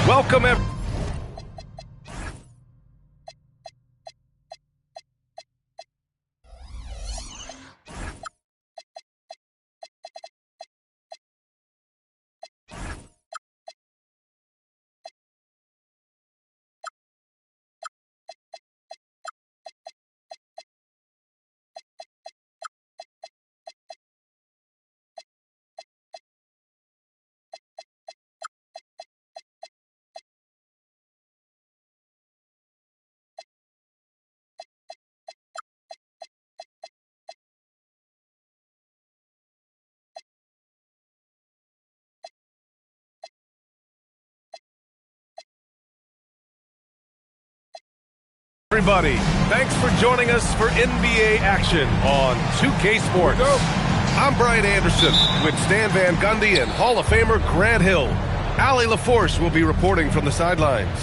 Welcome, everyone. Everybody, thanks for joining us for NBA action on 2K Sports. I'm Brian Anderson with Stan Van Gundy and Hall of Famer Grant Hill. Allie LaForce will be reporting from the sidelines.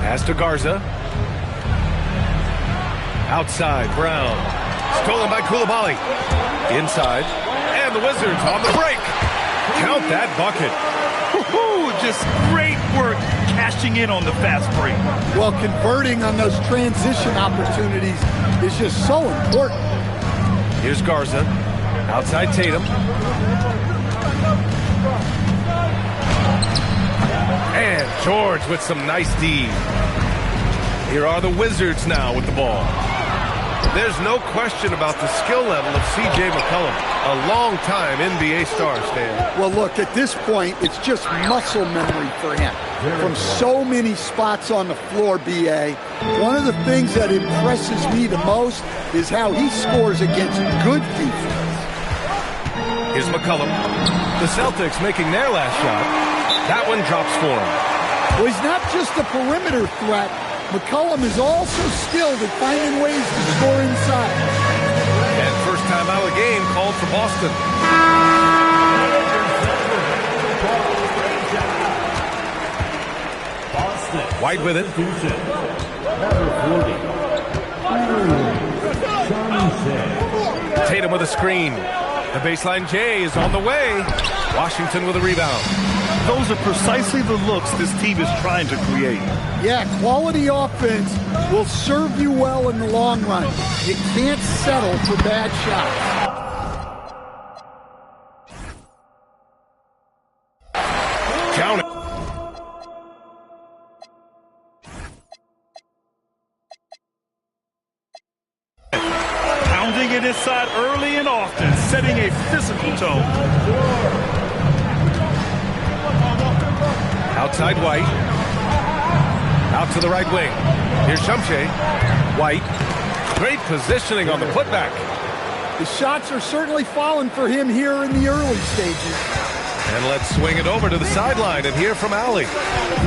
Pass to Garza. Outside, Brown. Stolen by Coulibaly. Inside. And the Wizards on the break. Count that bucket. Just great work cashing in on the fast break. Well, converting on those transition opportunities is just so important. Here's Garza. Outside Tatum. And George with some nice D. Here are the Wizards now with the ball. There's no question about the skill level of C.J. McCollum, a long-time NBA star, Stan. Well, look, at this point, it's just muscle memory for him. From so many spots on the floor, B.A., one of the things that impresses me the most is how he scores against good defense. Here's McCollum. The Celtics making their last shot. That one drops for him. Well, he's not just a perimeter threat. McCollum is also skilled at finding ways to score inside. And first time out of the game called for Boston. White with it. Tatum with a screen. The baseline J is on the way. Washington with a rebound. Those are precisely the looks this team is trying to create. Yeah, quality offense will serve you well in the long run. You can't settle for bad shots. Count it. Pounding it inside early and often, setting a physical tone. Outside White. Out to the right wing. Here's Shumshay. White. Great positioning on the putback. The shots are certainly falling for him here in the early stages. And let's swing it over to the sideline and hear from Allie.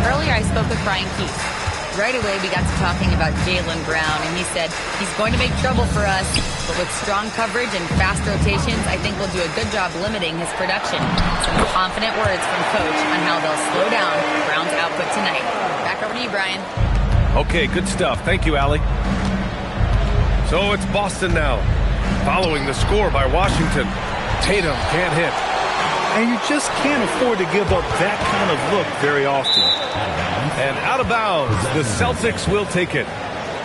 Earlier I spoke with Brian Keith. Right away we got to talking about Jaylen Brown, and he said he's going to make trouble for us, but with strong coverage and fast rotations, I think we'll do a good job limiting his production. Some confident words from Coach on how they'll slow down Brown's output tonight. Back over to you, Brian. Okay, good stuff. Thank you, Allie. So it's Boston now, following the score by Washington. Tatum can't hit. And you just can't afford to give up that kind of look very often. And out of bounds, the Celtics will take it.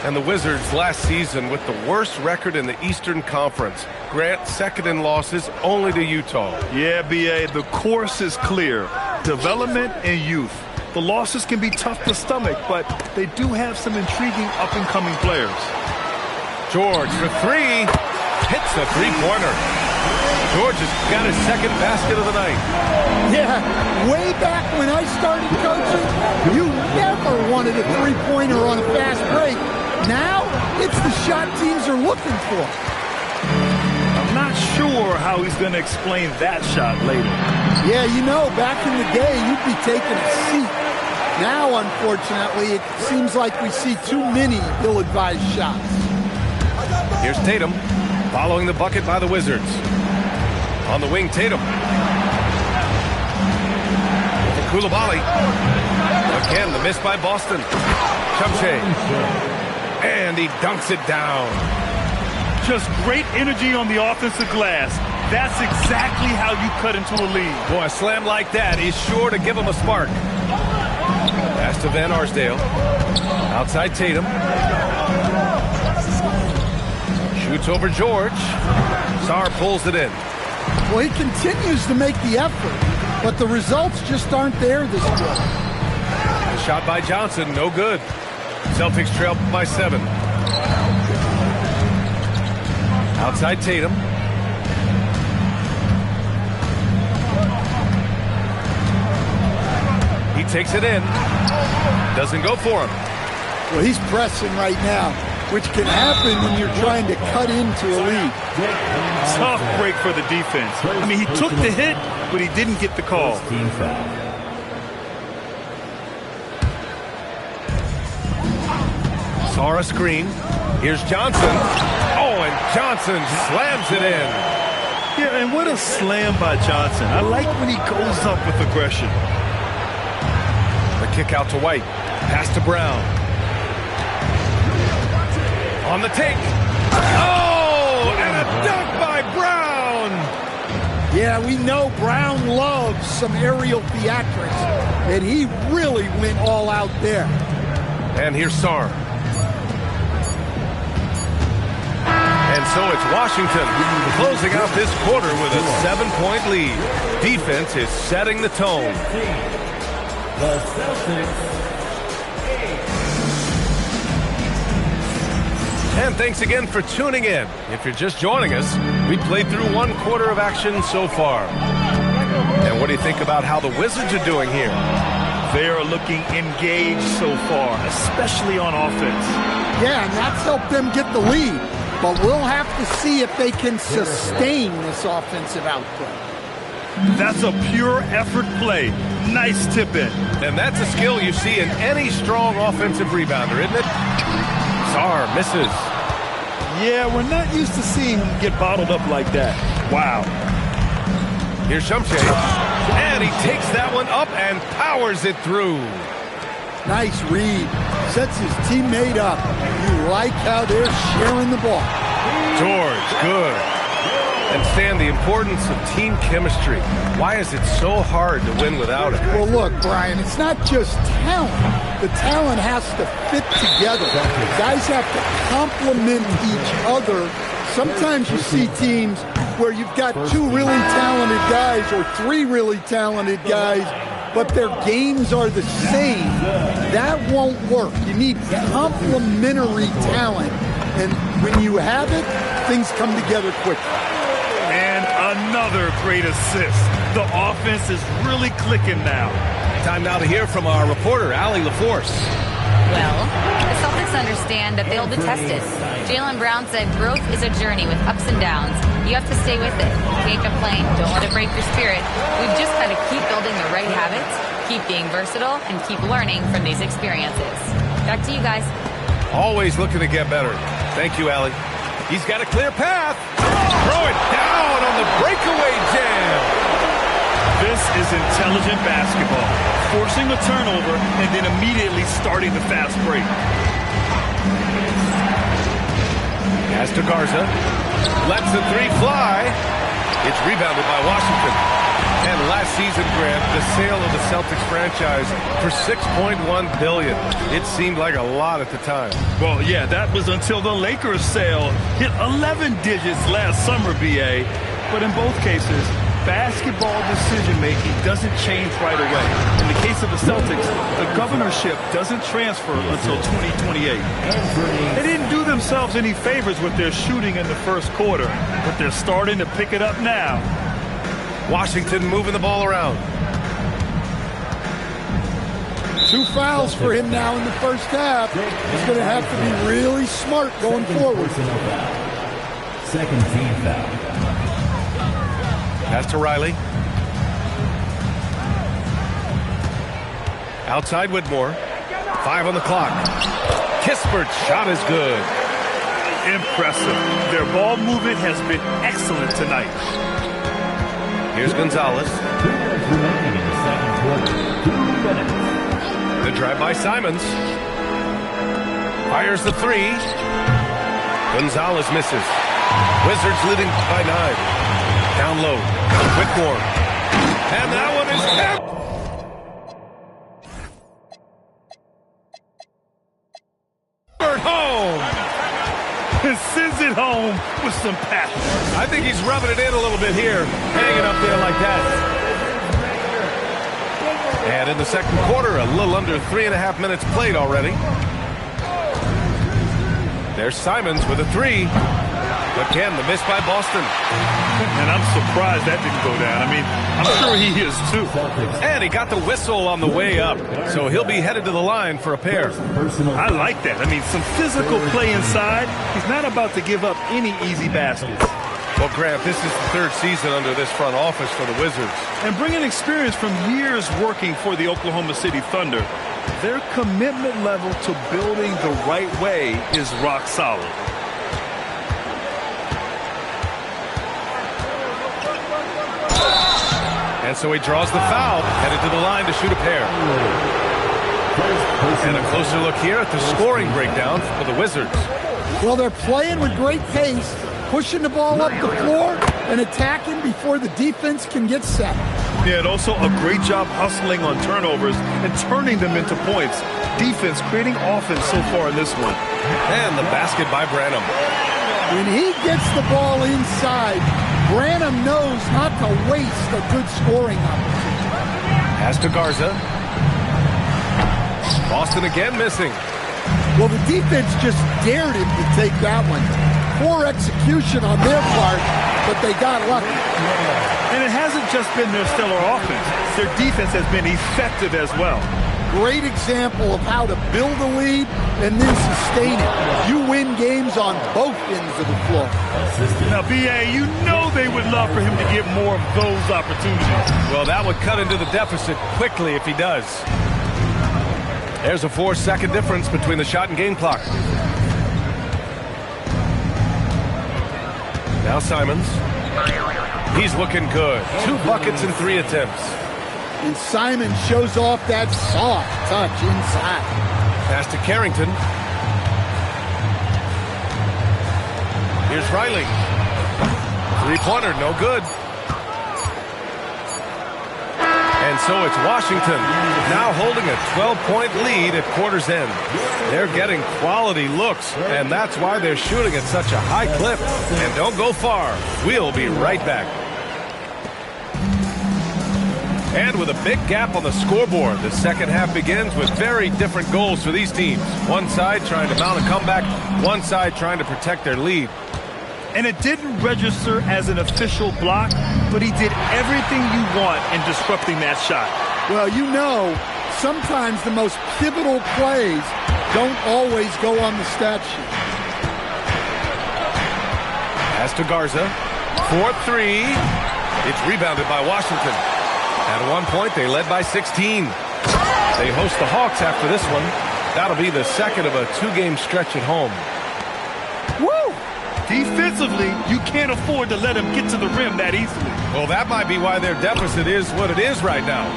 And the Wizards last season with the worst record in the Eastern Conference. Grant, second in losses, only to Utah. Yeah, B.A., the course is clear. Development and youth. The losses can be tough to stomach, but they do have some intriguing up-and-coming players. George for three. Hits the three-pointer. George has got his second basket of the night. Yeah, way back when I started coaching, you never wanted a three-pointer on a fast break. Now, it's the shot teams are looking for. I'm not sure how he's going to explain that shot later. Yeah, you know, back in the day, you'd be taking a seat. Now, unfortunately, it seems like we see too many ill-advised shots. Here's Tatum, following the bucket by the Wizards. On the wing, Tatum. For Coulibaly. Again, the miss by Boston. Shumshay. And he dunks it down. Just great energy on the offensive glass. That's exactly how you cut into a lead. Boy, a slam like that is sure to give him a spark. Pass to Van Arsdale. Outside Tatum. Shoots over George. Sarr pulls it in. Well, he continues to make the effort, but the results just aren't there this quarter. The shot by Johnson, no good. Celtics trail by 7. Outside Tatum. He takes it in. Doesn't go for him. Well, he's pressing right now, which can happen when you're trying to cut into a lead. Tough break for the defense. I mean, he took the hit, but he didn't get the call. Saw a screen. Here's Johnson. Oh, and Johnson slams it in. Yeah, and what a slam by Johnson. I like when he goes up with aggression. The kick out to White. Pass to Brown. On the take. Oh, and a dunk by Brown. Yeah, we know Brown loves some aerial theatrics, and he really went all out there. And here's Sarr. And so it's Washington closing out this quarter with a 7-point lead. Defense is setting the tone. The Celtics. And thanks again for tuning in. If you're just joining us, we played through one quarter of action so far. And what do you think about how the Wizards are doing here? They are looking engaged so far, especially on offense. Yeah, and that's helped them get the lead. But we'll have to see if they can sustain this offensive output. That's a pure effort play. Nice tip in. And that's a skill you see in any strong offensive rebounder, isn't it? Sarr misses. Yeah, we're not used to seeing him get bottled up like that. Wow. Here's Shumshay. And he takes that one up and powers it through. Nice read. Sets his teammate up. You like how they're sharing the ball. George, good. And Stan, the importance of team chemistry. Why is it so hard to win without it? Well, look, Brian, it's not just talent. The talent has to fit together. Guys have to complement each other. Sometimes you see teams where you've got 2 really talented guys or 3 really talented guys, but their games are the same. That won't work. You need complementary talent. And when you have it, things come together quickly. And another great assist. The offense is really clicking now. Time now to hear from our reporter, Allie LaForce. Well, the Celtics understand that they'll be tested. Jaylen Brown said growth is a journey with ups and downs. You have to stay with it. Can't complain. Don't let it break your spirit. We've just got to keep building the right habits, keep being versatile, and keep learning from these experiences. Back to you guys. Always looking to get better. Thank you, Allie. He's got a clear path. Throw it down on the breakaway jam. This is intelligent basketball. Forcing a turnover and then immediately starting the fast break. Pass to Garza. Lets the three fly. It's rebounded by Washington. And last season, Grant, the sale of the Celtics franchise for $6.1 billion. It seemed like a lot at the time. Well, yeah, that was until the Lakers sale hit 11 digits last summer, BA. But in both cases, basketball decision-making doesn't change right away. In the case of the Celtics, the governorship doesn't transfer until 2028. They didn't do themselves any favors with their shooting in the first quarter, but they're starting to pick it up now. Washington moving the ball around. 2 fouls for him now in the first half. He's going to have to be really smart going forward. Second team foul. Pass to Riley. Outside Whitmore. 5 on the clock. Kispert's shot is good. Impressive. Their ball movement has been excellent tonight. Here's Gonzalez. 2 minutes remaining in the second quarter. 2 minutes. The drive by Simons. Fires the three. Gonzalez misses. Wizards leading by 9. Down low. Whitmore. And that one is kept. Home. Sends it home with some passion. I think he's rubbing it in a little bit here. Hanging up there like that. And in the second quarter, a little under 3.5 minutes played already. There's Simons with a three. Again, the miss by Boston. And I'm surprised that didn't go down. I mean, I'm sure he is too. And he got the whistle on the way up. So he'll be headed to the line for a pair. I like that. I mean, some physical play inside. He's not about to give up any easy baskets. Well, Grant, this is the 3rd season under this front office for the Wizards. And bringing experience from years working for the Oklahoma City Thunder, their commitment level to building the right way is rock solid. And so he draws the foul, headed to the line to shoot a pair. And a closer look here at the scoring breakdown for the Wizards. Well, they're playing with great pace, pushing the ball up the floor and attacking before the defense can get set. Yeah, and also a great job hustling on turnovers and turning them into points. Defense creating offense so far in this one. And the basket by Branham. When he gets the ball inside, Branham knows not to waste a good scoring opportunity. Pass to Garza. Boston again missing. Well, the defense just dared him to take that one. Poor execution on their part, but they got lucky. And it hasn't just been their stellar offense. Their defense has been effective as well. Great example of how to build a lead and then sustain it. You win games on both ends of the floor. Now, B.A., you know they would love for him to get more of those opportunities. Well, that would cut into the deficit quickly if he does. There's a 4-second difference between the shot and game clock. Now Simons. He's looking good. 2 buckets in 3 attempts. And Simon shows off that soft touch inside. Pass to Carrington. Here's Riley. 3-pointer, no good. And so it's Washington now holding a 12-point lead at quarter's end. They're getting quality looks, and that's why they're shooting at such a high clip. And don't go far. We'll be right back. And with a big gap on the scoreboard, the second half begins with very different goals for these teams. One side trying to mount a comeback, one side trying to protect their lead. And it didn't register as an official block, but he did everything you want in disrupting that shot. Well, you know, sometimes the most pivotal plays don't always go on the stat sheet. Pass to Garza. 4-3. It's rebounded by Washington. At one point, they led by 16. They host the Hawks after this one. That'll be the second of a 2-game stretch at home. Woo! Defensively, you can't afford to let him get to the rim that easily. Well, that might be why their deficit is what it is right now.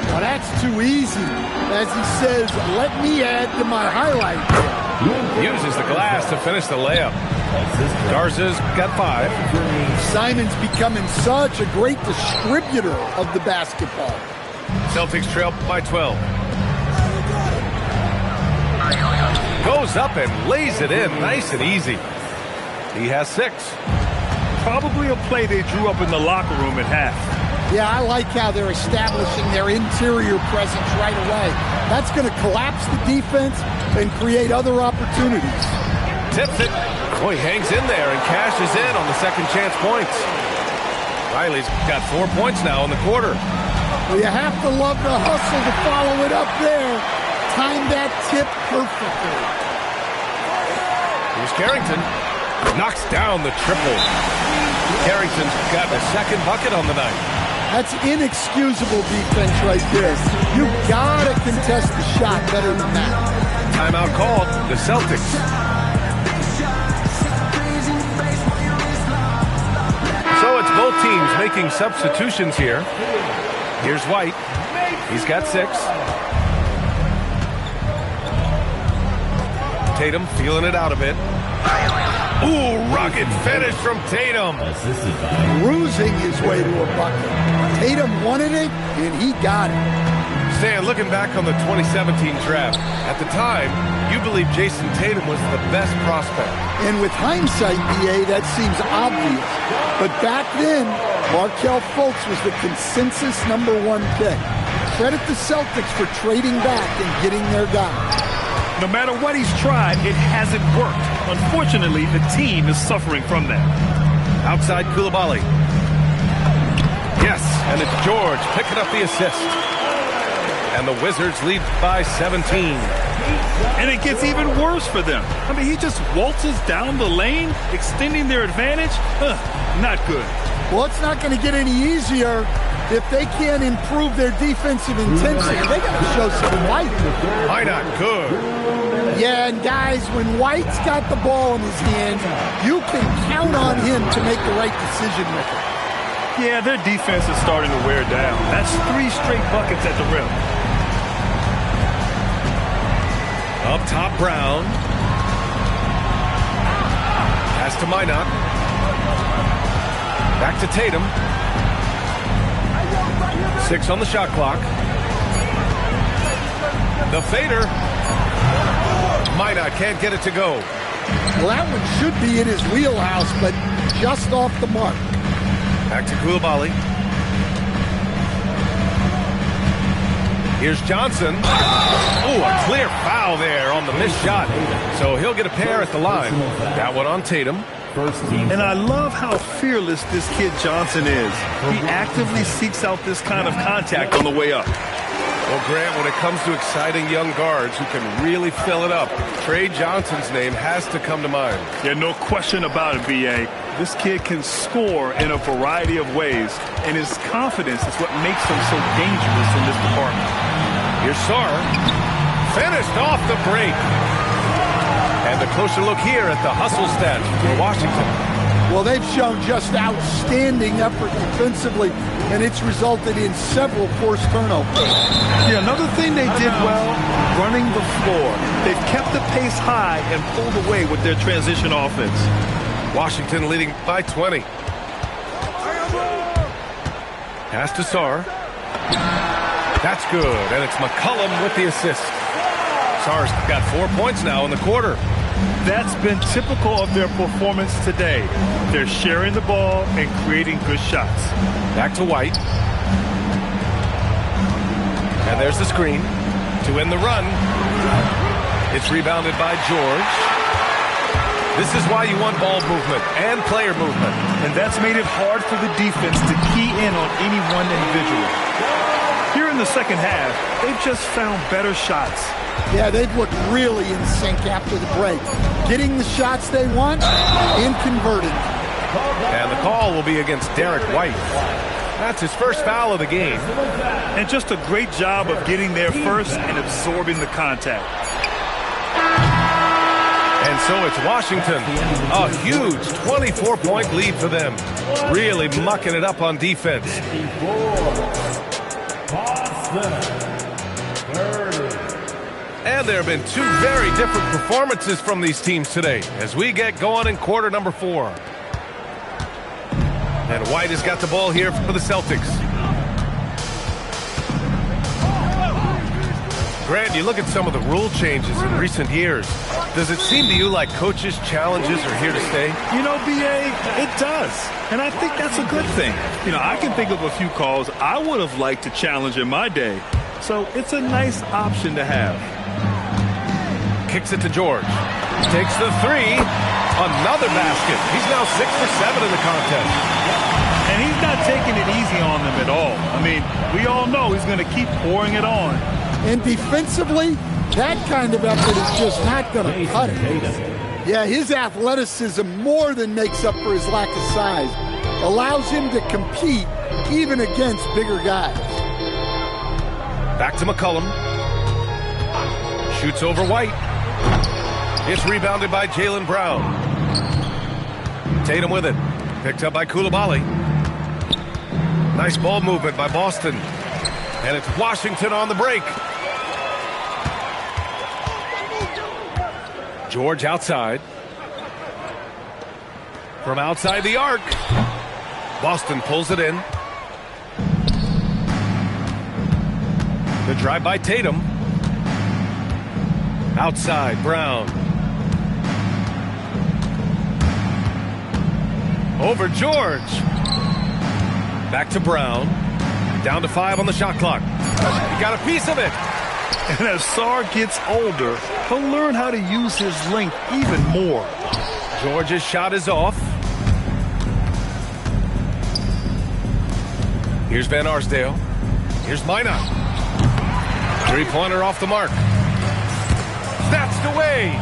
Well, that's too easy. As he says, let me add to my highlight reel. Uses the glass to finish the layup. Garza's got 5. Simon's becoming such a great distributor of the basketball. Celtics trail by 12. Goes up and lays it in nice and easy. He has 6. Probably a play they drew up in the locker room at half. Yeah, I like how they're establishing their interior presence right away. That's going to collapse the defense and create other opportunities. Tips it. Oh, he hangs in there and cashes in on the second chance points. Riley's got 4 points now in the quarter. Well, you have to love the hustle to follow it up there. Timed that tip perfectly. Here's Carrington. Knocks down the triple. Carrington's got a second bucket on the night. That's inexcusable defense right there. You gotta contest the shot better than that. Timeout called. The Celtics. So it's both teams making substitutions here. Here's White. He's got 6. Tatum feeling it out a bit. Ooh, rugged finish from Tatum. Bruising his way to a bucket. Tatum wanted it, and he got it. Stan, looking back on the 2017 draft, at the time, you believed Jason Tatum was the best prospect. And with hindsight, BA, that seems obvious. But back then, Markelle Fultz was the consensus #1 pick. Credit the Celtics for trading back and getting their guy. No matter what he's tried, it hasn't worked. Unfortunately, the team is suffering from that. Outside Coulibaly. Yes, and it's George picking up the assist. And the Wizards lead by 17. And it gets even worse for them. I mean, he just waltzes down the lane, extending their advantage. Not good. Well, it's not going to get any easier if they can't improve their defensive intensity. They got to show some White. Why not? Good. Yeah, and guys, when White's got the ball in his hand, you can count on him to make the right decision with it. Yeah, their defense is starting to wear down. That's 3 straight buckets at the rim. Up top, Brown. Pass to Minot. Back to Tatum. 6 on the shot clock. The fader. Minot can't get it to go. Well, that one should be in his wheelhouse, but just off the mark. Back to Coulibaly. Here's Johnson. Oh, a clear foul there on the missed shot. So he'll get a pair at the line. That one on Tatum. And I love how fearless this kid Johnson is. He actively seeks out this kind of contact on the way up. Well, Grant, when it comes to exciting young guards who can really fill it up, Trey Johnson's name has to come to mind. Yeah, no question about it, B.A. This kid can score in a variety of ways, and his confidence is what makes him so dangerous in this department. Here's Sarr. Finished off the break. And a closer look here at the hustle stats for Washington. Well, they've shown just outstanding effort defensively, and it's resulted in several forced turnovers. Yeah, another thing they did well, running the floor. They've kept the pace high and pulled away with their transition offense. Washington leading by 20. Pass to Sarr. That's good, and it's McCollum with the assist. Sarr's got 4 points now in the quarter. That's been typical of their performance today. They're sharing the ball and creating good shots. Back to White. And there's the screen to end the run. It's rebounded by George. This is why you want ball movement and player movement. And that's made it hard for the defense to key in on any one individual. Here in the second half, they've just found better shots. Yeah, they've looked really in sync after the break. Getting the shots they want and converting. And the call will be against Derek White. That's his first foul of the game. And just a great job of getting there first and absorbing the contact. And so it's Washington. A huge 24-point lead for them. Really mucking it up on defense. And there have been two very different performances from these teams today as we get going in quarter number 4. And White has got the ball here for the Celtics. Grant, you look at some of the rule changes in recent years. Does it seem to you like coaches' challenges are here to stay? You know, B.A., it does. And I think that's a good thing. You know, I can think of a few calls I would have liked to challenge in my day. So it's a nice option to have. Kicks it to George. Takes the 3. Another basket. He's now 6 for 7 in the contest. And he's not taking it easy on them at all. I mean, we all know he's going to keep pouring it on. And defensively, that kind of effort is just not going to cut it. Yeah, his athleticism more than makes up for his lack of size. Allows him to compete even against bigger guys. Back to McCollum. Shoots over White. It's rebounded by Jaylen Brown. Tatum with it. Picked up by Coulibaly. Nice ball movement by Boston. And it's Washington on the break. George outside. From outside the arc. Boston pulls it in. The drive by Tatum. Outside, Brown. Over George. Back to Brown. Down to 5 on the shot clock. He got a piece of it. And as Sarr gets older, he'll learn how to use his length even more. George's shot is off. Here's Van Arsdale. Here's Minot. Three-pointer off the mark. Snatched away.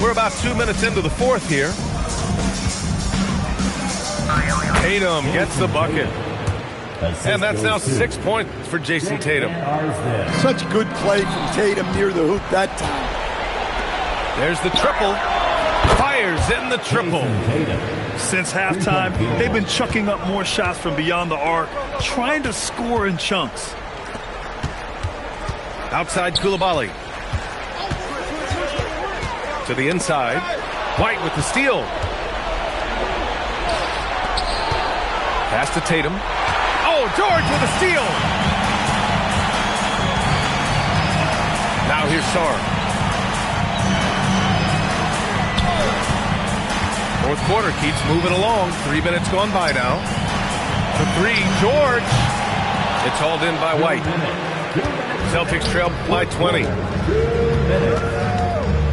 We're about 2 minutes into the fourth here. Tatum gets the bucket. And that's now 6 points for Jason Tatum. Such good play from Tatum near the hoop that time. There's the triple. Fires in the triple. Since halftime, they've been chucking up more shots from beyond the arc, trying to score in chunks. Outside Coulibaly. To the inside. White with the steal. Pass to Tatum. Oh, George with a steal. Now here's Sarr. Fourth quarter keeps moving along. 3 minutes gone by now. The 3, George. It's hauled in by White. Celtics trail by 20.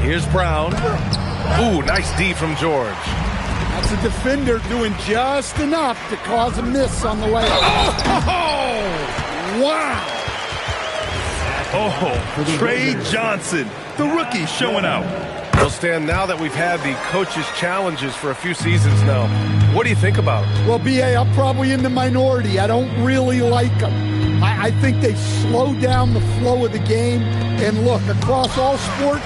Here's Brown. Ooh, nice D from George. That's a defender doing just enough to cause a miss on the layup. Oh! Wow! Oh, Trey Johnson, the rookie, showing out. Well, Stan, now that we've had the coaches' challenges for a few seasons now, what do you think about it? Well, B.A., I'm probably in the minority. I don't really like them. I think they slow down the flow of the game. And look, across all sports,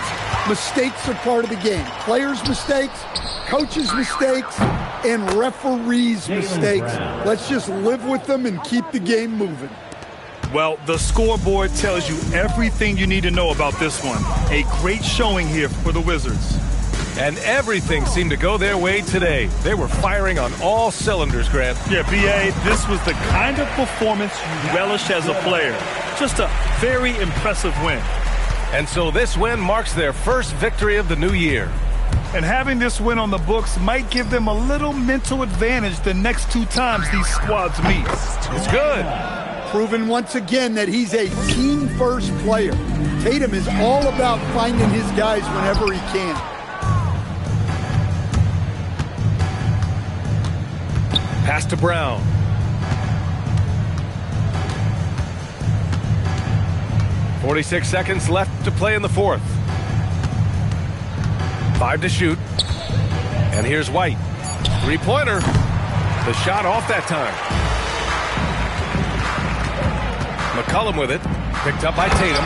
mistakes are part of the game. Players' mistakes, coaches' mistakes, and referees' mistakes. Let's just live with them and keep the game moving. Well, the scoreboard tells you everything you need to know about this one. A great showing here for the Wizards. And everything seemed to go their way today. They were firing on all cylinders, Grant. Yeah, B.A., this was the kind of performance you relish as a player. Just a very impressive win. And so this win marks their first victory of the new year. And having this win on the books might give them a little mental advantage the next 2 times these squads meet. It's good. Proven once again that he's a team-first player. Tatum is all about finding his guys whenever he can. Pass to Brown. .46 seconds left to play in the fourth. 5 to shoot. And here's White. Three-pointer. The shot off that time. McCollum with it. Picked up by Tatum.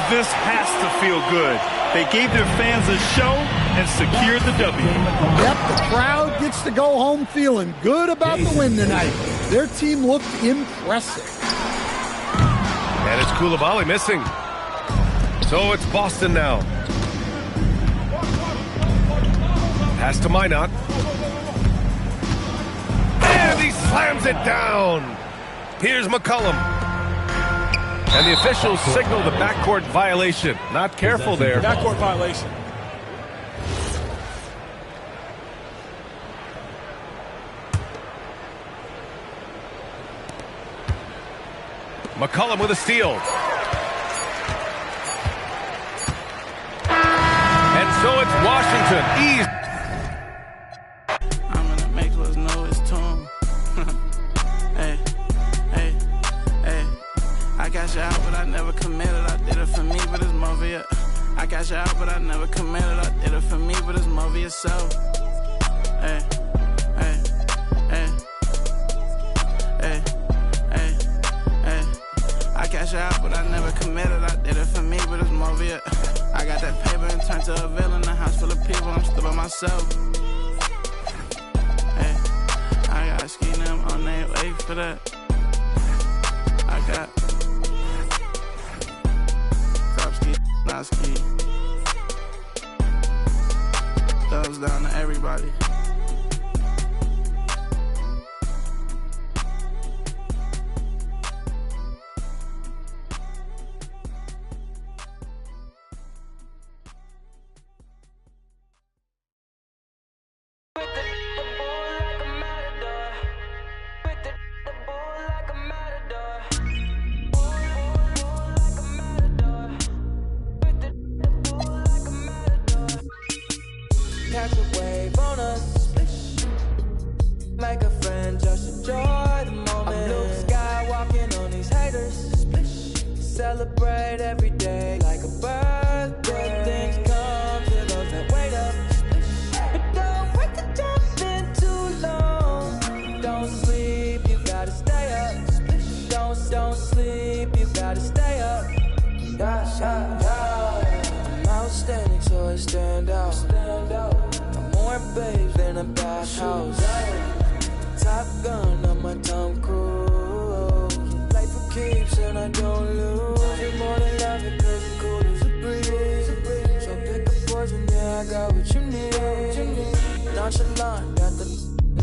This has to feel good. They gave their fans a show and secured the W. Yep, the crowd gets to go home feeling good about the win tonight. Their team looked impressive. And it's Koulibaly missing. So it's Boston now. Pass to Minot. And he slams it down. Here's McCollum. And the officials signal the backcourt violation. Not careful there. Backcourt violation. McCollum with a steal. And so it's Washington. Easy. I'm gonna make those know it's Tom. Hey, hey, hey. I got you out, but I never committed. I did it for me, but it's more for you. I got you out, but I never committed. I did it for me, but it's more for yourself. Hey, hey, hey, hey, hey, hey. I got you out, but I never committed. I did it for me, but it's more for you. I got that paper and turned to a villain. A house full of people, I'm still by myself. Hey, I got ski them on their way for that. I got drop ski, not ski. Thumbs down to everybody. Catch a wave on us. Make a friend, just enjoy the moment. I'm blue sky walking on these haters. Celebrate every day like a birthday. Things come to those that wait up. But don't wait to jump in too long. Don't sleep, you gotta stay up. Don't sleep, you gotta stay up. I'm outstanding, so I stand out. I'm more babes than a bathhouse. Top Gun on my Tom Cruise. Play for keeps and I don't lose. You're more than love it 'cause you're cool as a breeze. So pick a poison, yeah, I got what you need. Nonchalant, got the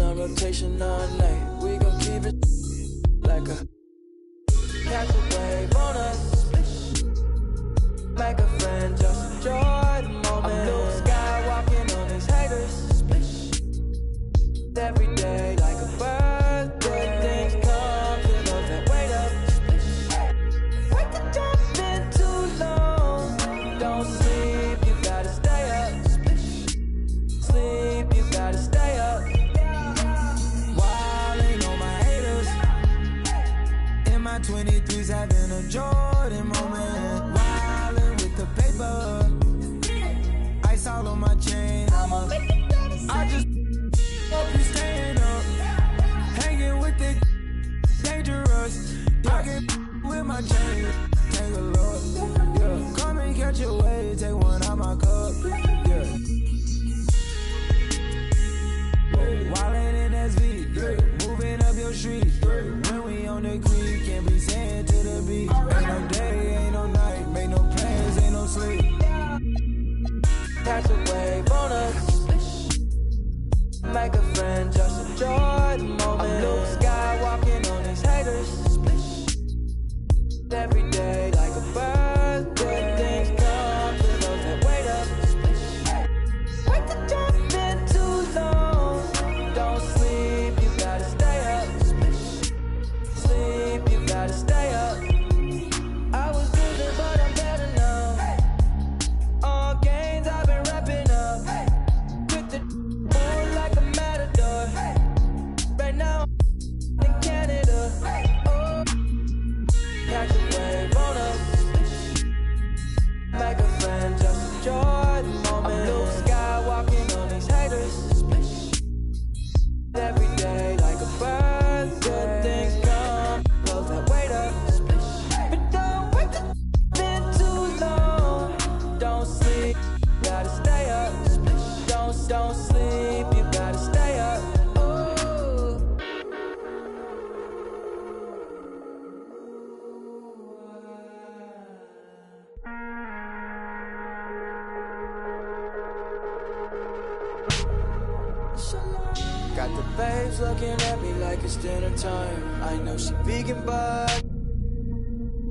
on rotation all night. We gon' keep it like a catch a wave on us. Make a friend, just enjoy the moment. I'm blue sky walking on these haters. Every day like a birthday. Things come to those that wait up. Wait to jump in too long. Don't sleep, you gotta stay up. Sleep, you gotta stay up. Wildin' on my haters. In my 23s having a Jordan moment. Wildin' with the paper. Ice all on my chain. I just hope you staying up. Hanging with the dangerous. Talking with my chain. Take a look. Yeah. Come and catch your wave. Take one out my cup. Yeah. Wildin' in SV. Yeah. Moving up your street. When we on the creek, can't be saying to the beat. Ain't no day, ain't no night. Make no plans, ain't no sleep. Catch a wave on us. Make a friend, just enjoy the moment. I'm blue sky walking on these haters. Every day like a birthday. Things come to those that wait up. Wait to jump in too long. Don't sleep, you gotta stay up. Sleep, you gotta stay up. I was losing, but I'm better now. All gains I've been wrapping up. With the bull like a matador. Right now, I'm in Canada. Oh, catch a wave on us. Make a friend, just enjoy the moment. I'm blue sky walking on these haters. Every day like a birthday. Things come, those that wait up. But don't wait to been too long. Don't sleep, gotta stay up. Don't sleep, you gotta stay up. Ooh. Got the babes looking at me like it's dinner time. I know she vegan, but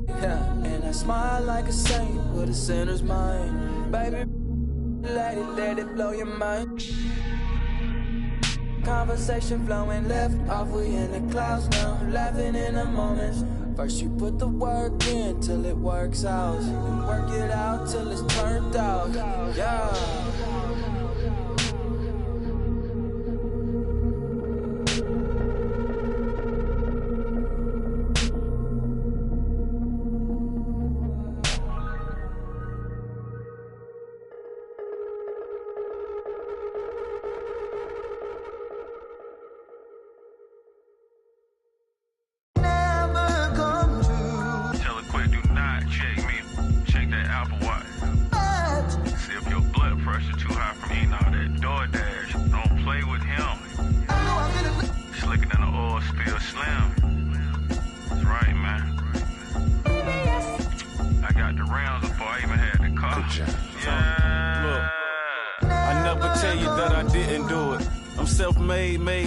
yeah. And I smile like a saint with a sinner's mind. Baby, let it blow your mind. Conversation flowing left off, we in the clouds now, laughing in the moments. First you put the work in till it works out, and work it out till it's turned out. Yeah.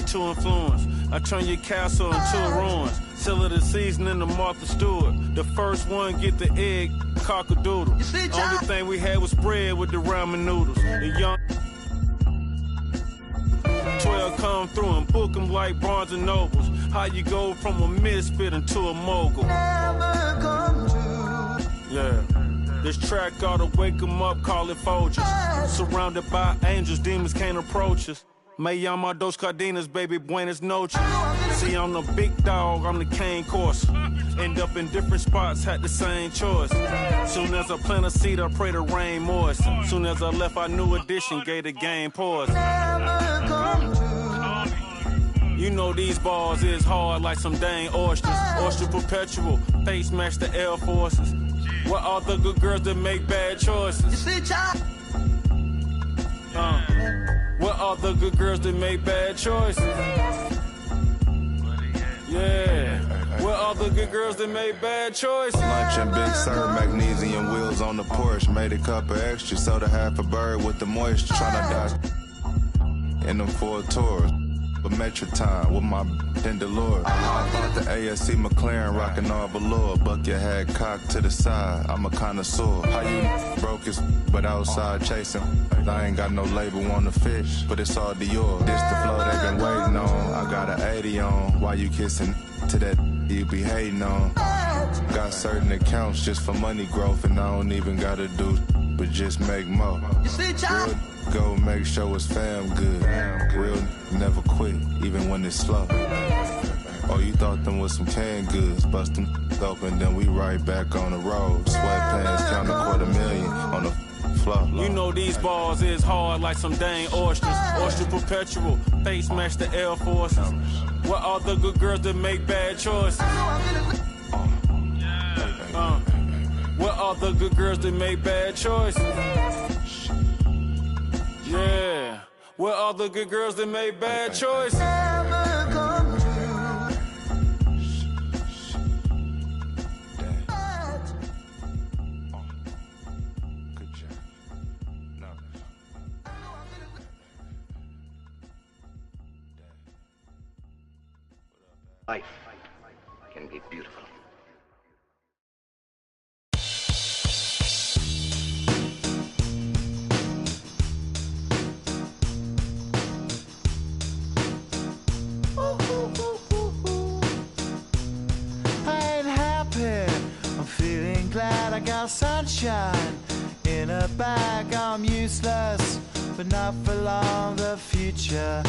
To influence, I turn your castle into a ruins. Sealer the seasoning to Martha Stewart. The first one get the egg, cock-a-doodle. Only thing we had was bread with the ramen noodles. And young 12 come through and book them like Barnes and Nobles. How you go from a misfit into a mogul? Yeah. This track ought to wake them up, call it Folgers. Surrounded by angels, demons can't approach us. Me llama dos cadenas, baby, buenas noches. See, I'm the big dog, I'm the cane course. End up in different spots, had the same choice. Soon as I plant a seed, I pray the rain moist. Soon as I left, I knew addition, gave the game pause. You know these bars is hard like some dang oysters. Oyster perpetual, face match the Air Forces. What all the good girls that make bad choices? What are the good girls that make bad choices? Yeah. What are the good girls that make bad choices? Lunch and Big Sur, magnesium wheels on the Porsche. Made a cup of extra, sold a half a bird with the moisture. Tryna die in them Ford Taurs. But Metro time with my Dendelore. I bought the ASC McLaren, rockin' all velour. Bucket hat cocked to the side, I'm a connoisseur. How you broke it, but outside chasing? I ain't got no label on the fish, but it's all Dior. This the flow they been waiting on. I got an 80 on. Why you kissing to that you be hating on? Got certain accounts just for money growth, and I don't even gotta do but just make more. Real go make sure it's fam good. Real never quit, even when it's slow. Oh, you thought them was some canned goods. Bust them open, then we right back on the road. Sweatpants, count $250,000 on the floor. You know these bars is hard like some dang oysters. Oyster perpetual, face match the Air Forces. What are the good girls that make bad choices? What are the good girls that make bad choices? Yeah. What are the good girls that make bad choices? Life can be beautiful. Glad I got sunshine in a bag. I'm useless, but not for long. The future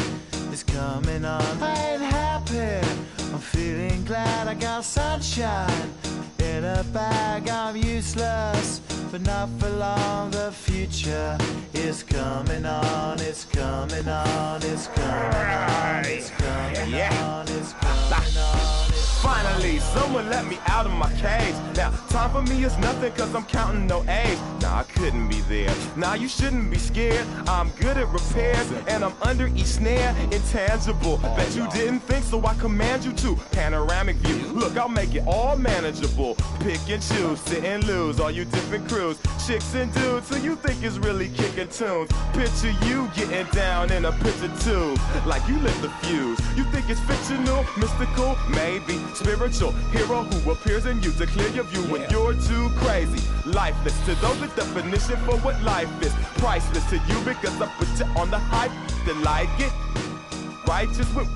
is coming on. I ain't happy. I'm feeling glad I got sunshine in a bag. I'm useless, but not for long. The future is coming on. It's coming on. It's coming on. It's coming on. It's coming on. Finally, someone let me out of my cage. Now, time for me is nothing cause I'm counting no A's. Nah, I couldn't be there. Nah, you shouldn't be scared. I'm good at repairs and I'm under each snare. Intangible. Bet you didn't think, so I command you to. Panoramic view. Look, I'll make it all manageable. Pick and choose, sit and lose. All you different crews, chicks and dudes who you think is really kicking tunes. Picture you getting down in a picture tube, like you lit the fuse. You think it's fictional, mystical, maybe spiritual hero who appears in you to clear your view when you're too crazy. Lifeless to those, the definition for what life is. Priceless to you because I put you on the hype to like it. Righteous with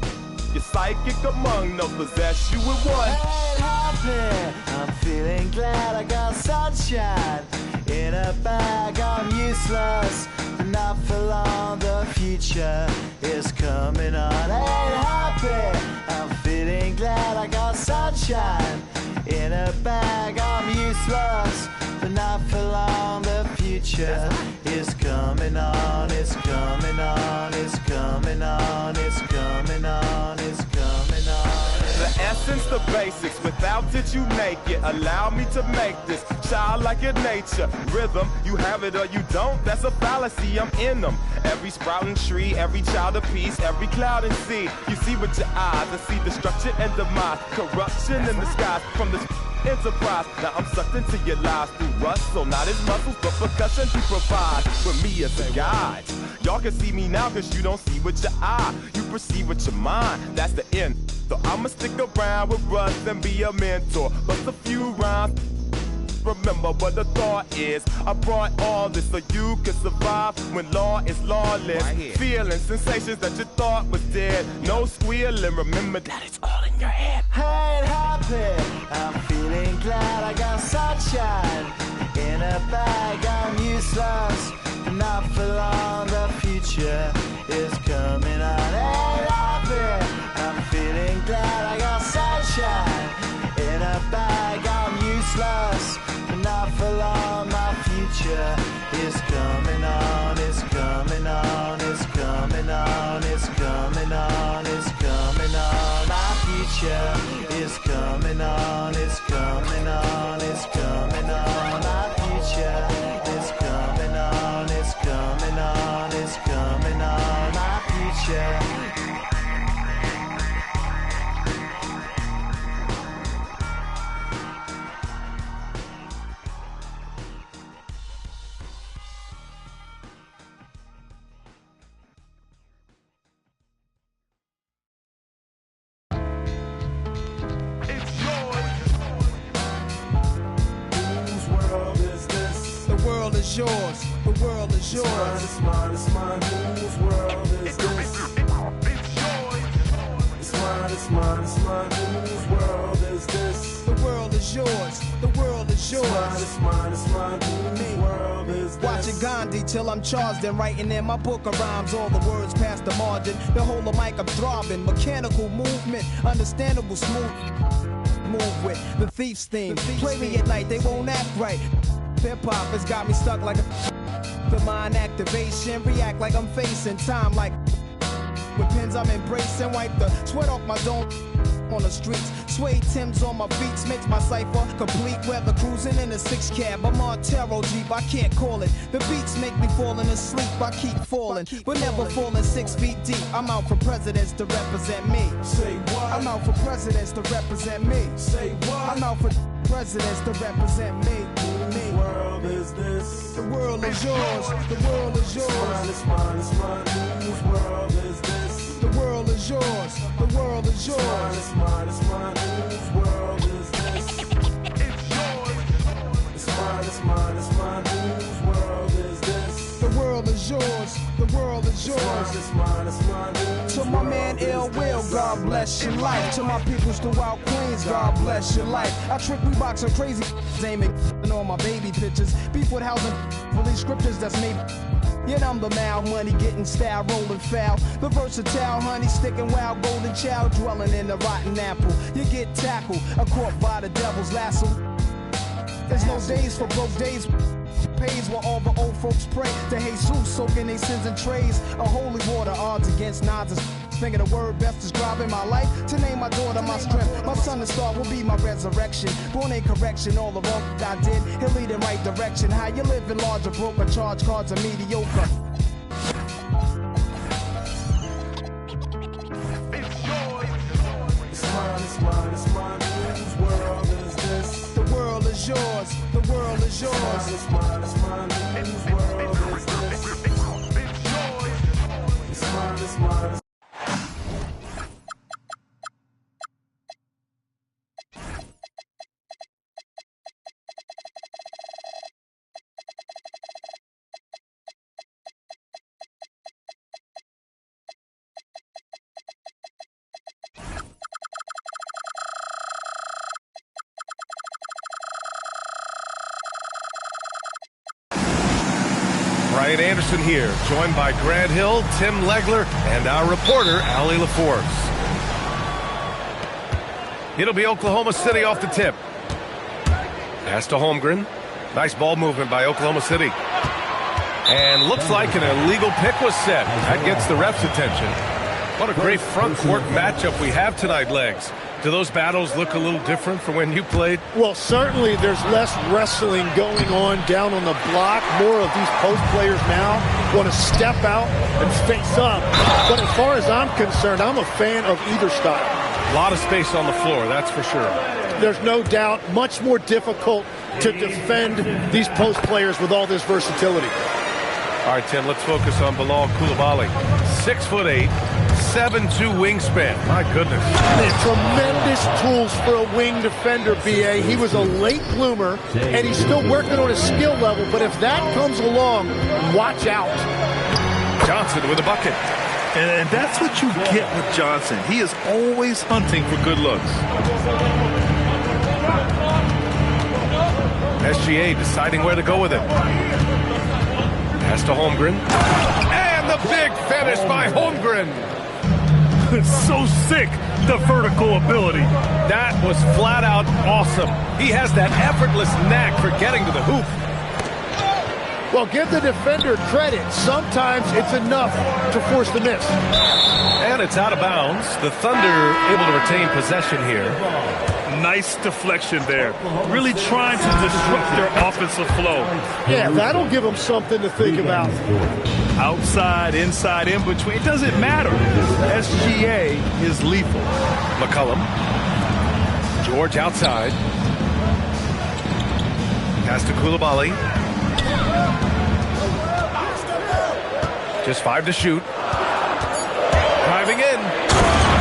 your psychic among no possess you with one. Ain't happy, I'm feeling glad I got sunshine in a bag. I'm useless, but not for long. The future is coming on. Ain't happy, I'm feeling glad I got sunshine in a bag. I'm useless, but not for long. The future is coming on. It's coming on. It's coming on. It's coming on. It's coming on. The essence, the basics, without it you make it. Allow me to make this childlike in nature. Rhythm, you have it or you don't, that's a fallacy, I'm in them. Every sprouting tree, every child of peace, every cloud and sea. You see with your eyes and see destruction and demise. Corruption in the skies from this enterprise. Now I'm sucked into your lives through rust, so not as muscles, but percussion to provide with me as a guide. Y'all can see me now cause you don't see with your eye. You perceive with your mind, that's the end. So I'ma stick around with Russ and be a mentor. Bust a few rhymes. Remember what the thought is. I brought all this so you can survive when law is lawless. Feeling sensations that you thought was dead. No squealing, remember that it's all in your head. Ain't happy, I'm feeling glad I got sunshine in a bag. I'm useless, but not for long. The future is coming on. Ain't happy, I'm feeling glad I got sunshine in a bag. I'm useless, but not for long. My future is coming on. It's coming on. It's coming on. It's coming on. It's coming on. My future is coming on. It's coming on. It's coming on. My future is coming on. It's coming on. It's coming on. My future. Yours, the world is yours. It's mine, it's mine, whose world is this? It's yours. It's mine, it's mine, it's mine, whose world is this? The world is yours, the world is yours. It's mine, it's mine, whose world is this? Watching Gandhi till I'm charged and writing in my book of rhymes. All the words past the margin. The whole of mic I'm throbbing. Mechanical movement, understandable smooth. Move with the thief's theme. Play me at night, they won't act right. Hip-hop has got me stuck like the mind activation. React like I'm facing time like with pins I'm embracing. Wipe the sweat off my dome on the streets. Suede Timbs on my beats makes my cipher complete. Weather cruising in a 6 cab. I'm on Taro Jeep, I can't call it. The beats make me falling asleep. I keep falling, but never falling 6 feet deep. I'm out for presidents to represent me. Say what? I'm out for presidents to represent me. Say what? I'm out for presidents to represent me. Whose world is this? The world is yours. The world is yours. It's mine, it's mine, it's mine. Whose world is this? The world is yours. The world is yours. It's mine, it's mine, whose world is this? It's yours. It's mine, it's mine, it's mine, whose world is this? The world is yours. The world is yours. It's mine, it's mine, whose to my man Ill Will, God bless your life. To my peoples throughout Queens, God bless your life. I trick Reeboks and crazy aiming on my baby pictures. Beef with housing, release scriptures that's made. Yet I'm the mal money getting style, rolling foul. The versatile honey sticking wild, golden child dwelling in the rotten apple. You get tackled, caught by the devil's lasso. There's no days for broke days. Pays while all the old folks pray to Jesus, soaking their sins in trays. A holy water, odds against nods. think of the word best describing my life. To name my daughter my strength. My son, the star, will be my resurrection. Born in correction, all the wrong I did, he'll lead in right direction. How you living large or broke, or charge cards are mediocre. Whose world is this? The world is yours. The world is yours. It's mine. Whose world is this? It's mine. Brian Anderson here, joined by Grant Hill, Tim Legler, and our reporter, Allie LaForce. It'll be Oklahoma City off the tip. Pass to Holmgren. Nice ball movement by Oklahoma City. And looks like an illegal pick was set. That gets the ref's attention. What a great front court matchup we have tonight, Legs. Do those battles look a little different from when you played? Well, certainly there's less wrestling going on down on the block. More of these post players now want to step out and face up. But as far as I'm concerned, I'm a fan of either style. A lot of space on the floor, that's for sure. There's no doubt much more difficult to defend these post players with all this versatility. All right, Tim, let's focus on Bilal Coulibaly. 6'8", 7'2" wingspan. My goodness. Tremendous tools for a wing defender, B.A. He was a late bloomer, and he's still working on his skill level. But if that comes along, watch out. Johnson with a bucket. And that's what you get with Johnson. He is always hunting for good looks. SGA deciding where to go with it. Pass to Holmgren. And the big finish by Holmgren. It's so sick, the vertical ability. That was flat out awesome. He has that effortless knack for getting to the hoop. Well, give the defender credit. Sometimes it's enough to force the miss. And it's out of bounds. The Thunder able to retain possession here. Nice deflection there. Really trying to disrupt their offensive flow. Yeah, that'll give them something to think about. Outside, inside, in between. It doesn't matter. SGA is lethal. McCollum. George outside. Pass to Coulibaly. Just 5 to shoot. Driving in.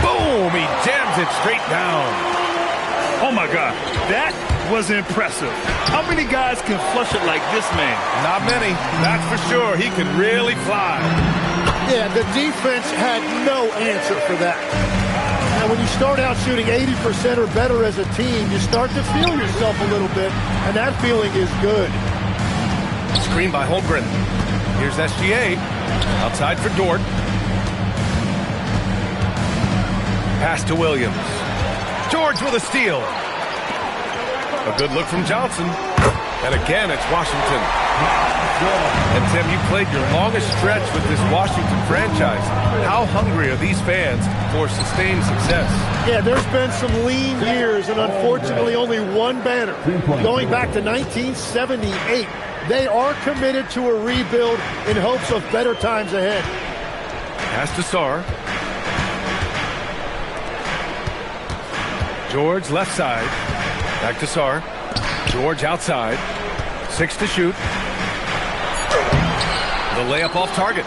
Boom! He jams it straight down. Oh, my God. That was impressive. How many guys can flush it like this man? Not many. That's for sure. He can really fly. Yeah, the defense had no answer for that. And when you start out shooting 80% or better as a team, you start to feel yourself a little bit, and that feeling is good. Screen by Holmgren. Here's SGA. Outside for Dort. Pass to Williams. George with a steal. A good look from Johnson. And again, it's Washington. And Tim, you played your longest stretch with this Washington franchise. How hungry are these fans for sustained success? Yeah, there's been some lean years, and unfortunately only one banner. Going back to 1978, they are committed to a rebuild in hopes of better times ahead. Pass to Sarr. George left side. Back to Sarr. George outside. 6 to shoot. The layup off target.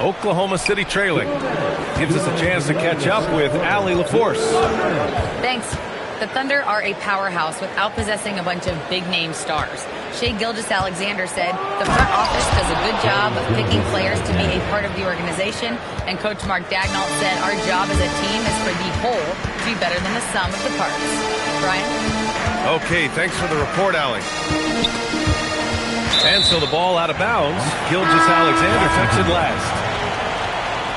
Oklahoma City trailing. Gives us a chance to catch up with Allie LaForce. Thanks. The Thunder are a powerhouse without possessing a bunch of big-name stars. Shai Gilgeous-Alexander said, the front office does a good job of picking players to be a part of the organization, and Coach Mark Daigneault said, our job as a team is for the whole to be better than the sum of the parts. Brian? Okay, thanks for the report, Allie. And so the ball out of bounds. Gilgeous-Alexander touched it last.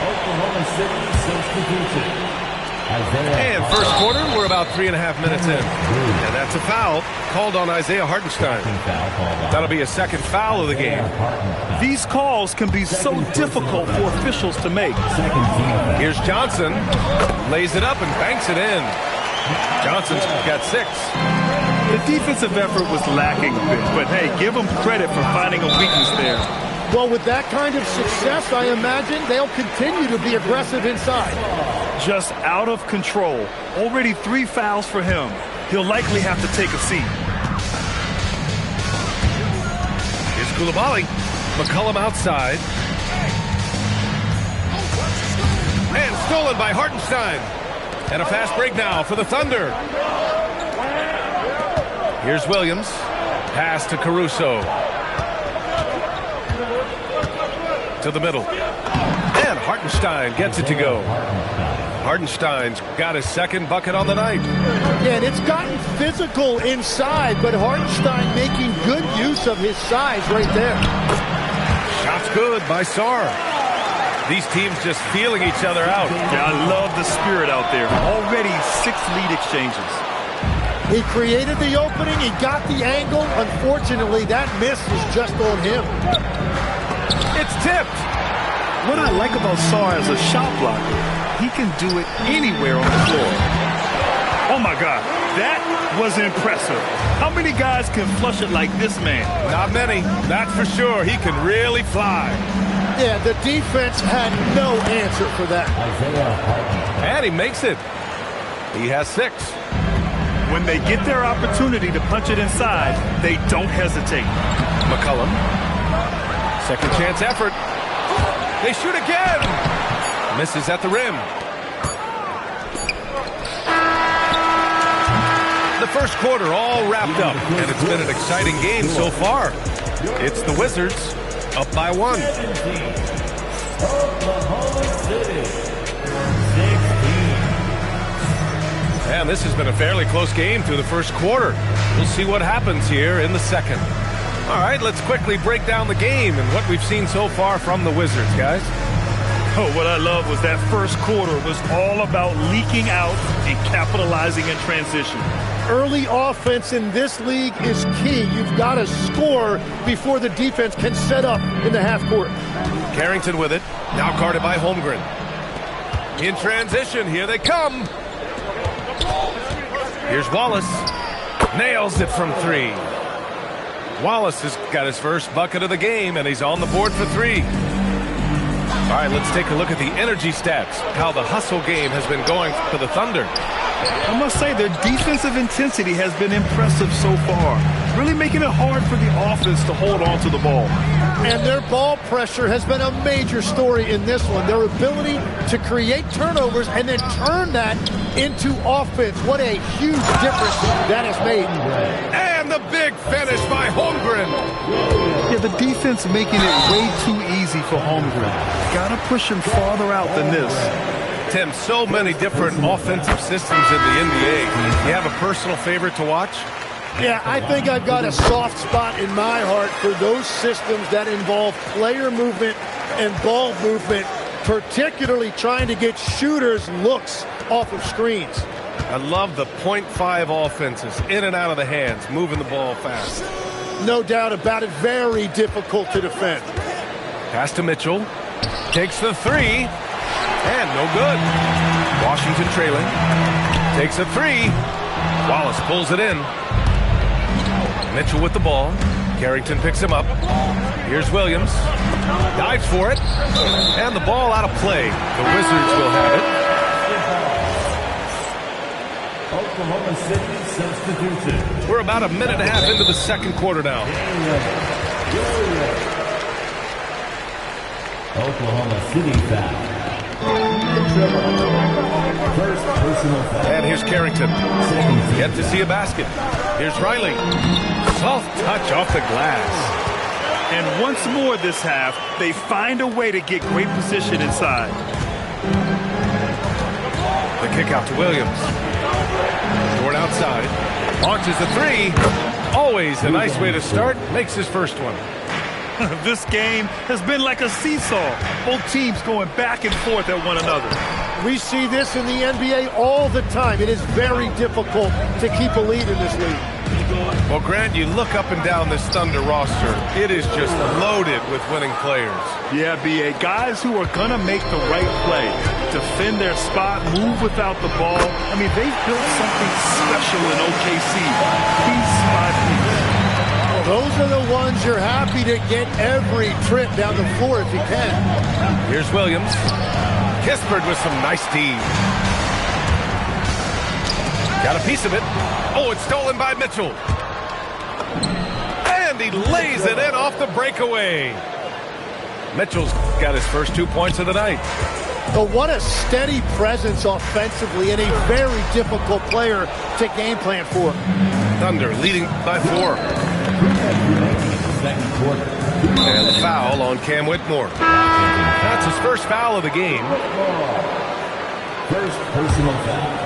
Oklahoma City substitution. And first quarter, we're about 3.5 minutes in. And that's a foul called on Isaiah Hartenstein. That'll be a second foul of the game. These calls can be so difficult for officials to make. Here's Johnson. Lays it up and banks it in. Johnson's got 6. The defensive effort was lacking a bit, but hey, give them credit for finding a weakness there. Well, with that kind of success, I imagine they'll continue to be aggressive inside. Just out of control. Already 3 fouls for him. He'll likely have to take a seat. Here's Coulibaly. McCollum outside. And stolen by Hartenstein. And a fast break now for the Thunder. Here's Williams. Pass to Caruso. To the middle. And Hartenstein gets it to go. Hartenstein's got his second bucket on the night. Yeah, and it's gotten physical inside, but Hartenstein making good use of his size right there. Shots good by Sarr. These teams just feeling each other out. Yeah, I love the spirit out there. Already 6 lead exchanges. He created the opening. He got the angle. Unfortunately, that miss was just on him. It's tipped. What I like about Sarr as a shot blocker, he can do it anywhere on the floor. Oh, my God. That was impressive. How many guys can flush it like this man? Not many. That's for sure. He can really fly. Yeah, the defense had no answer for that. And he makes it. He has 6. When they get their opportunity to punch it inside, they don't hesitate. McCollum. Second chance effort. They shoot again. Misses at the rim. The first quarter all wrapped up, and it's been an exciting game so far. It's the Wizards up by 1. Oklahoma City, 16. And this has been a fairly close game through the first quarter. We'll see what happens here in the second. All right, let's quickly break down the game and what we've seen so far from the Wizards, guys. Oh, what I love was that first quarter was all about leaking out and capitalizing in transition. Early offense in this league is key. You've got to score before the defense can set up in the half court. Carrington with it, now guarded by Holmgren. In transition, here they come. Here's Wallace. Nails it from 3. Wallace has got his first bucket of the game, and he's on the board for 3. All right, let's take a look at the energy stats, how the hustle game has been going for the Thunder. I must say their defensive intensity has been impressive so far, really making it hard for the offense to hold on to the ball. And their ball pressure has been a major story in this one. Their ability to create turnovers and then turn that into offense. What a huge difference that has made. And the big finish by Holmgren. Yeah, the defense making it way too easy for Holmgren. Got to push him farther out than this. Tim, so many different offensive systems in the NBA. You have a personal favorite to watch? Yeah, I think I've got a soft spot in my heart for those systems that involve player movement and ball movement, particularly trying to get shooters looks off of screens. I love the .5 offenses, in and out of the hands, moving the ball fast. No doubt about it, very difficult to defend. Pass to Mitchell, takes the 3, and no good. Washington trailing, takes a 3. Wallace pulls it in. Mitchell with the ball. Carrington picks him up. Here's Williams. Dives for it. And the ball out of play. The Wizards will have it. Oklahoma City substitution. We're about a minute and a half into the second quarter now. Oklahoma City foul. First personal foul. And here's Carrington. Yet to see a basket. Here's Riley. Soft touch off the glass. And once more this half, they find a way to get great position inside. The kick out to Williams. Short outside. Launches a 3. Always a nice way to start. Makes his first one. This game has been like a seesaw. Both teams going back and forth at one another. We see this in the NBA all the time. It is very difficult to keep a lead in this league. Well, Grant, you look up and down this Thunder roster. It is just loaded with winning players. Yeah, B.A. Guys who are going to make the right play, defend their spot, move without the ball. I mean, they've built something special in OKC, piece by piece. Well, those are the ones you're happy to get every trip down the floor if you can. Here's Williams. Kispert with some nice D. Got a piece of it. Oh, it's stolen by Mitchell. And he lays it in off the breakaway. Mitchell's got his first 2 points of the night. But what a steady presence offensively and a very difficult player to game plan for. Thunder leading by 4. And the foul on Cam Whitmore. That's his first foul of the game. First personal foul.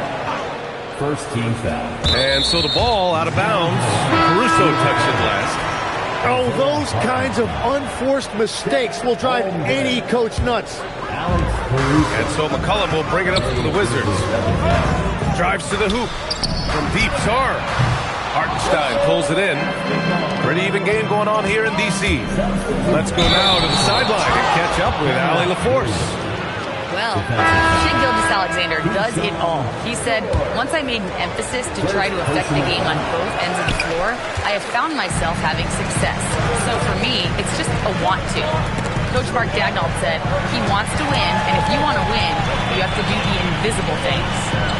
First team foul. And so the ball out of bounds. Caruso touched it last. Oh, those kinds of unforced mistakes will drive any coach nuts. And so McCollum will bring it up for the Wizards. Drives to the hoop. From deep, Sarr. Hartenstein pulls it in. Pretty even game going on here in D.C. Let's go now to the sideline and catch up with Allie LaForce. Well, Shai Gilgeous-Alexander does it all. He said, once I made an emphasis to try to affect the game on both ends of the floor, I have found myself having success. So for me, it's just a want to. Coach Mark Daigneault said, he wants to win, and if you want to win, you have to do the invisible things.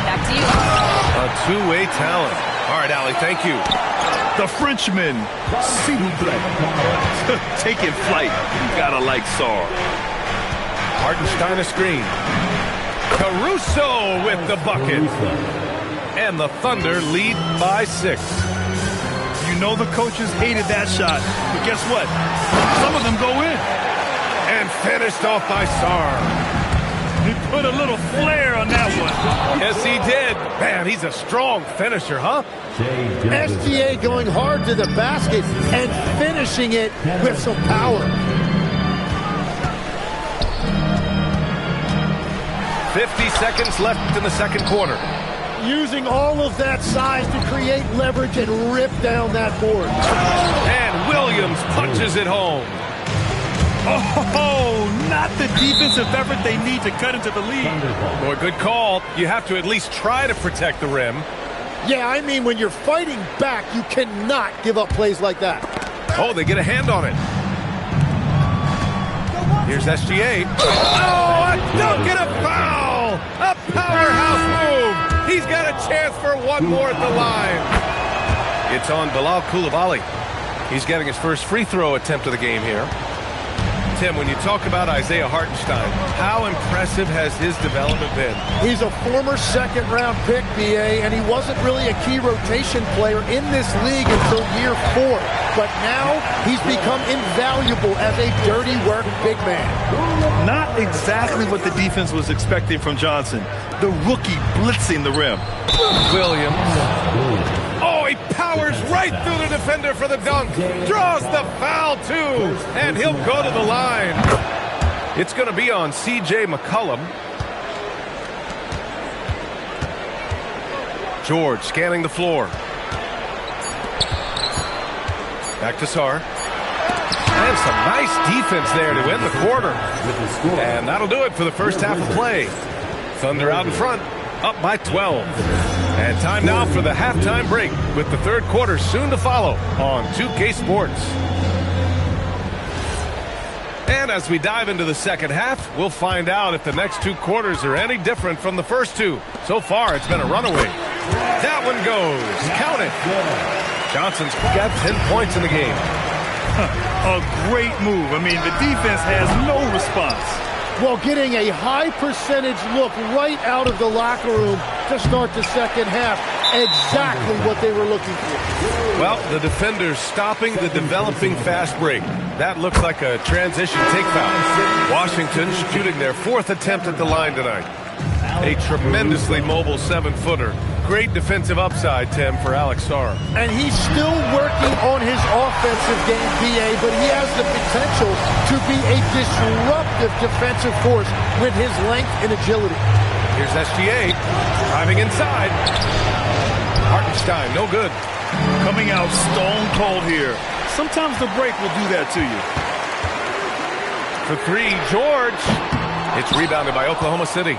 Back to you. A two-way talent. All right, Allie, thank you. The Frenchman, s'il vous plaît. Taking flight. You gotta like Sarr. Hartenstein a screen. Caruso with the bucket. And the Thunder lead by 6. You know the coaches hated that shot, but guess what? Some of them go in. And finished off by Sarr. He put a little flair on that one. Yes, he did. Man, he's a strong finisher, huh? SGA going hard to the basket and finishing it with some power. 50 seconds left in the second quarter. Using all of that size to create leverage and rip down that board. And Williams punches it home. Oh, not the defensive effort they need to cut into the lead. Boy, good call. You have to at least try to protect the rim. Yeah, I mean, when you're fighting back, you cannot give up plays like that. Oh, they get a hand on it. Here's SGA. Oh, don't get a foul! A powerhouse move! He's got a chance for one more at the line. It's on Bilal Coulibaly. He's getting his first free throw attempt of the game here. Tim, when you talk about Isaiah Hartenstein, how impressive has his development been? He's a former second-round pick, B.A., and he wasn't really a key rotation player in this league until year 4. But now he's become invaluable as a dirty work big man. Not exactly what the defense was expecting from Johnson. The rookie blitzing the rim. Williams. Oh, he powers right through the defender for the dunk. Draws the foul, too. And he'll go to the line. It's going to be on C.J. McCollum. George scanning the floor. Back to Sarr. And some nice defense there to end the quarter. And that'll do it for the first half of play. Thunder out in front, up by 12. And time now for the halftime break, with the third quarter soon to follow on 2K Sports. And as we dive into the second half, we'll find out if the next 2 quarters are any different from the first 2. So far, it's been a runaway. That one goes. Count it. Johnson's got 10 points in the game. A great move. I mean, the defense has no response. Well, getting a high percentage look right out of the locker room to start the second half. Exactly what they were looking for. Well, the defenders stopping the developing fast break. That looks like a transition take foul. Washington shooting their 4th attempt at the line tonight. A tremendously mobile 7-footer. Great defensive upside, Tim, for Alex Sarr. And he's still working on his offensive game, BA, but he has the potential to be a disruptive defensive force with his length and agility. Here's SGA. Driving inside. Hartenstein, no good. Coming out stone cold here. Sometimes the break will do that to you. For three, George. It's rebounded by Oklahoma City.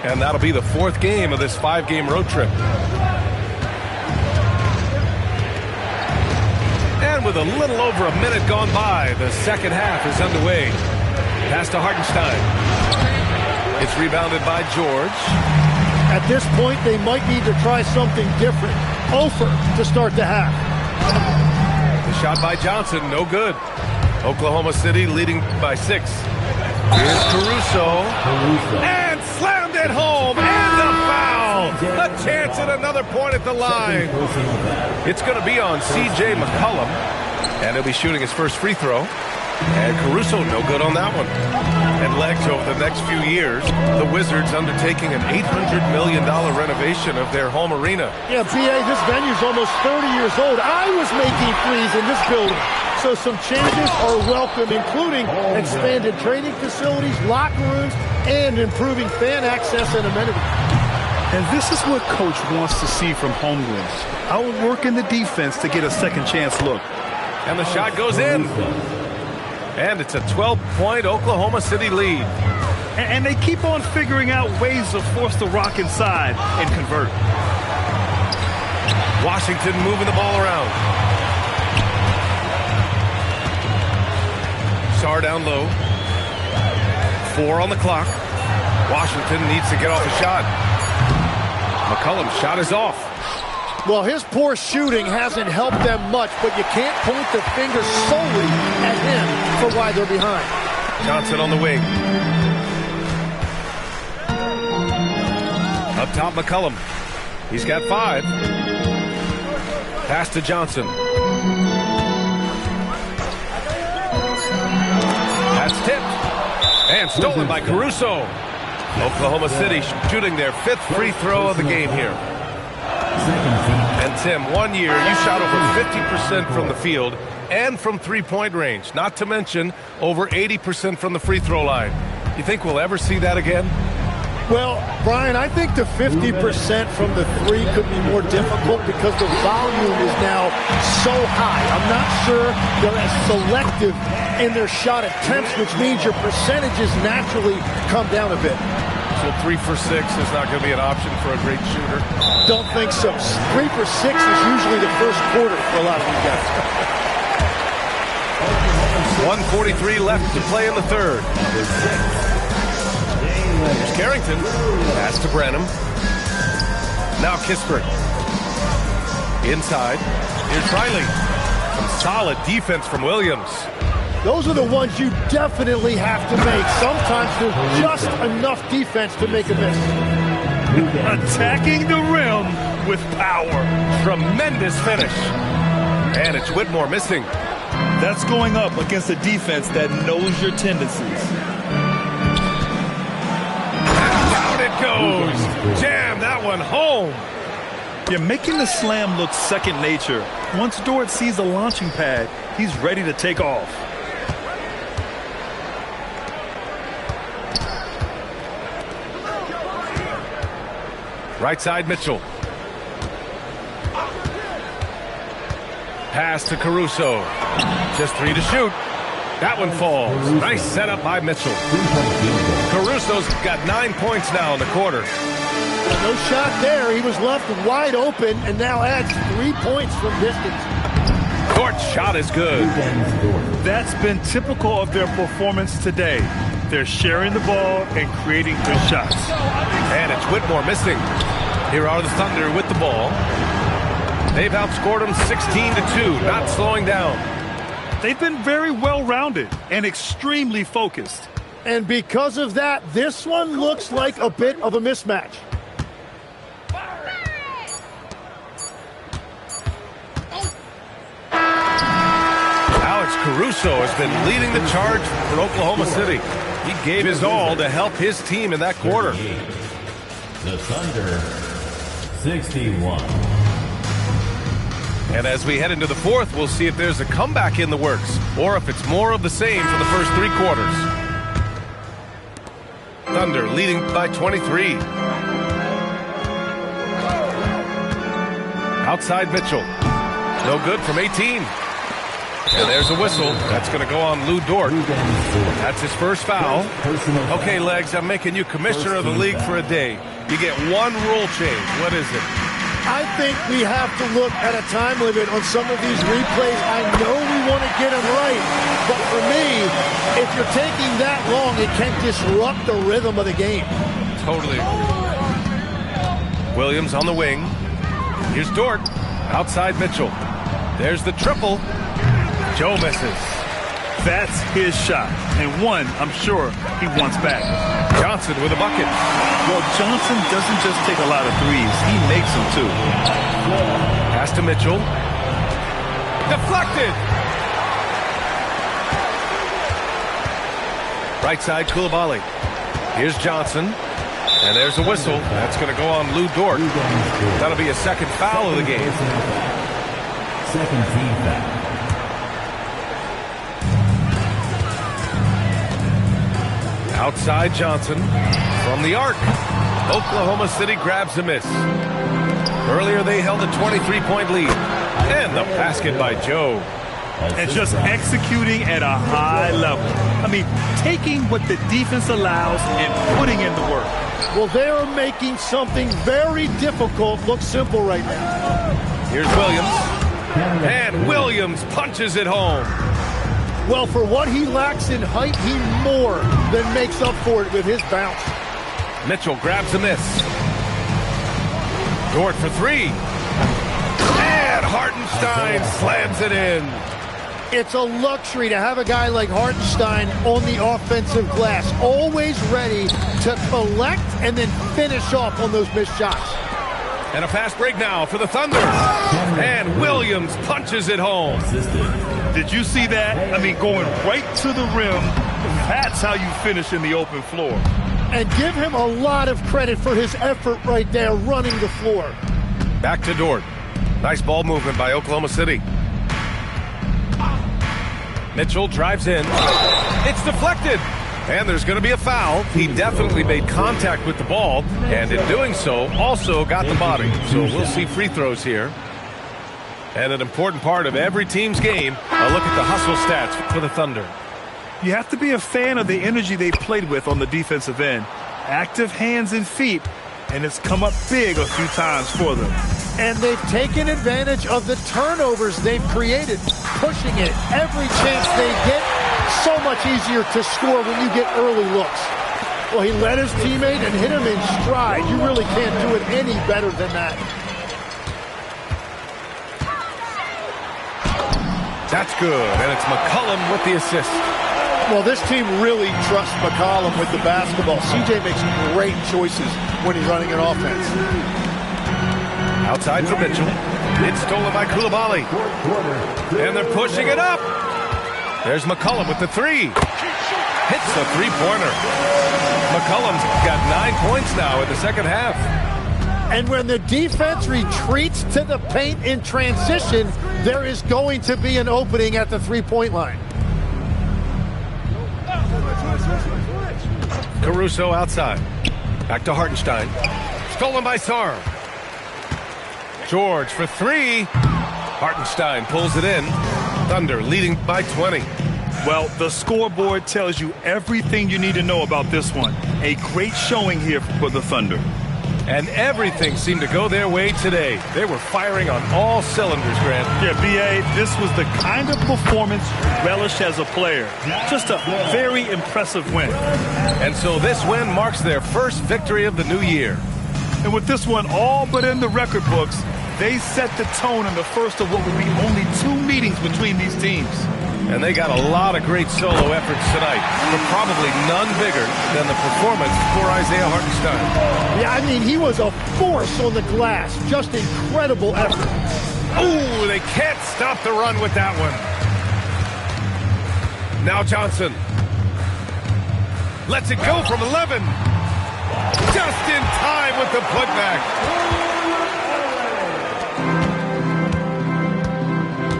And that'll be the fourth game of this 5-game road trip. And with a little over a minute gone by, the second half is underway. Pass to Hartenstein. It's rebounded by George. At this point, they might need to try something different. Ofer to start the half. The shot by Johnson, no good. Oklahoma City leading by 6. Here's Caruso. And slammed it home. And the foul. A chance at another point at the line. It's going to be on C.J. McCollum. And he'll be shooting his first free throw. And Caruso, no good on that one. And legs over the next few years, the Wizards undertaking an $800 million renovation of their home arena. Yeah, B.A., this venue's almost 30 years old. I was making threes in this building. So some changes are welcome, including expanded training facilities, locker rooms, and improving fan access and amenities. And this is what Coach wants to see from homegrowns. Outworking the defense to get a second chance look. And the shot goes in. And it's a 12-point Oklahoma City lead. And they keep on figuring out ways to force the rock inside and convert. Washington moving the ball around. Sarr down low. 4 on the clock. Washington needs to get off a shot. McCollum's shot is off. Well, his poor shooting hasn't helped them much, but you can't point the finger solely at him for why they're behind. Johnson on the wing. Up top, McCollum. He's got 5. Pass to Johnson. That's tipped. And stolen by Caruso. Oklahoma City shooting their 5th free throw of the game here. And Tim, 1 year you shot over 50% from the field and from three-point range, not to mention over 80% from the free throw line. You think we'll ever see that again? Well, Brian, I think the 50% from the 3 could be more difficult because the volume is now so high. I'm not sure they're as selective in their shot attempts, which means your percentages naturally come down a bit. So 3 for 6 is not going to be an option for a great shooter? Don't think so. 3 for 6 is usually the first quarter for a lot of these guys. 1:43 left to play in the third. Here's Carrington. Pass to Branham. Now Kispert. Inside. Here's Riley. Some solid defense from Williams. Those are the ones you definitely have to make. Sometimes there's just enough defense to make a miss. Attacking the rim with power. Tremendous finish. And it's Whitmore missing. That's going up against a defense that knows your tendencies. Down it goes. Jam that one home. You're making the slam look second nature. Once Dort sees the launching pad, he's ready to take off. Right side, Mitchell. Pass to Caruso. Just 3 to shoot. That one falls. Nice setup by Mitchell. Caruso's got 9 points now in the quarter. No shot there. He was left wide open and now adds 3 points from distance. Dort's shot is good. That's been typical of their performance today. They're sharing the ball and creating good shots. And it's Whitmore missing. Here are the Thunder with the ball. They've outscored them 16-2, not slowing down. They've been very well-rounded and extremely focused. And because of that, this one looks like a bit of a mismatch. Alex Caruso has been leading the charge for Oklahoma City. He gave his all to help his team in that quarter. The Thunder, 61. And as we head into the fourth, we'll see if there's a comeback in the works or if it's more of the same for the first 3 quarters. Thunder leading by 23. Outside Mitchell. No good from 18. And there's a whistle. That's going to go on Lou Dort. That's his first foul. Okay, Legs, I'm making you commissioner of the league for a day. You get one rule change. What is it? I think we have to look at a time limit on some of these replays. I know we want to get them right, but for me, if you're taking that long, it can disrupt the rhythm of the game. Totally. Williams on the wing. Here's Dort. Outside Mitchell. There's the triple. Joe misses. That's his shot, and one I'm sure he wants back. Johnson with a bucket. Well, Johnson doesn't just take a lot of threes. He makes them, too. Pass to Mitchell. Deflected. Right side, Coulibaly. Here's Johnson. And there's a whistle. That's going to go on Lou Dort. That'll be a second foul of the game. Second team foul. Outside Johnson from the arc. Oklahoma City grabs a miss. Earlier they held a 23-point lead. And the basket by Joe. And just executing at a high level. I mean, taking what the defense allows and putting in the work. Well, they're making something very difficult look simple right now. Here's Williams. And Williams punches it home. Well, for what he lacks in height, he more than makes up for it with his bounce. Mitchell grabs a miss. Dort for three. And Hartenstein slams it in. It's a luxury to have a guy like Hartenstein on the offensive glass, always ready to collect and then finish off on those missed shots. And a fast break now for the Thunder. And Williams punches it home. Did you see that? I mean, going right to the rim. That's how you finish in the open floor. And give him a lot of credit for his effort right there running the floor. Back to Dort. Nice ball movement by Oklahoma City. Mitchell drives in. It's deflected. And there's going to be a foul. He definitely made contact with the ball, and in doing so, also got the body. So we'll see free throws here. And an important part of every team's game, a look at the hustle stats for the Thunder. You have to be a fan of the energy they played with on the defensive end. Active hands and feet, and it's come up big a few times for them. And they've taken advantage of the turnovers they've created, pushing it every chance they get. So much easier to score when you get early looks. Well, he led his teammate and hit him in stride. You really can't do it any better than that. That's good, and it's McCollum with the assist. Well, this team really trusts McCollum with the basketball. CJ makes great choices when he's running an offense. Outside for Mitchell. It's stolen by Coulibaly. And they're pushing it up. There's McCollum with the three. Hits a three-pointer. McCollum's got 9 points now in the second half. And when the defense retreats to the paint in transition, there is going to be an opening at the three-point line. Caruso outside. Back to Hartenstein. Stolen by Sarr. George for three. Hartenstein pulls it in. Thunder leading by 20. Well, the scoreboard tells you everything you need to know about this one. A great showing here for the Thunder. And everything seemed to go their way today. They were firing on all cylinders, Grant. Yeah, B.A., this was the kind of performance you relish as a player. Just a very impressive win. And so this win marks their first victory of the new year. And with this one all but in the record books, they set the tone in the first of what would be only 2 meetings between these teams. And they got a lot of great solo efforts tonight, but probably none bigger than the performance for Isaiah Hartenstein. Yeah, I mean, he was a force on the glass. Just incredible effort. Ooh, they can't stop the run with that one. Now Johnson. Lets it go from 11. Just in time with the putback.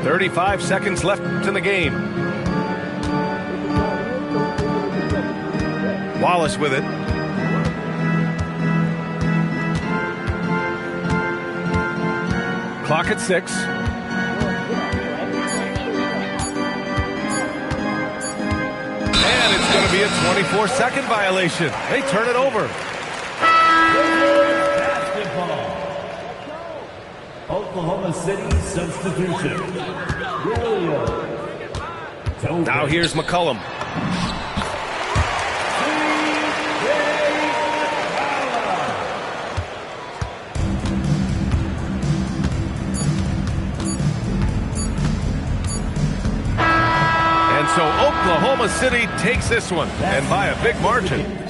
35 seconds left in the game. Wallace with it. Clock at 6. And it's going to be a 24-second violation. They turn it over. Oklahoma City substitution. Now here's McCollum. And so Oklahoma City takes this one, and by a big margin.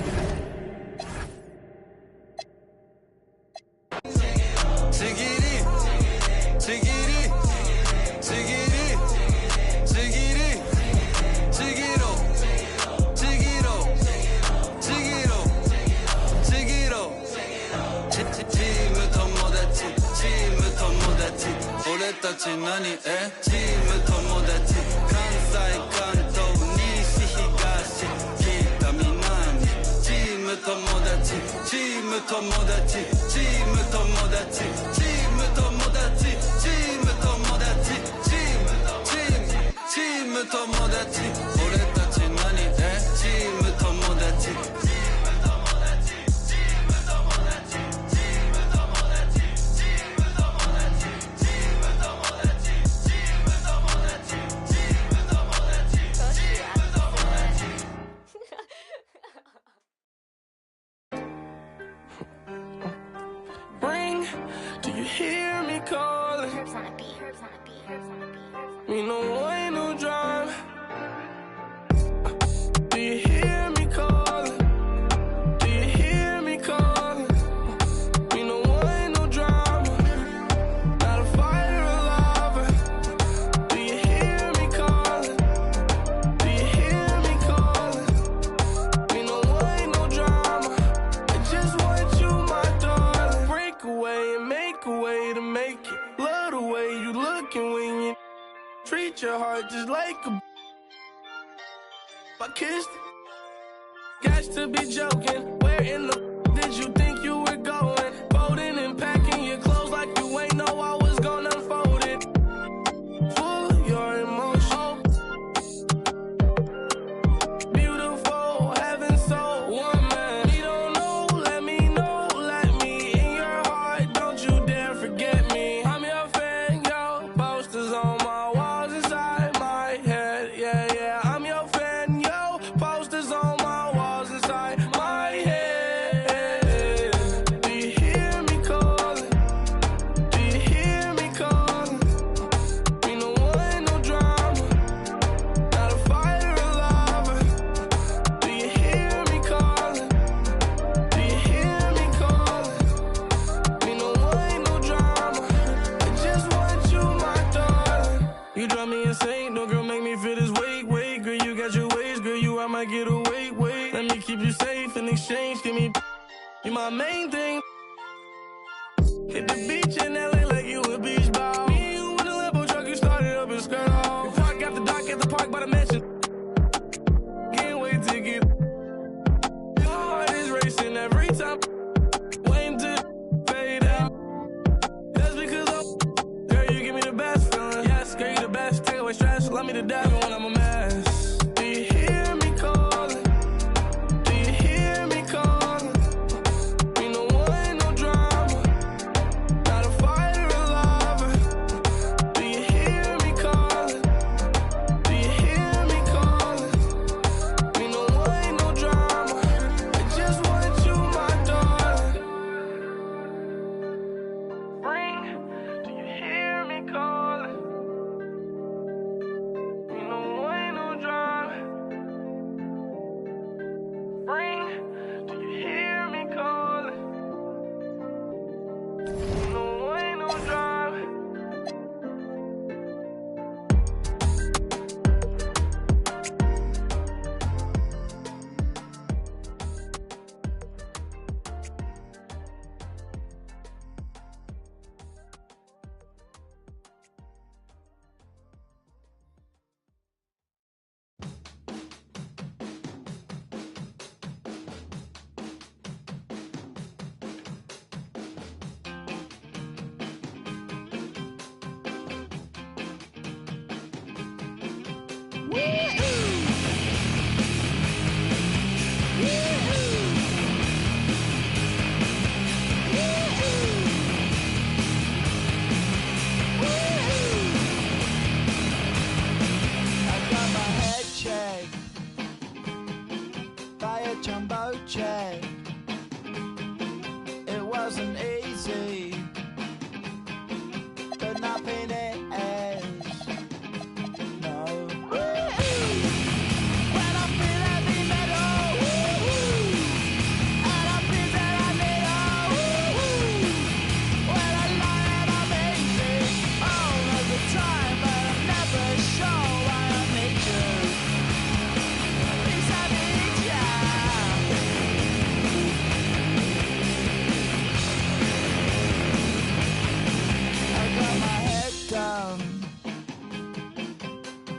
jumbo jet. It wasn't easy, but nothing is. No. When I feel heavy metal, and I feel that I need when I lie and I'm easy all of the time, but I'm never sure why I need you. Please, I need ya. I got my head down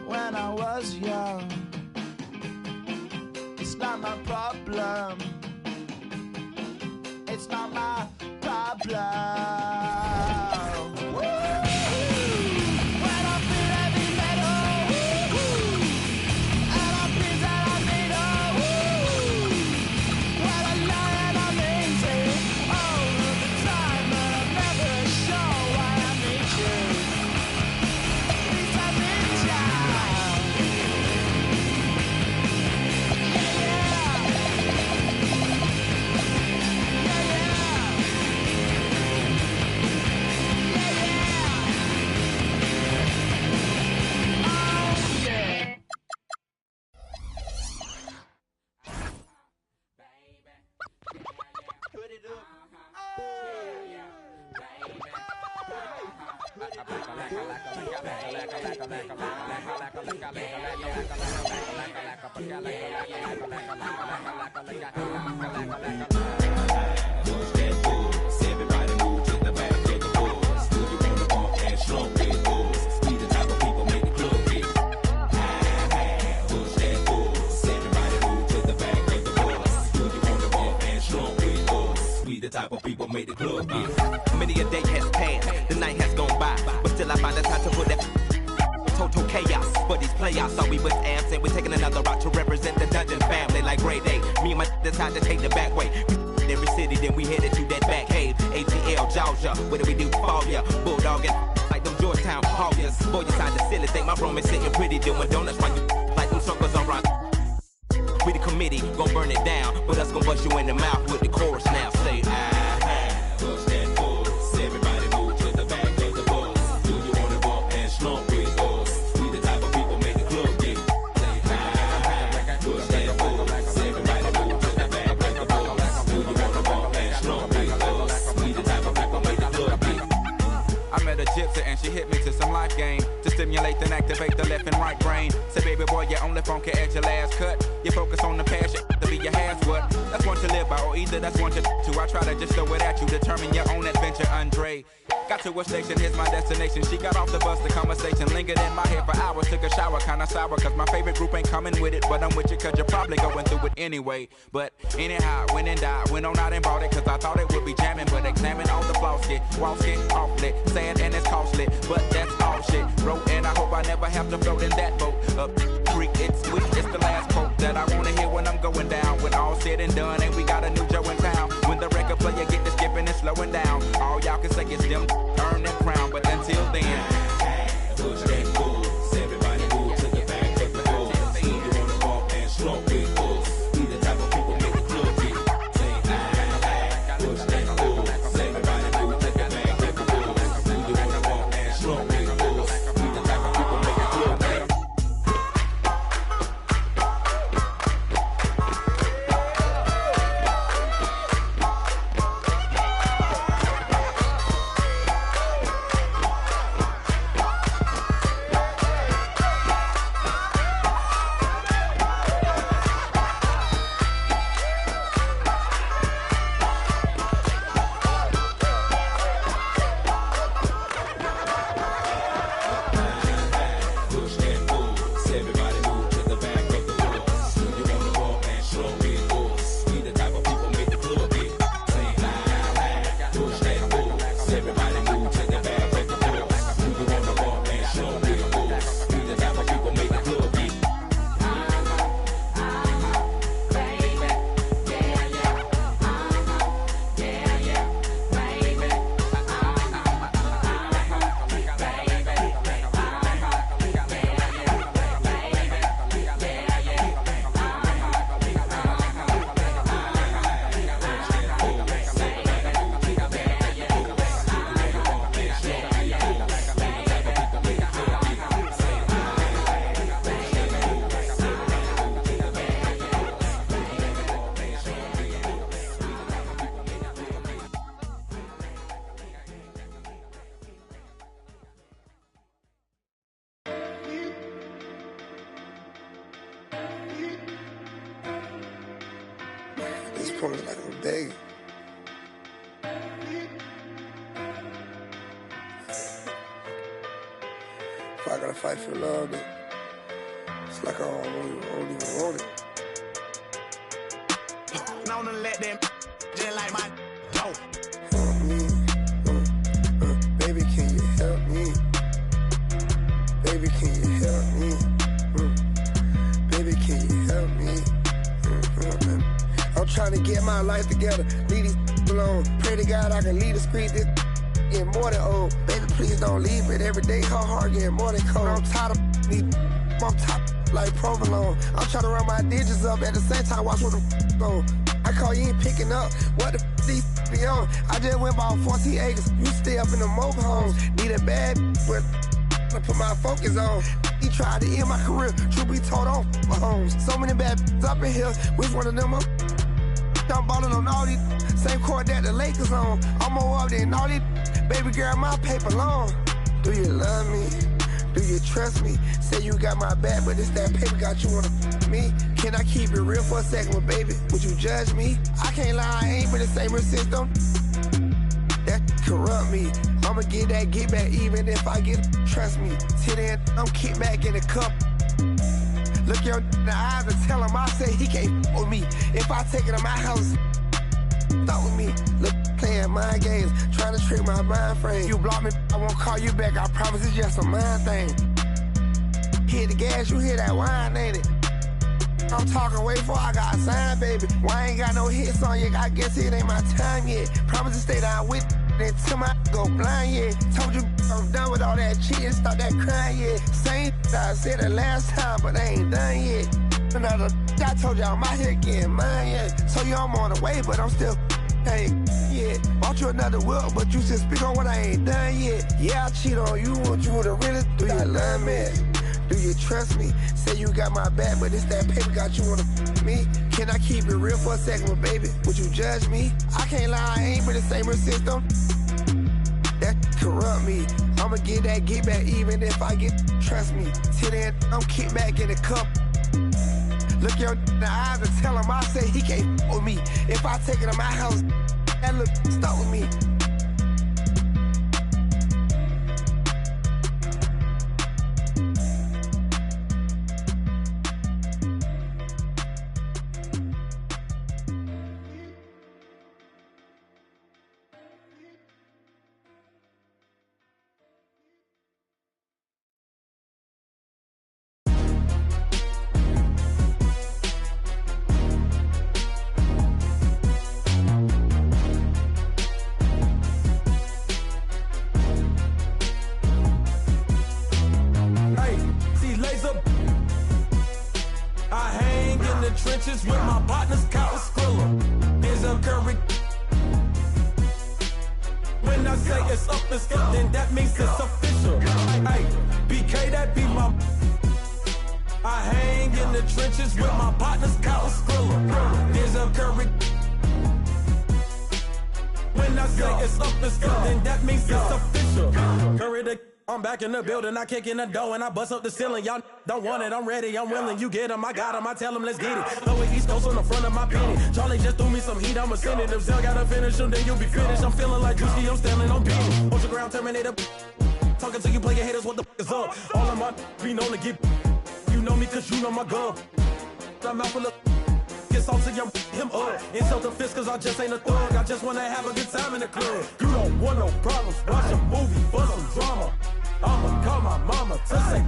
when I was young. It's not my problem. It's not my problem. When I feel heavy metal, and I feel that I need when I lie and I'm easy all of the time, but I'm never sure why I need you. Please, I need ya. Everybody move to the back of the bus. Do you wanna bump and slump with us? We the type of people make the club get push that bus. Everybody move to the back of the bus. Do you wanna bump and slump with us? We the type of people make the club get. Many a day has passed, the night has gone by, but still I find the time to put that total chaos for these playoffs. Thought we was absent, we're taking another route to represent the Dungeon family like grade A. Me and my decide to take the back way. Every city, then we headed to that back cave. ATL, Georgia, what do we do for ya? Bulldog and like them Georgetown Hawkers. Boy, you sound the silly, think my room is sitting pretty, doing donuts while you like them circles around. We the committee, gon' burn it down, but us gon' bust you in the mouth with the chorus now. Say, push that bus. Everybody move to the back of the bus. Do you wanna bump and slump with us? We the type of people make the club get. Say, push that bus. Everybody move to the back of the bus. Do you wanna bump and slump with us? We the type of people make the club get. I met a gypsy and she hit me to some life game to stimulate and activate the left and right brain. Say, baby boy, you only funky at your last cut. You focus on the passion to be your has what. That's one to live by, or either that's one to two. I try to just throw it at you, determine your own adventure, Andre. Got to a station, here's my destination. She got off the bus, the conversation lingered in my head for hours. Took a shower, kinda sour, cause my favorite group ain't coming with it. But I'm with you, cause you're probably going through it anyway. But anyhow, went and died, went on out and bought it, cause I thought it would be jamming. But examine all the flaws, get awfully sad and it's costly. But that's all shit, wrote, and I hope I never have to float in that boat. Up creek, it's sweet, it's the last quote that I wanna hear when I'm going down. When all said and done, and we got a new Joe in town. When the record player get to skipping and slowing down, all y'all can say is them earn that crown. But until then, push that bus. Everybody move to the back of the bus. Do you wanna bump and slump with us? We the type of people make the club get. Say, push that bus. Everybody move to the back of the bus. Do you wanna bump and slump with us? We the type of people make the club get. point like I'm begging. If I gotta fight for love, then it's like I don't even want it. Known to let them just like my dope. Help me, baby, can you help me? Baby, can you help me? Baby, can you help me? I'm trying to get my life together, leave these alone. Pray to God I can lead the street, this get more than old. Baby, please don't leave it. Every day her heart getting more than cold. I'm tired of these, I'm tired like provolone. I'm trying to run my digits up at the same time, watch what the go. I call you ain't picking up, what the these be on? I just went about 14 acres, you stay up in the mobile homes. Need a bad, but I put my focus on. He tried to end my career, truth be told on my homes. So many bad up in here, which one of them up? I'm ballin' on all these, same court that the Lakers on. I'm more up than all these, baby girl, my paper long. Do you love me? Do you trust me? Say you got my back, but it's that paper got you on me. Can I keep it real for a second, well, baby? Would you judge me? I can't lie, I ain't been the same since them. That corrupt me. I'ma get that get back even if I get, trust me. Till then, I'm kicked back in the cup. Look your in the eyes and tell him I say he can't with me. If I take it to my house, stop with me. Look, playing mind games, trying to trick my mind frame. You block me, I won't call you back. I promise it's just a mind thing. Hit the gas, you hear that wine, ain't it? I'm talking way before I got signed, baby. Why I ain't got no hits on you? I guess it ain't my time yet. Promise to stay down with until my go blind, yeah. Told you I'm done with all that cheating, stop that crying, yeah. Same I said it last time, but I ain't done yet. Another, I told you I'm out here getting mine, yeah. So you I'm on the way, but I'm still paying, yeah. Bought you another whip, but you still speak on what I ain't done yet. Yeah, I cheat on you, want you to really do you love me? Do you trust me? Say you got my back, but it's that paper got you on me. Can I keep it real for a second, well, baby? Would you judge me? I can't lie, I ain't been the same since them. That corrupt me. I'ma get that get back even if I get, trust me. Till then, I'm kicked back in the cup. Look your in the eyes and tell him I say he can't with me. If I take it to my house, that look, stop with me. With my partners, Kyle Skrilla. There's a curry. When I say it's up, it's up, then that means it's official. Hey, BK, that be my. I hang in the trenches with my partners, Kyle Skrilla. There's a curry. When I say it's up, it's up, then that means it's official. Curry the. I'm back in the building, I kick in the door and I bust up the ceiling. Y'all don't want it, I'm ready, I'm willing. You get them, I got them, I tell them, let's get it. Lower East Coast on the front of my penny. Charlie just threw me some heat, I'ma send it. If Zell gotta finish them, then you'll be finished. I'm feeling like Drewski, I'm standing on beat. On the ground, Terminator. Talking to you player haters, what the f is up? All of my be known to get. You know me cause you know my girl. I'm out for the. Get salty, I'm him up. Insult the fist cause I just ain't a thug. I just wanna have a good time in the club. You don't want no problems, watch a movie for some drama. I'ma call my mama to say,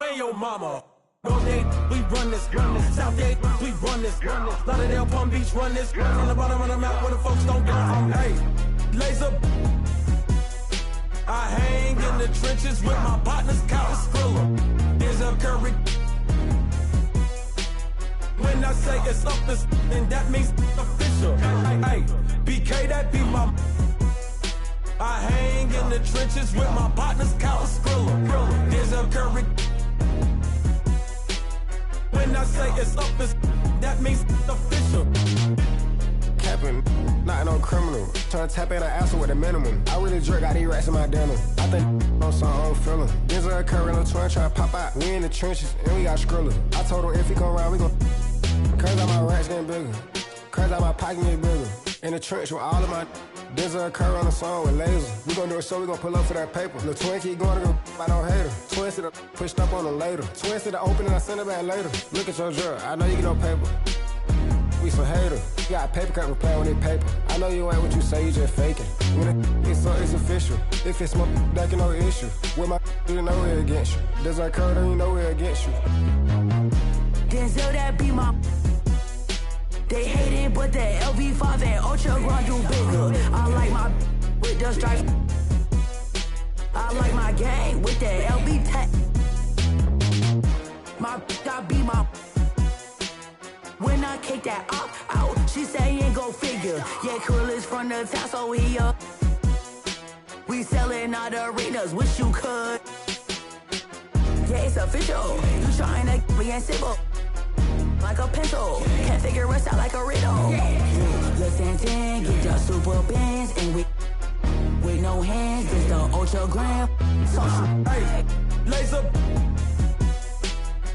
hey your mama. Northgate, we run this. Southgate, we run this. Lauderdale, Palm Beach, run this. On the bottom of the map where the folks don't go. Hey, laser. I hang in the trenches with my partners, Kyle Skrilla. There's a curry. When I say it's up, it's then that means official. Hey, BK, that be my. I hang in the trenches with my partners, Kyle Skrilla. There's a curry. When I say it's up, it's that means official. Capping, not no criminal. Trying to tap in an asshole with a minimum. I really jerk, got these rats in my denim. I think on some I don't feel him. There's a curry on twin try to pop out. We in the trenches and we got Skrilla. I told him if he come around, we gon' cause all my rats getting bigger. Crazy out my pocket get bigger. In the trench with all of my Denzel Curry on the song with laser. We gon' do a show, we gon' pull up for that paper. The twin keep going to go, I don't hate her. Twin to the pushed up on them later. Twin to the open and I send it back later. Look at your drug, I know you get no paper. We some hater. You got paper cut with play on their paper. I know you ain't what you say, you just faking. When it's up, it's official. If it's smoke, that can no issue. With my you know we're against you. Denzel Curry, don't you know we're against you. Denzel, that be my. They hate it, but the LV5 and Ultra Grand do bigger. I like my with the stripes. I like my gang with the LV tech. My I be my. When I kick that out, she say ain't go figure. Yeah, Krill is from the town, so he up. We selling out arenas, wish you could. Yeah, it's official. You trying to be in civil. Like a pencil, can't figure us out like a riddle. Yeah. Listen, get your super bands and with no hands, it's the Ultra Grand. Hey, laser.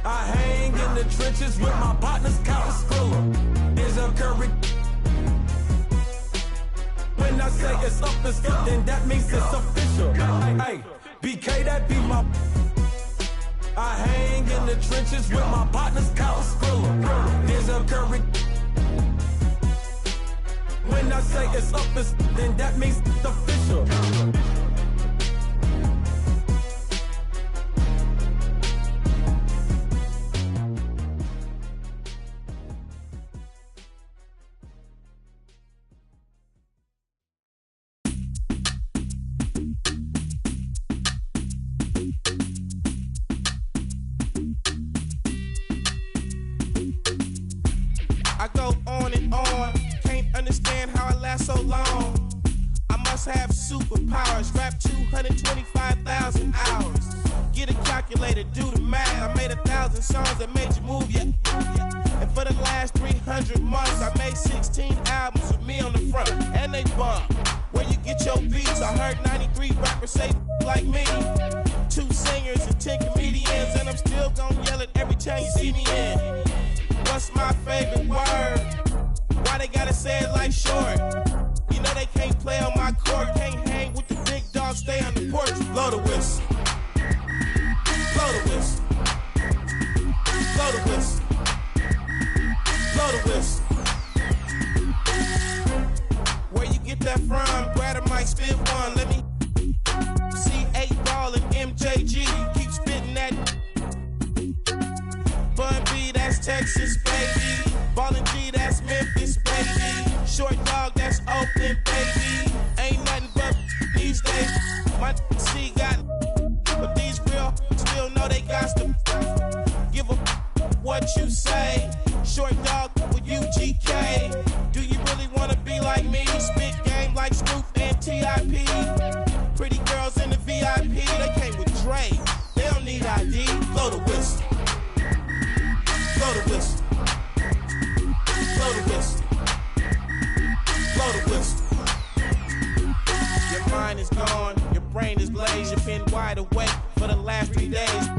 I hang in the trenches with my partners, Count Skrilla. There's a Curry. When I say it's up, it's up, then that means it's official. Hey, BK, that be my. I hang in the trenches with my partners, Count Skrilla. There's a Curry. When I say it's up, it's then that means it's official. I go on and on, can't understand how I last so long. I must have superpowers, rap 225,000 hours. Get a calculator, do the math. I made 1,000 songs that made you move, yeah. And for the last 300 months, I made 16 albums with me on the front, and they bump. Where you get your beats? I heard 93 rappers say like me. 2 singers and 10 comedians, and I'm still gonna yell it every time you see me in. What's my favorite word? Why they gotta say it like short? You know they can't play on my court, can't hang with the big dogs, stay on the porch. Blow the whistle. Blow the whistle. Blow the whistle. Blow the whistle. Where you get that from? Grab a mic, spit one. Let me see 8-Ball and MJG. Keep spitting that. Bun B, that's Texas, baby. Ballin' G, that's Memphis, baby. Short Dog, that's Oakland, baby. Ain't nothing but these days. My C got, but these real still know they got to give a what you say. Short Dog with UGK. Do you really wanna be like me? Spit game like Snoop and T.I.P. Pretty girls in the VIP, they came with Dre. They don't need ID. Blow the whistle. Blow the whistle. Blow the whistle. Blow the whistle. Your mind is gone, your brain is blazed, you've been wide awake for the last 3 days.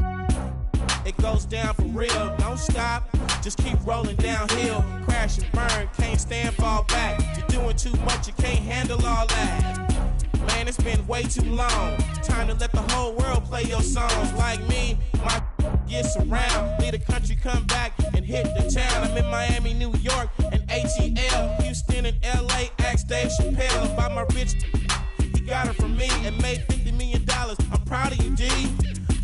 It goes down for real, don't stop, just keep rolling downhill. Crash and burn, can't stand, fall back. You're doing too much, you can't handle all that. Man, it's been way too long. Time to let the whole world play your songs. Like me, my gets around. Leave the country, come back and hit the town. I'm in Miami, New York, and ATL. Houston and LA, ask Dave Chappelle about my rich. He got it from me and made $50 million. I'm proud of you, D.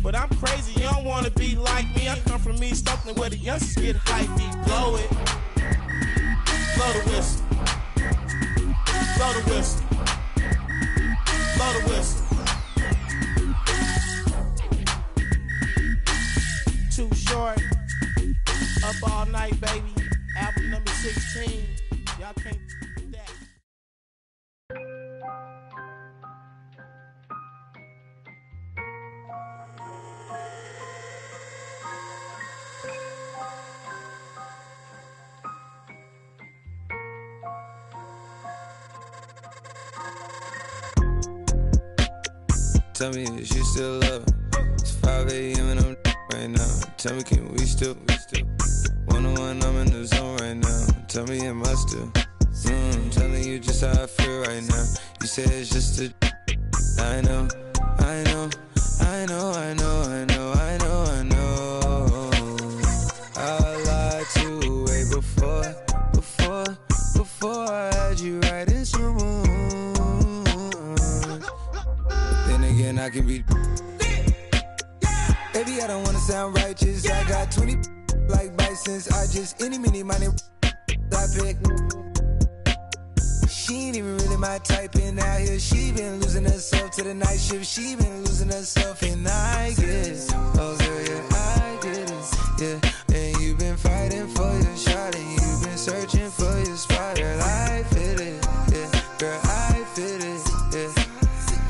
But I'm crazy, you don't wanna be like me. I come from East Oakland where the youngsters get hypey. Blow it. Blow the whistle. Blow the whistle. Blow the whistle. Too short. Up all night, baby. Album number 16. Y'all can't do that. Tell me if you still love it. It's 5 a.m. and I'm right now. Tell me, can we still? 1-on-1, I'm in the zone right now. Tell me it must do. Telling you just how I feel right now. You say it's just a. I know, I know, I know, I know, I know, I know, I know. I lied to way before I had you right in some moon. But then again, I can be. Baby, I don't wanna sound righteous. I got 20 like Bisons. I just any money I pick. She ain't even really my type in out here. She been losing herself to the night shift. She been losing herself and I get it. Oh girl, yeah, I get it. Yeah, and you've been fighting for your shot and you've been searching for your spot. Girl, I fit it. Yeah, girl, I fit it. Yeah.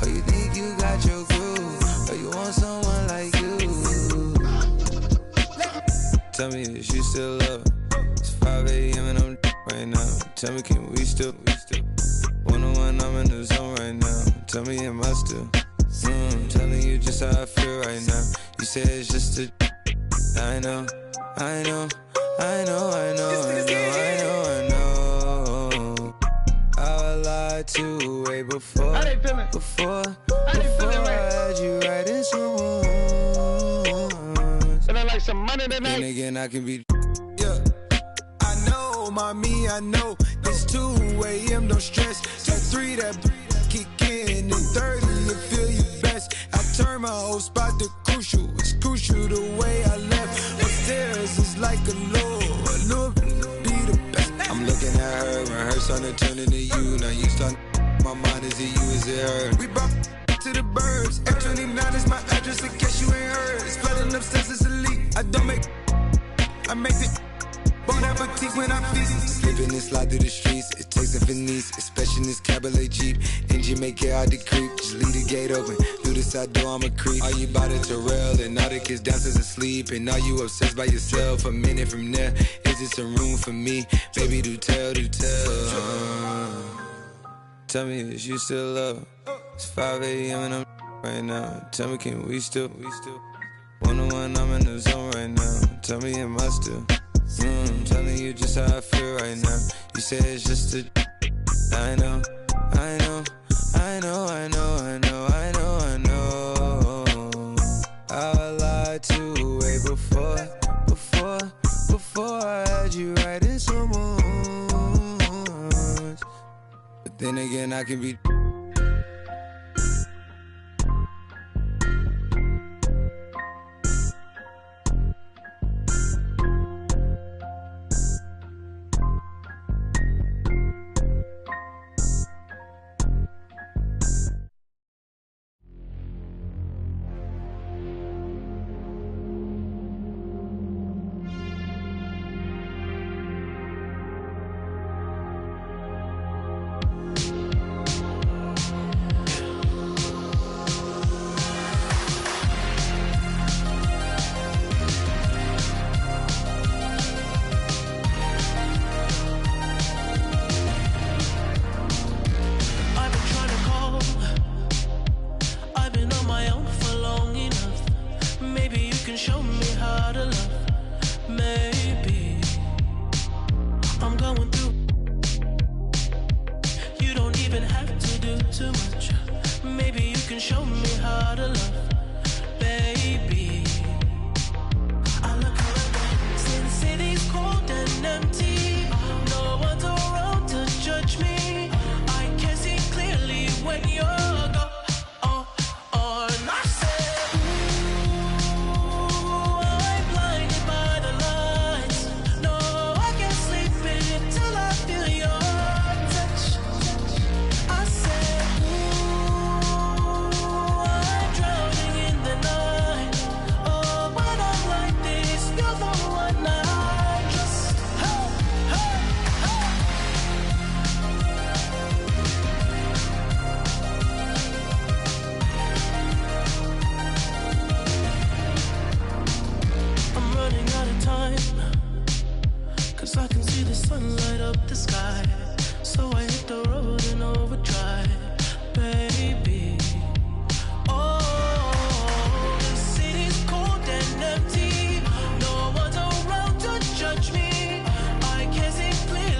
Oh, you think you got your groove? Or you want someone like you? Tell me that you still love her. It's 5 a.m. and I'm right now. Tell me, can we still? 101, I'm in the zone right now. Tell me it must do. Telling you just how I feel right now. You say it's just a. I know, I know, I know, I know, I know, I know, I know. I lied to way before I had you right in some rooms. And I like some money tonight. Then again, I can be. Yeah, I know, mommy, I know. It's 2 a.m., don't stress. At 3, that kick in. At 30, you feel your best. I turn my whole spot to crucial. It's crucial the way I left. Upstairs is like a lure be the best. I'm looking at her when her starting to turn into you. Now you start. My mind is it you, is it her? We brought to the birds. F29 is my address in case you ain't heard. It's flooding upstairs, it's elite. I make it. Bon appetit when I feast. Slipping and slide through the streets. It takes a finesse, especially in this cabaret Jeep. Engine make it hard to creep. Just leave the gate open. Through the side door, I'm a creep. Are you by the Terrell? And all the kids downstairs asleep. And are you obsessed by yourself? A minute from there, is it some room for me? Baby, do tell. Tell me that you still love her. It's 5 a.m. and I'm right now. Tell me, can we still? 101, I'm in the zone right now. Tell me it must do. Telling you just how I feel right now. You say it's just a. I know, I know, I know, I know, I know, I know, I know. I lied to way before I had you right in some rooms. But then again, I can be. Clear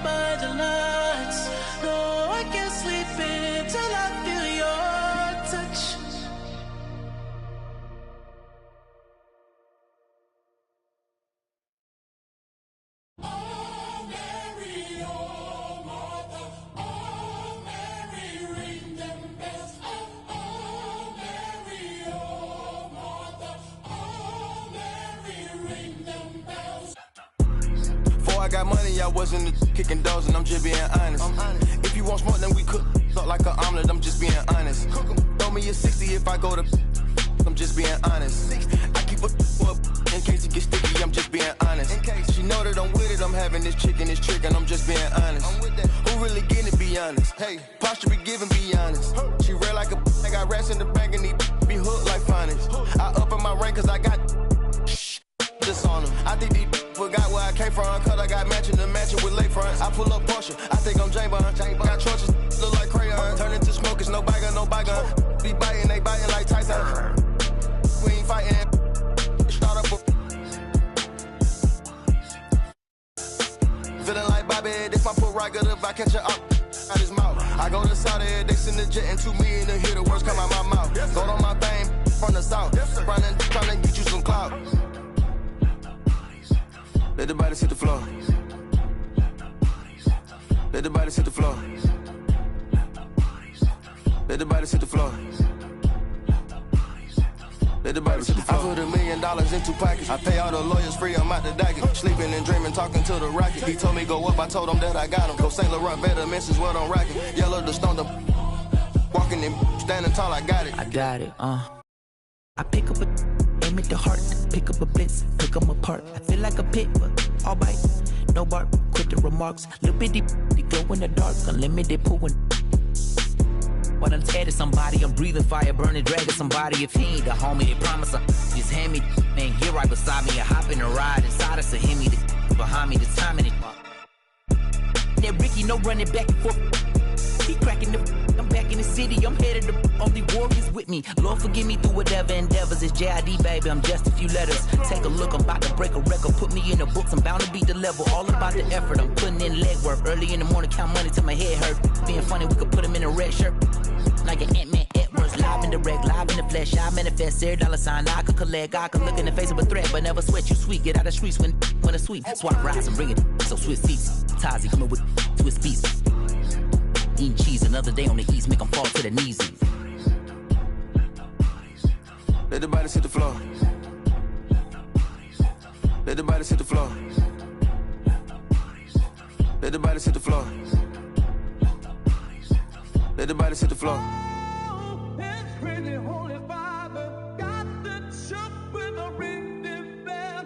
by the lights. No, I can't sleep until I feel your touch. I got money, I wasn't kicking doors, and I'm just being honest. If you want smoke, then we cook up like an omelet, I'm just being honest. Throw me a 60 if I go to, I'm just being honest. I keep a up in case it gets sticky, I'm just being honest. She know that I'm with it, I'm having this chick and this trick, and I'm just being honest. Who really getting it, be honest? Hey, posture be giving, be honest. She real like a, I got rats in the bag and these be hooked like finest. I up in my rank cause I got this on them. I think these forgot where I came from, cause I got matching with lake fronts. I pull up Porsche, I think I'm J-Bun. Got trunches, look like crayon. Turn into smokers, no bygone, no bygone. Be biting, they biting like Tyson. We ain't fighting. Start up feeling like Bobby, this my put right good if I catch her up out his mouth. I go to Saudi, they send the jet and 2 million to hear the words come out my mouth. Go on my fame from the south, running, trying to get you some clout. Let the body hit the floor. Let the body hit the floor. Let the body hit the floor. Let the body hit the floor. I put $1 million in 2 pockets. I pay all the lawyers free, I'm out the docket. Sleeping and dreaming, talking to the rocket. He told me go up, I told him that I got him. Go St. Laurent, better misses what I'm rocking. Yellow the stone, the walking and standing tall, I got it. I got it, I pick up a, aim at the heart, pick up a blitz, pick them apart. I feel like a pit, but all bite, no bark, quick the remarks. Little bitty, they glow in the dark, unlimited pooling. When I'm tearing somebody, I'm breathing fire, burning, dragging somebody. If he ain't the homie, they promise him. Just hand me, man, get right beside me and hop in a ride inside us. So hand me the behind me, the timing it. That Ricky, no running back and forth. He cracking the, I'm back in the city, I'm headed to only warriors with me. Lord forgive me through whatever endeavors. It's JID, baby, I'm just a few letters. Take a look, I'm about to break a record. Put me in the books, I'm bound to beat the level. All about the effort, I'm putting in legwork. Early in the morning, count money till my head hurt. Being funny, we could put him in a red shirt. Like an Ant-Man Edwards, live in the reg, live in the flesh. I manifest, $0 I could collect. I could look in the face of a threat, but never sweat. You sweet, get out of the streets when it's sweet. Swap rides and bring it, so Swiss seats. Tazi coming with Swiss beats. Eating cheese, another day on the east, make them fall to their knees. Let the body hit the floor. Let the body hit the floor. Let the body hit the floor. Let the body hit the floor. It's crazy, Holy Father, got the shook with a ring bell.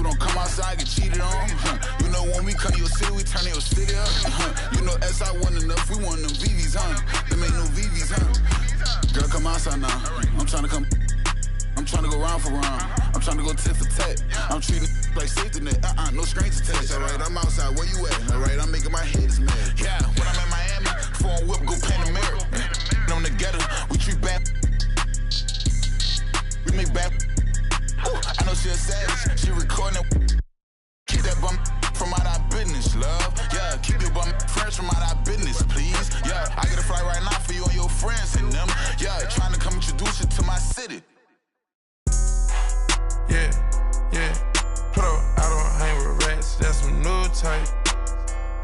don't come outside, get cheated on. You know when we come to your city, we turn your city up. You know SI wasn't enough, we want them VVs, Them ain't no VVs, Girl, come outside now. I'm trying to go round for round. I'm trying to go tit for tat. I'm treating like safety net. No stranger touch. Alright, I'm outside. Where you at? Alright, I'm making my head mad. Yeah, when I'm in Miami, phone whip, go Panamera. I'm together. We treat bad. We make bad. I know she a savage. She recording it. Keep that bum from out our business, love. Yeah, keep your bum friends from out our business, please. Yeah, I get a flight right now for you and your friends and them. Yeah, trying to come introduce you to my city. Yeah, put up, I don't hang with rats, that's some new type.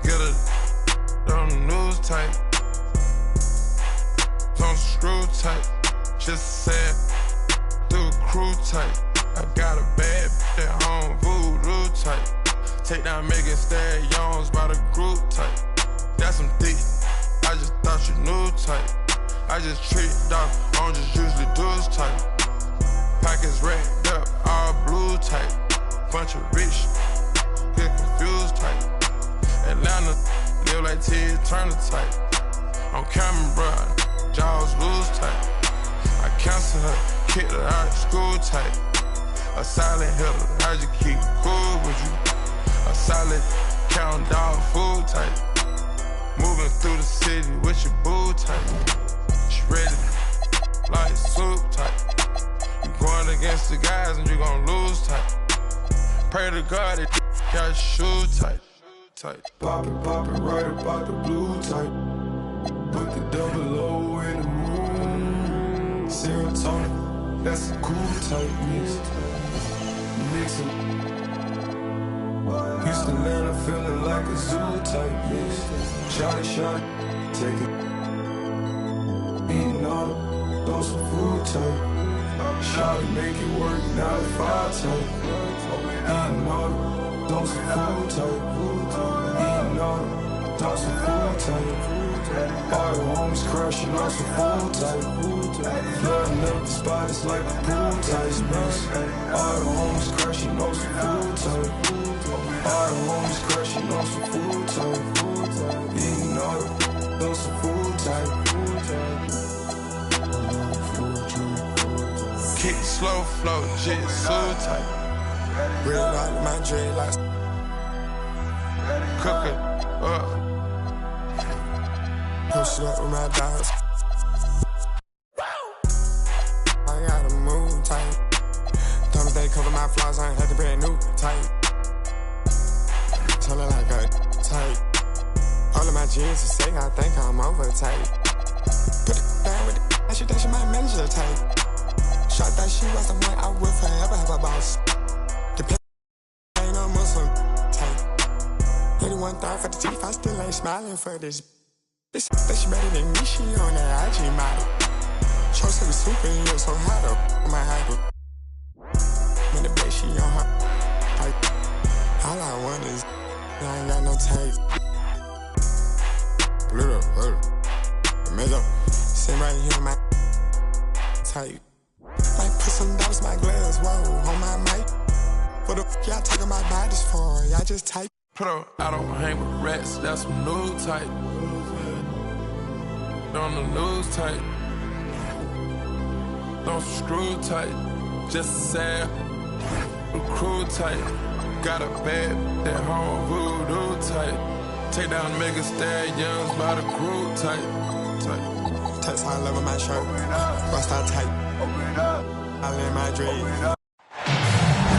Get a on the news type. Don't screw type, just sad, do a crew type. I got a bad bitch at home, voodoo type. Take down Megan Stallions by the group type. That's some thick, I just thought you knew type. I just treat dog, I don't just usually do this type. Pockets racked up, all blue type. Bunch of rich, get confused type. Atlanta, live like Ted Turner type. On camera, bruh, jaws loose type. I cancel her, kick her out of school type. A silent hitter, I just keep cool with you. A solid count dog food type. Moving through the city with your boo type. She ready, like soup type. You going against the guys and you gon' lose type. Pray to God that got your shoe tight. Pop it right about the blue type. Put the double O in the moon. Serotonin, that's a cool type mix. Mix 'em. Houston, Atlanta, feeling like a zoo type mix. Shot, take it. Eating all the, throw some food type. Shot it, make it work, now the 5 type. Eating all the, throw some food type. Eating all the, throw some food type. All the homies crashing on some food type. Flooding up the spot, it's like a pool type mix. All the homies crashing on some food type. All the homies crashing on some food type. Eating all the, throw some food type. Kick slow flow, shit so tight. Red light, my dreadlocks. Cook it up. Push it up with my dogs. I gotta move tight. Thomas they cover my flaws, I ain't had to brand new tight. Tell her like a tight. All of my jeans to say I think I'm over tight. Put it down with it, I should think she might manage her tight. Shot that she was the one I will forever have a boss. The play ain't no Muslim tight. 81 thought for the teeth, I still ain't smiling for this. This she better than me, she on that IG model. Chose to be super and look so hot up my high. When the bass she on her tight. All I want is I ain't got no tape. Hold up. Mess up. Sit right here on my tape. Might put some dollars in my glass, whoa, on my mic. What the f*** y'all talking about bodies for? Y'all just type. Put up, I don't hang with rats, that's some new type. On the news type. Don't screw tight. Just a sad crew type. Got a bad at home voodoo type. Take down Megan Stallions by the crew type. Text high level my shirt. Bust out tight. I lay my dreams.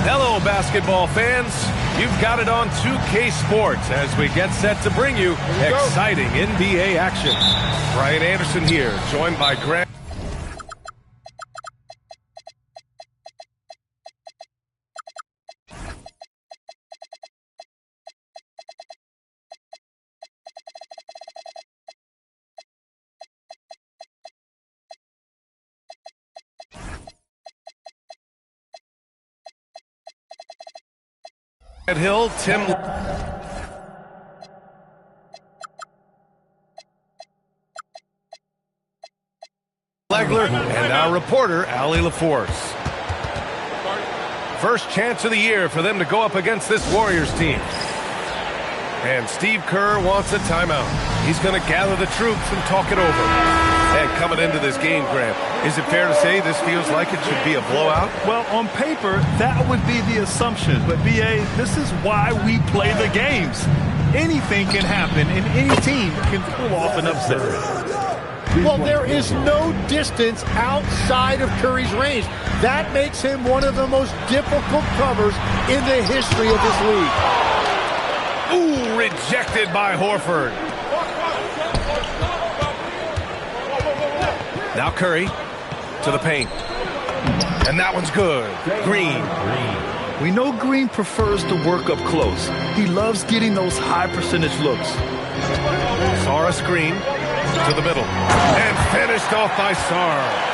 Hello, basketball fans. You've got it on 2K Sports as we get set to bring you exciting NBA action. Brian Anderson here, joined by Grant. Hill, Tim Legler, and our reporter, Allie LaForce. First chance of the year for them to go up against this Warriors team. And Steve Kerr wants a timeout. He's going to gather the troops and talk it over. And coming into this game, Grant, is it fair to say this feels like it should be a blowout? Well, on paper, that would be the assumption. But, B.A., this is why we play the games. Anything can happen, and any team can pull off an upset. Well, there is no distance outside of Curry's range. That makes him one of the most difficult covers in the history of this league. Ooh, rejected by Horford. Now Curry to the paint. And that one's good. Green. We know Green prefers to work up close. He loves getting those high percentage looks. Sarr a screen to the middle. And finished off by Sarr.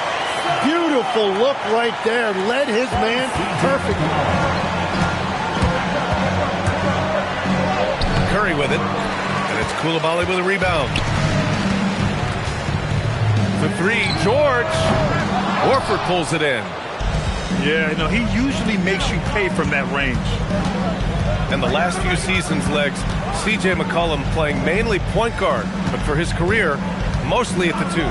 Beautiful look right there. Led his man perfectly. Curry with it. And it's Coulibaly with a rebound. The three, George. Horford pulls it in. Yeah, no, he usually makes you pay from that range. And the last few seasons, Legs, C.J. McCollum playing mainly point guard, but for his career, mostly at the two.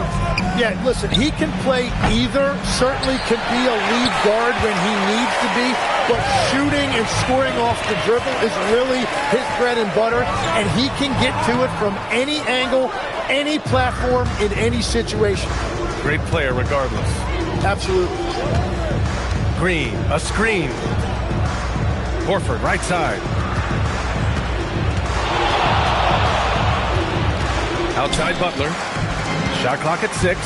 Yeah, listen, he can play either, certainly can be a lead guard when he needs to be, but shooting and scoring off the dribble is really his bread and butter, and he can get to it from any angle, any platform, in any situation. Great player regardless. Absolutely. Green, a screen. Horford, right side. Outside Butler. Shot clock at 6.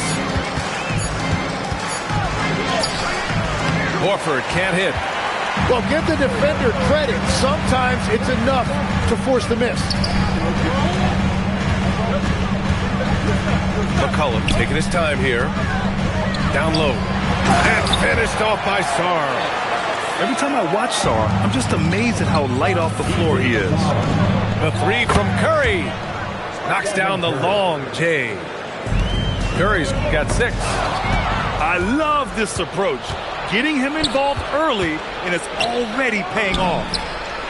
Horford can't hit. Well, give the defender credit. Sometimes it's enough to force the miss. McCollum taking his time here. Down low. And finished off by Sarr. Every time I watch Sarr, I'm just amazed at how light off the floor he is. The three from Curry. Knocks down the long J. Curry's got 6. I love this approach. Getting him involved early, and it's already paying off.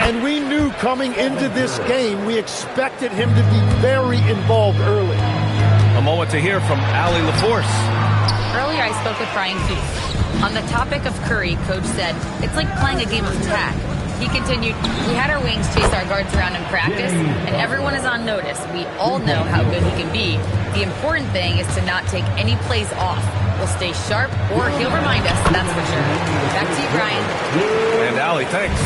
And we knew coming into this game, we expected him to be very involved early. A moment to hear from Allie LaForce. Earlier, I spoke with Brian Keith. On the topic of Curry, Coach said, it's like playing a game of tag. He continued, we had our wings chase our guards around in practice, and everyone is on notice. We all know how good he can be. The important thing is to not take any plays off. We'll stay sharp, or he'll remind us, that's for sure. Back to you, Brian. And Allie, thanks.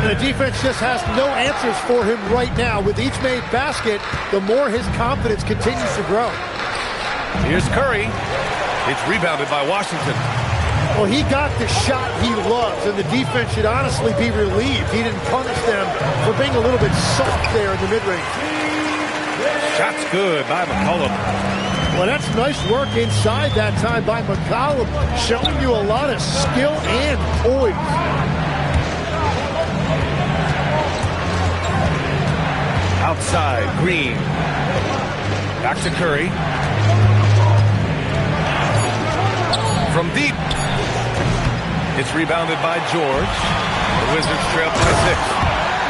The defense just has no answers for him right now. With each made basket, the more his confidence continues to grow. Here's Curry. It's rebounded by Washington. Well, he got the shot he loves, and the defense should honestly be relieved he didn't punish them for being a little bit soft there in the mid-range. Shot's good by McCollum. Well, that's nice work inside that time by McCollum, showing you a lot of skill and poise. Outside, Green. Back to Curry. From deep. It's rebounded by George. The Wizards trail by 6.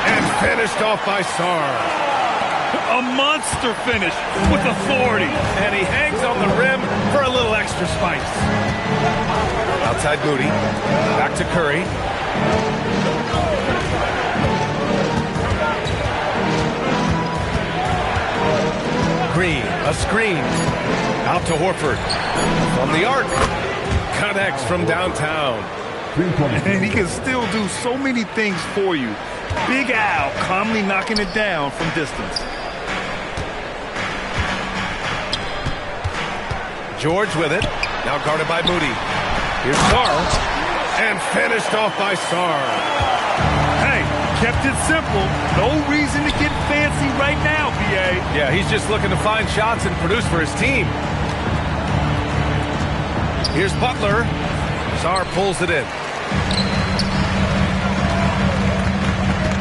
And finished off by Sarr. A monster finish with authority. And he hangs on the rim for a little extra spice. Outside Moody. Back to Curry. Green, a screen. Out to Horford. From the arc. Connects from downtown. And he can still do so many things for you. Big Al calmly knocking it down from distance. George with it. Now guarded by Moody. Here's Sarr. And finished off by Sarr. Hey, kept it simple. No reason to get fancy right now, B.A. Yeah, he's just looking to find shots and produce for his team. Here's Butler. Sarr pulls it in.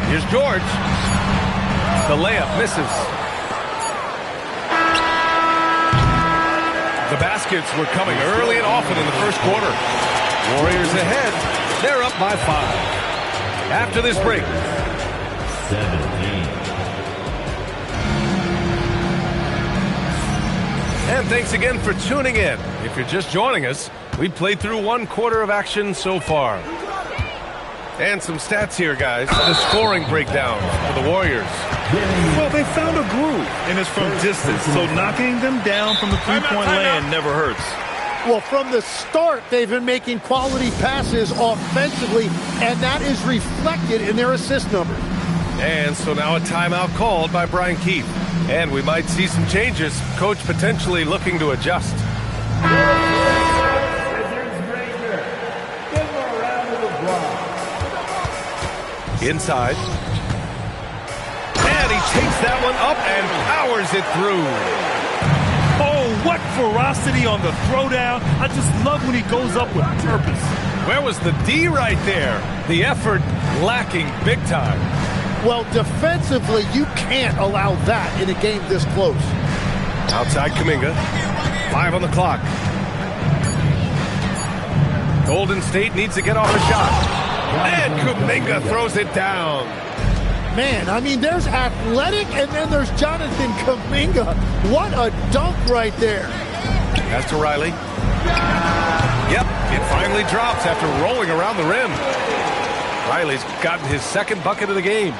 Here's George. The layup misses. The baskets were coming early and often in the first quarter. Warriors ahead. They're up by 5. After this break. 17. And thanks again for tuning in. If you're just joining us, we've played through 1 quarter of action so far. And some stats here, guys. The scoring breakdown for the Warriors. Well, they found a groove, and it's from distance, so knocking them down from the three-point land never hurts. Well, from the start, they've been making quality passes offensively, and that is reflected in their assist numbers. And so now a timeout called by Brian Keefe. And we might see some changes. Coach potentially looking to adjust. Inside. And he takes that one up and powers it through. Oh, what ferocity on the throwdown. I just love when he goes up with purpose. Where was the D right there? The effort lacking big time. Well, defensively, you can't allow that in a game this close. Outside Kuminga. 5 on the clock. Golden State needs to get off a shot. And Kuminga throws it down. Man, I mean, there's athletic, and then there's Jonathan Kuminga. What a dunk right there. Pass to Riley. Yep, it finally drops after rolling around the rim. Riley's gotten his 2nd bucket of the game.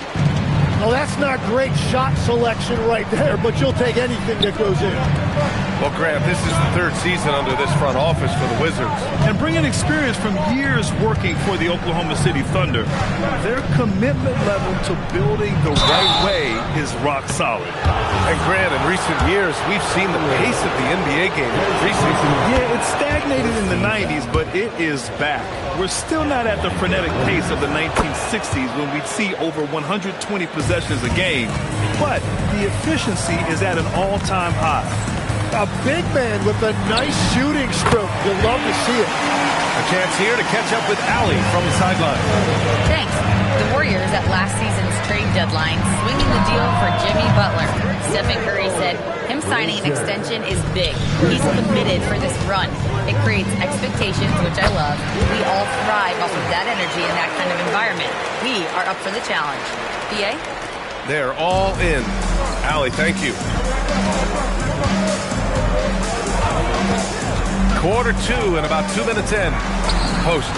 Well, that's not great shot selection right there, but you'll take anything that goes in. Well, Grant, this is the 3rd season under this front office for the Wizards. And bringing experience from years working for the Oklahoma City Thunder, their commitment level to building the right way is rock solid. And Grant, in recent years, we've seen the pace of the NBA game in preseason. Yeah, it stagnated in the 90s, but it is back. We're still not at the frenetic pace of the 1960s when we'd see over 120 possessions a game, but the efficiency is at an all-time high. A big man with a nice shooting stroke. You'll love to see it. A chance here to catch up with Allie from the sideline. Thanks. The Warriors at last season's trade deadline swinging the deal for Jimmy Butler. Stephen Curry said him signing an extension is big. He's committed for this run. It creates expectations, which I love. We all thrive off of that energy in that kind of environment. We are up for the challenge. BA? They're all in. Allie, thank you. Quarter 2 and about 2 minutes in. Post.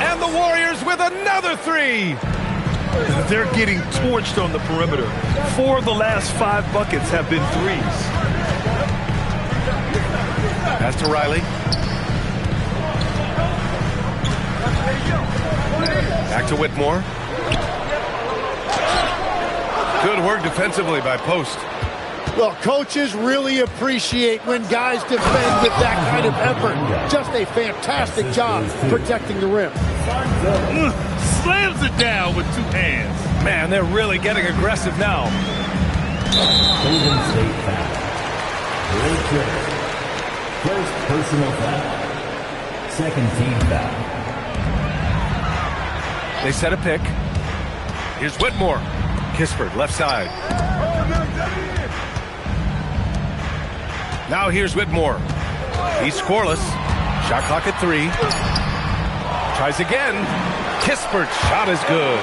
And the Warriors with another 3. They're getting torched on the perimeter. 4 of the last 5 buckets have been threes. Pass to Riley. Back to Whitmore. Good work defensively by Post. Well, coaches really appreciate when guys defend with that kind of effort. Just a fantastic job protecting the rim. Slams it down with 2 hands. Man, they're really getting aggressive now. Golden State foul. Great trigger. First personal foul. 2nd team foul. They set a pick. Here's Whitmore. Kispert, left side. Now here's Whitmore. He's scoreless. Shot clock at 3. Tries again. Kispert's shot is good.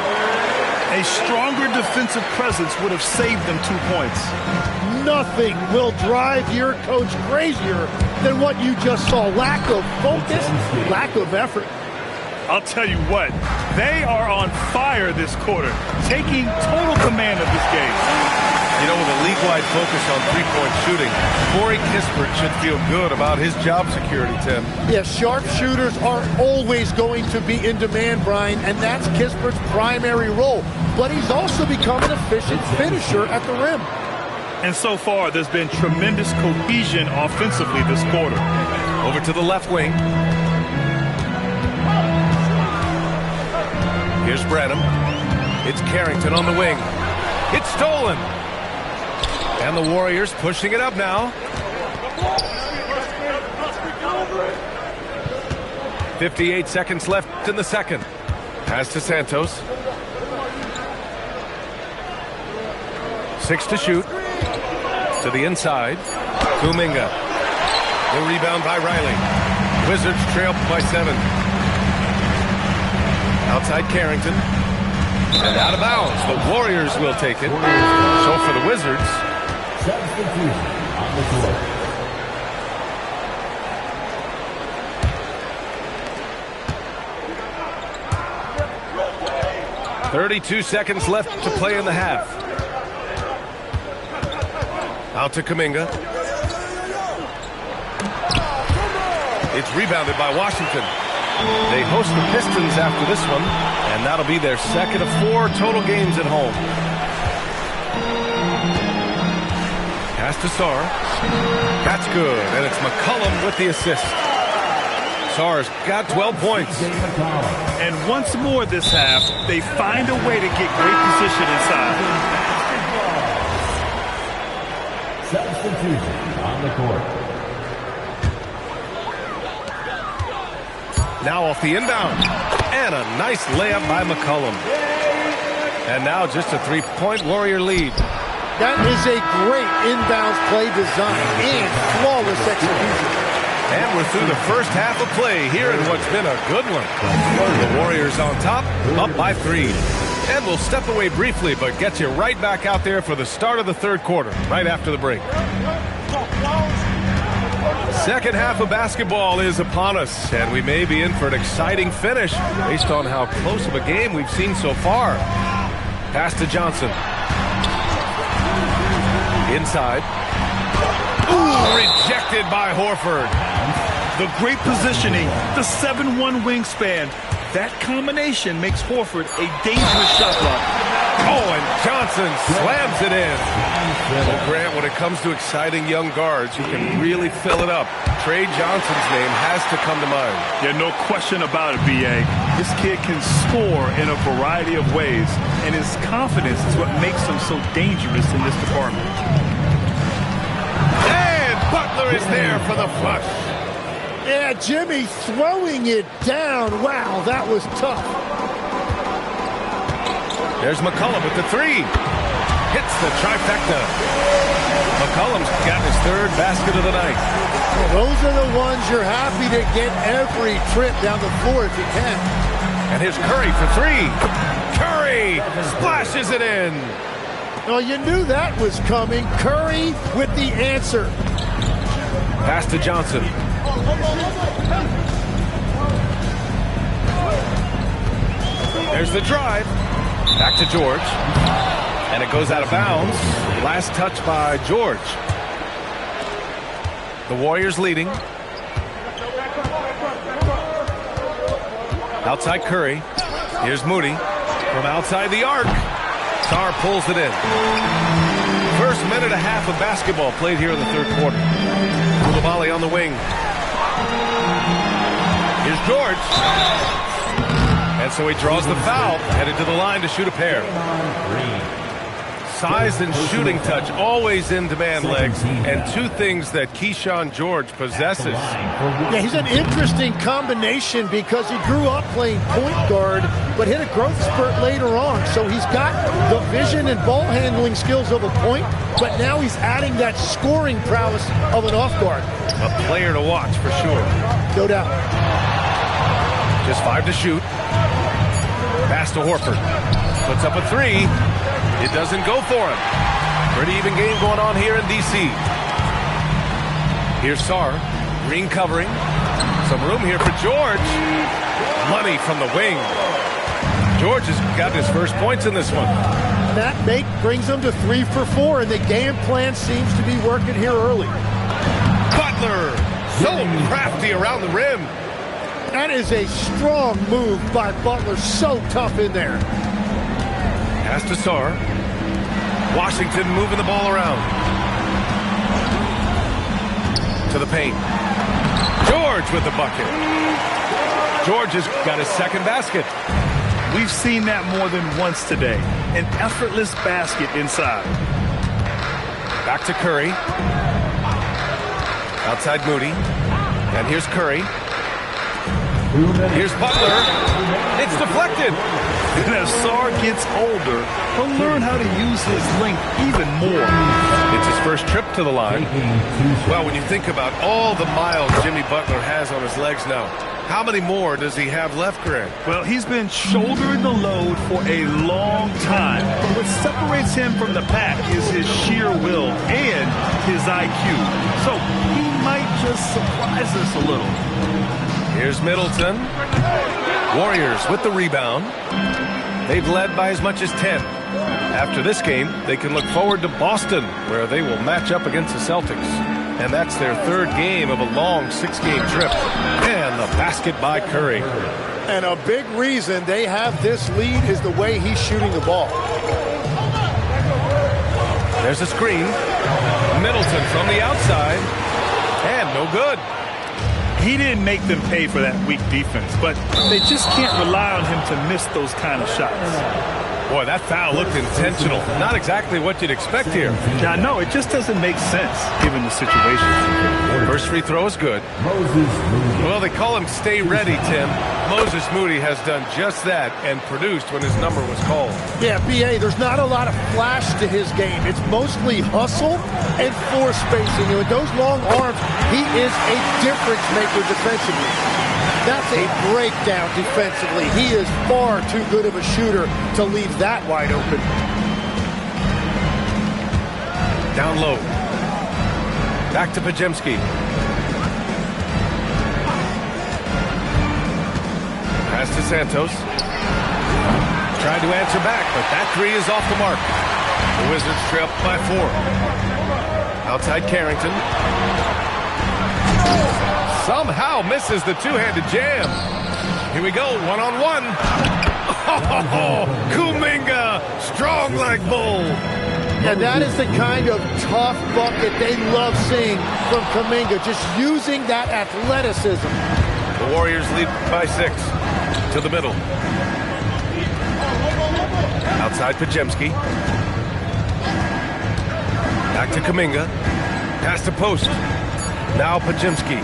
A stronger defensive presence would have saved them 2 points. Nothing will drive your coach crazier than what you just saw. Lack of focus, lack of effort. I'll tell you what, they are on fire this quarter, taking total command of this game. You know, with a league-wide focus on three-point shooting, Corey Kispert should feel good about his job security, Tim. Yeah, sharpshooters are always going to be in demand, Brian, and that's Kispert's primary role. But he's also become an efficient finisher at the rim. And so far, there's been tremendous cohesion offensively this quarter. Over to the left wing. Here's Branham. It's Carrington on the wing. It's stolen. And the Warriors pushing it up now. 58 seconds left in the second. Pass to Santos. 6 to shoot. To the inside. Kuminga. The rebound by Riley. Wizards trail by 7. Outside Carrington. And out of bounds. The Warriors will take it. So for the Wizards. Substitution on the court. 32 seconds left to play in the half. Out to Kuminga. It's rebounded by Washington. They host the Pistons after this one, and that'll be their second of 4 total games at home. Pass to Sarr. That's good, and it's McCollum with the assist. Sarr's got 12 points. And once more this half, they find a way to get great position inside. Substitution on the court. Now off the inbound. And a nice layup by McCollum. And now just a 3-point Warrior lead. That is a great inbounds play design and flawless execution. And we're through the first half of play here in what's been a good one. The Warriors on top, up by 3. And we'll step away briefly, but get you right back out there for the start of the third quarter, right after the break. Second half of basketball is upon us, and we may be in for an exciting finish based on how close of a game we've seen so far. Pass to Johnson. Inside. Ooh, rejected by Horford. The great positioning, the 7'1" wingspan. That combination makes Horford a dangerous shot blocker. Oh, and Johnson slams it in. Well, Grant, when it comes to exciting young guards who can really fill it up, Trey Johnson's name has to come to mind. Yeah, no question about it, B.A. This kid can score in a variety of ways, and his confidence is what makes him so dangerous in this department. And Butler is there for the flush. Yeah, Jimmy throwing it down. Wow, that was tough. There's McCollum with the 3. Hits the trifecta. McCollum's got his 3rd basket of the night. Well, those are the ones you're happy to get every trip down the floor if you can. And here's Curry for 3. Curry splashes it in. Well, you knew that was coming. Curry with the answer. Pass to Johnson. There's the drive. Back to George. And it goes out of bounds. Last touch by George. The Warriors leading. Outside Curry. Here's Moody. From outside the arc. Sarr pulls it in. First minute and a half of basketball played here in the third quarter. Koulibaly on the wing. Here's George. And so he draws the foul, headed to the line to shoot a pair. Size and shooting touch always in demand, Legs, and 2 things that Keyshawn George possesses. Yeah, he's an interesting combination because he grew up playing point guard, but hit a growth spurt later on. So he's got the vision and ball handling skills of a point, but now he's adding that scoring prowess of an off guard. A player to watch for sure. No doubt. Just 5 to shoot. Pass to Horford. Puts up a 3. It doesn't go for him. Pretty even game going on here in D.C. Here's Sarr. Green covering. Some room here for George. Money from the wing. George has got his first points in this one. That make brings them to 3 for 4, and the game plan seems to be working here early. Butler, so crafty around the rim. That is a strong move by Butler, so tough in there. Pass to Sarr. Washington moving the ball around. To the paint. George with the bucket. George has got his 2nd basket. We've seen that more than once today. An effortless basket inside. Back to Curry. Outside Moody. And here's Curry. Here's Butler. It's deflected. And as Sarr gets older, he'll learn how to use his length even more. It's his first trip to the line. Well, when you think about all the miles Jimmy Butler has on his legs now, how many more does he have left, Grant? Well, he's been shouldering the load for a long time. But what separates him from the pack is his sheer will and his IQ. So he might just surprise us a little. Here's Middleton. Warriors with the rebound. They've led by as much as 10. After this game, they can look forward to Boston, where they will match up against the Celtics. And that's their third game of a long 6-game trip. And the basket by Curry. And a big reason they have this lead is the way he's shooting the ball. There's a screen. Middleton from the outside. And no good. He didn't make them pay for that weak defense, but they just can't rely on him to miss those kind of shots. Boy, that foul looked intentional. Not exactly what you'd expect here. Yeah, no, it just doesn't make sense given the situation. First free throw is good. Well, they call him Stay Ready, Tim. Moses Moody has done just that and produced when his number was called. Yeah, B.A., there's not a lot of flash to his game. It's mostly hustle and floor spacing. And with those long arms, he is a difference maker defensively. That's a breakdown defensively. He is far too good of a shooter to leave that wide open. Down low. Back to Podziemski. Pass to Santos. Tried to answer back, but that three is off the mark. The Wizards trail by 4. Outside Carrington. Somehow misses the two-handed jam. Here we go, one-on-one. Oh, Kuminga, strong like bull. Yeah, that is the kind of tough bucket they love seeing from Kuminga, just using that athleticism. The Warriors lead by 6 to the middle. Outside Podziemski. Back to Kuminga. Pass to post. Now Podziemski.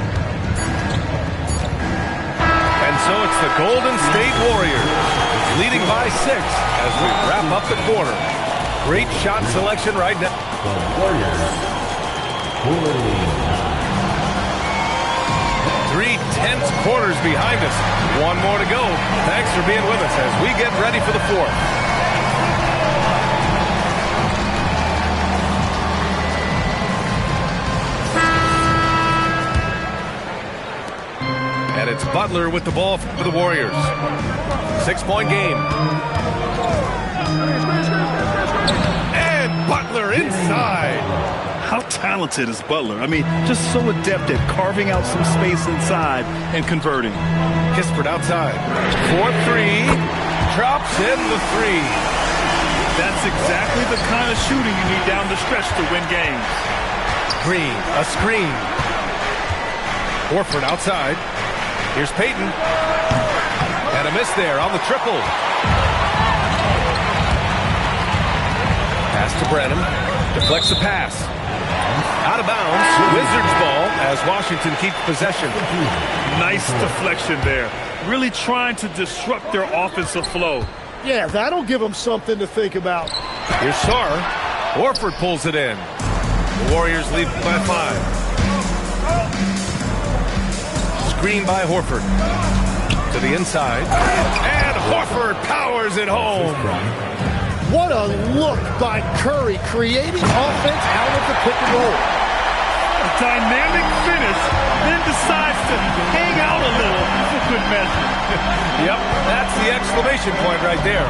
And so it's the Golden State Warriors leading by 6 as we wrap up the quarter. Great shot selection right now. The Warriors. 3 tense quarters behind us. One more to go. Thanks for being with us as we get ready for the 4th. And it's Butler with the ball for the Warriors. 6-point game. And Butler inside. How talented is Butler? I mean, just so adept at carving out some space inside and converting. Kispert outside. 4-3. Drops in the 3. That's exactly the kind of shooting you need down the stretch to win games. Green, a screen. Horford outside. Here's Payton. And a miss there on the triple. Pass to Brenham. Deflects the pass. Out of bounds. Wizards ball as Washington keeps possession. Nice deflection there. Really trying to disrupt their offensive flow. Yeah, that'll give them something to think about. Here's Sarr. Horford pulls it in. The Warriors lead by 5. Screen by Horford. To the inside. And Horford powers it home. What a look by Curry, creating offense out of the pick and roll. A dynamic finish, then decides to hang out a little. That's a good measure. Yep, that's the exclamation point right there.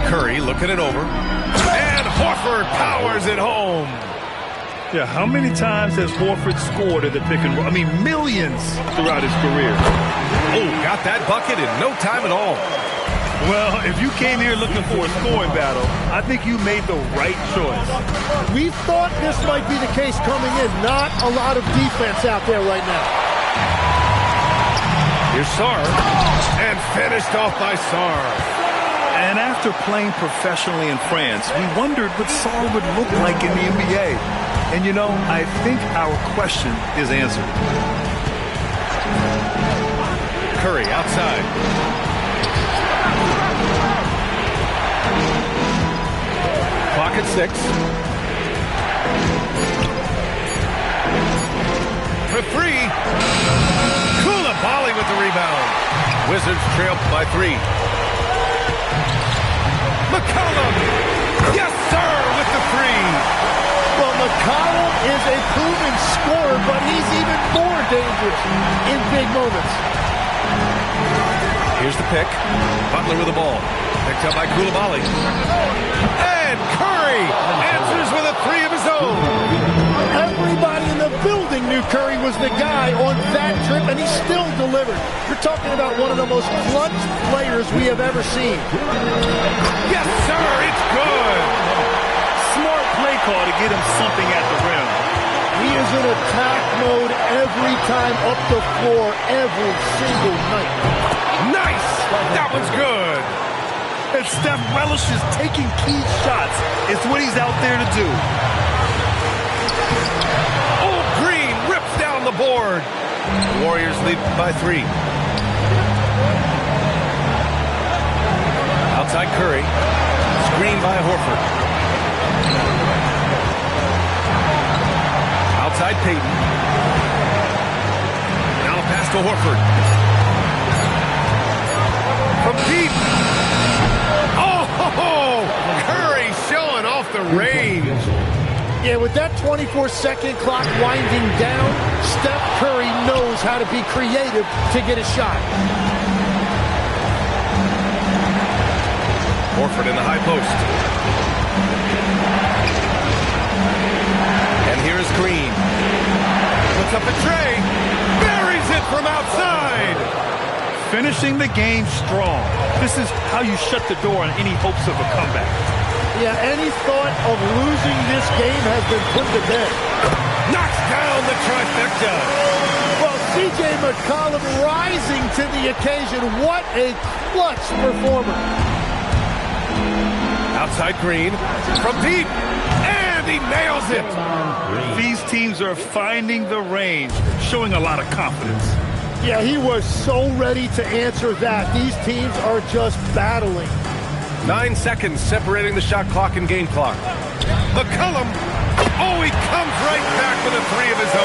Curry looking it over. And Horford powers it home. Yeah, how many times has Horford scored at the pick and roll? I mean, millions throughout his career. Oh, got that bucket in no time at all. Well, if you came here looking for a scoring battle, I think you made the right choice. We thought this might be the case coming in. Not a lot of defense out there right now. Here's Sarr. And finished off by Sarr. And after playing professionally in France, we wondered what Sarr would look like in the NBA. And you know, I think our question is answered. Curry outside. Clock at 6. For 3. Koulibaly with the rebound. Wizards trail by 3. McCollum. Yes, sir, with the 3. Well, McCollum is a proven scorer, but he's even more dangerous in big moments. Here's the pick. Butler with the ball. Picked up by Koulibaly. And Curry answers with a 3 of his own. Everybody in the building knew Curry was the guy on that trip, and he still delivered. You're talking about one of the most clutch players we have ever seen. Yes, sir, it's good. Smart play call to get him something at the rim. He is in attack mode every time up the floor, every single night. Nice! That one's good. And Steph relishes taking key shots. It's what he's out there to do. Oh, Green rips down the board. The Warriors lead by 3. Outside Curry. Screen by Horford. Outside Payton. Now a pass to Horford. From deep. Oh, Curry showing off the range. Yeah, with that 24-second clock winding down, Steph Curry knows how to be creative to get a shot. Horford in the high post. And here's Green. Puts up a tray. Buries it from outside. Finishing the game strong. This is how you shut the door on any hopes of a comeback. Yeah, any thought of losing this game has been put to bed. Knocks down the trifecta. Well, C.J. McCollum rising to the occasion. What a clutch performer. Outside Green. From deep. And he nails it. These teams are finding the range, showing a lot of confidence. Yeah, he was so ready to answer that. These teams are just battling. 9 seconds separating the shot clock and game clock. McCollum. Oh, he comes right back with a 3 of his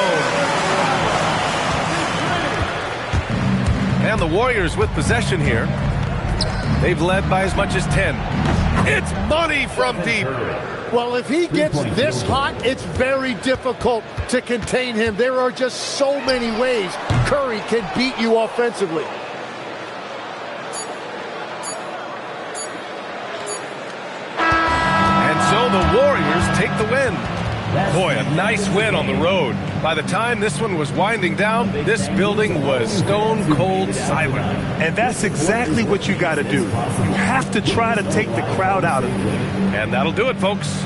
own. And the Warriors with possession here. They've led by as much as 10. It's money from deep. Well, if he gets this hot, it's very difficult to contain him. There are just so many ways Curry can beat you offensively. And so the Warriors take the win. Boy, a nice win on the road. By the time this one was winding down, this building was stone cold silent. And that's exactly what you got to do. You have to try to take the crowd out of it. And that'll do it, folks.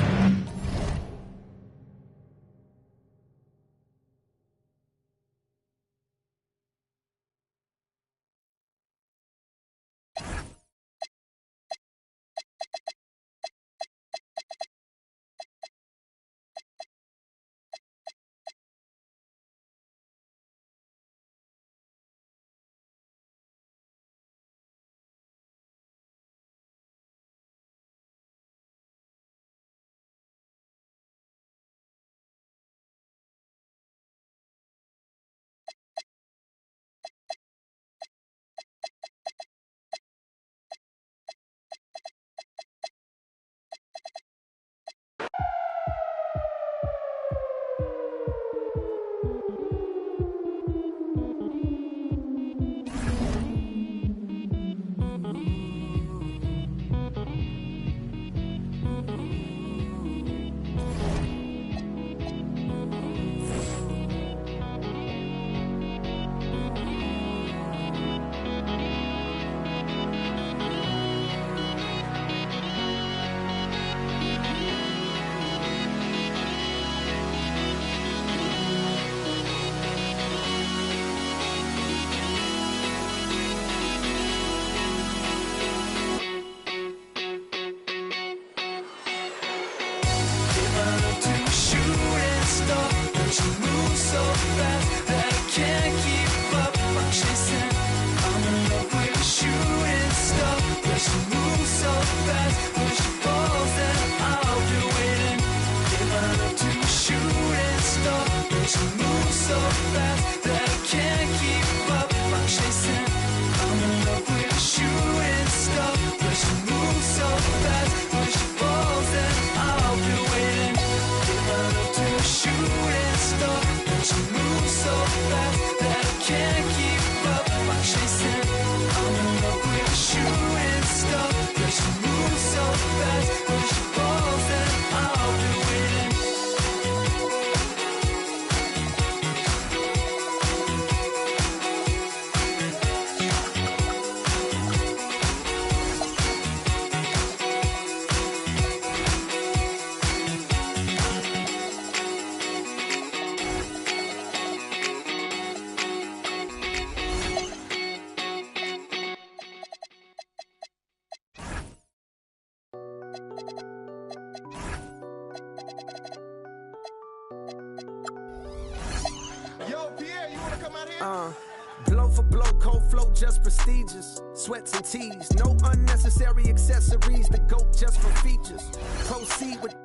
Blow for blow, cold flow, just prestigious. Sweats and tees, no unnecessary accessories. The GOAT just for features. Proceed with